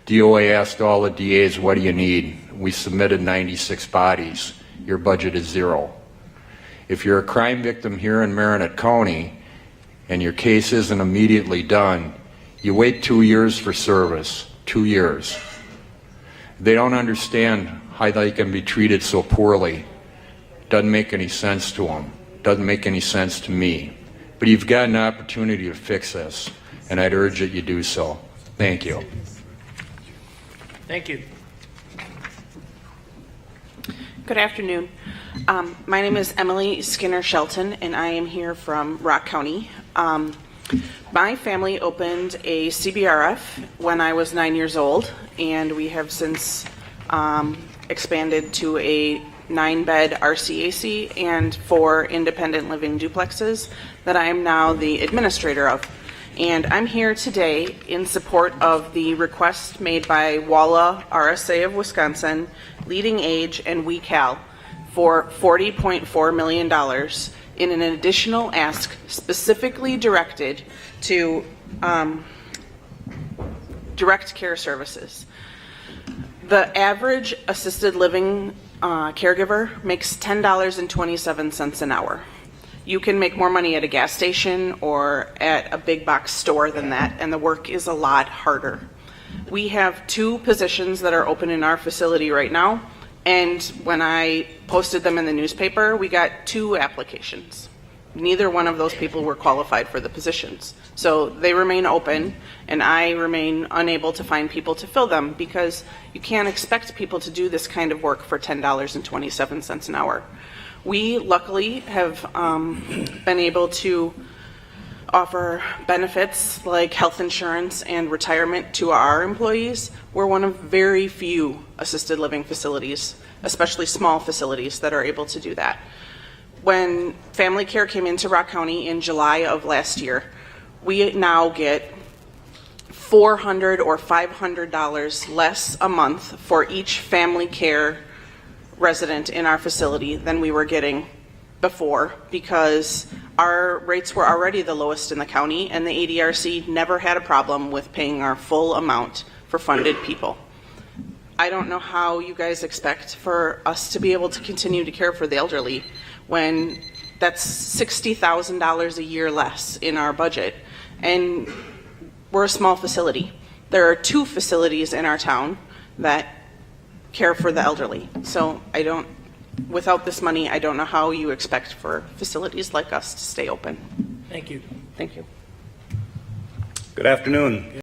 DOA asked all the DAs, what do you need? We submitted 96 bodies. Your budget is 0. If you're a crime victim here in Marinette County and your case isn't immediately done, you wait 2 years for service, 2 years. They don't understand how they can be treated so poorly. Doesn't make any sense to them. Doesn't make any sense to me. But you've got an opportunity to fix this, and I'd urge that you do so. Thank you. Thank you. Good afternoon. My name is Emily Skinner Shelton, and I am here from Rock County. My family opened a CBRF when I was 9 years old, and we have since expanded to a 9-bed RCAC and 4 independent living duplexes that I am now the administrator of. And I'm here today in support of the request made by WALA RSA of Wisconsin, Leading Age, and WeCal for $40.4 million in an additional ask specifically directed to direct care services. The average assisted living caregiver makes $10.27 an hour. You can make more money at a gas station or at a big box store than that, and the work is a lot harder. We have 2 positions that are open in our facility right now, and when I posted them in the newspaper, we got 2 applications. Neither one of those people were qualified for the positions. So they remain open, and I remain unable to find people to fill them because you can't expect people to do this kind of work for $10.27 an hour. We luckily have been able to offer benefits like health insurance and retirement to our employees. We're one of very few assisted living facilities, especially small facilities, that are able to do that. When Family Care came into Rock County in July of last year, we now get $400 or $500 less a month for each Family Care resident in our facility than we were getting before, because our rates were already the lowest in the county, and the ADRC never had a problem with paying our full amount for funded people. I don't know how you guys expect for us to be able to continue to care for the elderly when that's $60,000 a year less in our budget, and we're a small facility. There are 2 facilities in our town that care for the elderly. So without this money, I don't know how you expect for facilities like us to stay open. Thank you. Thank you. Good afternoon.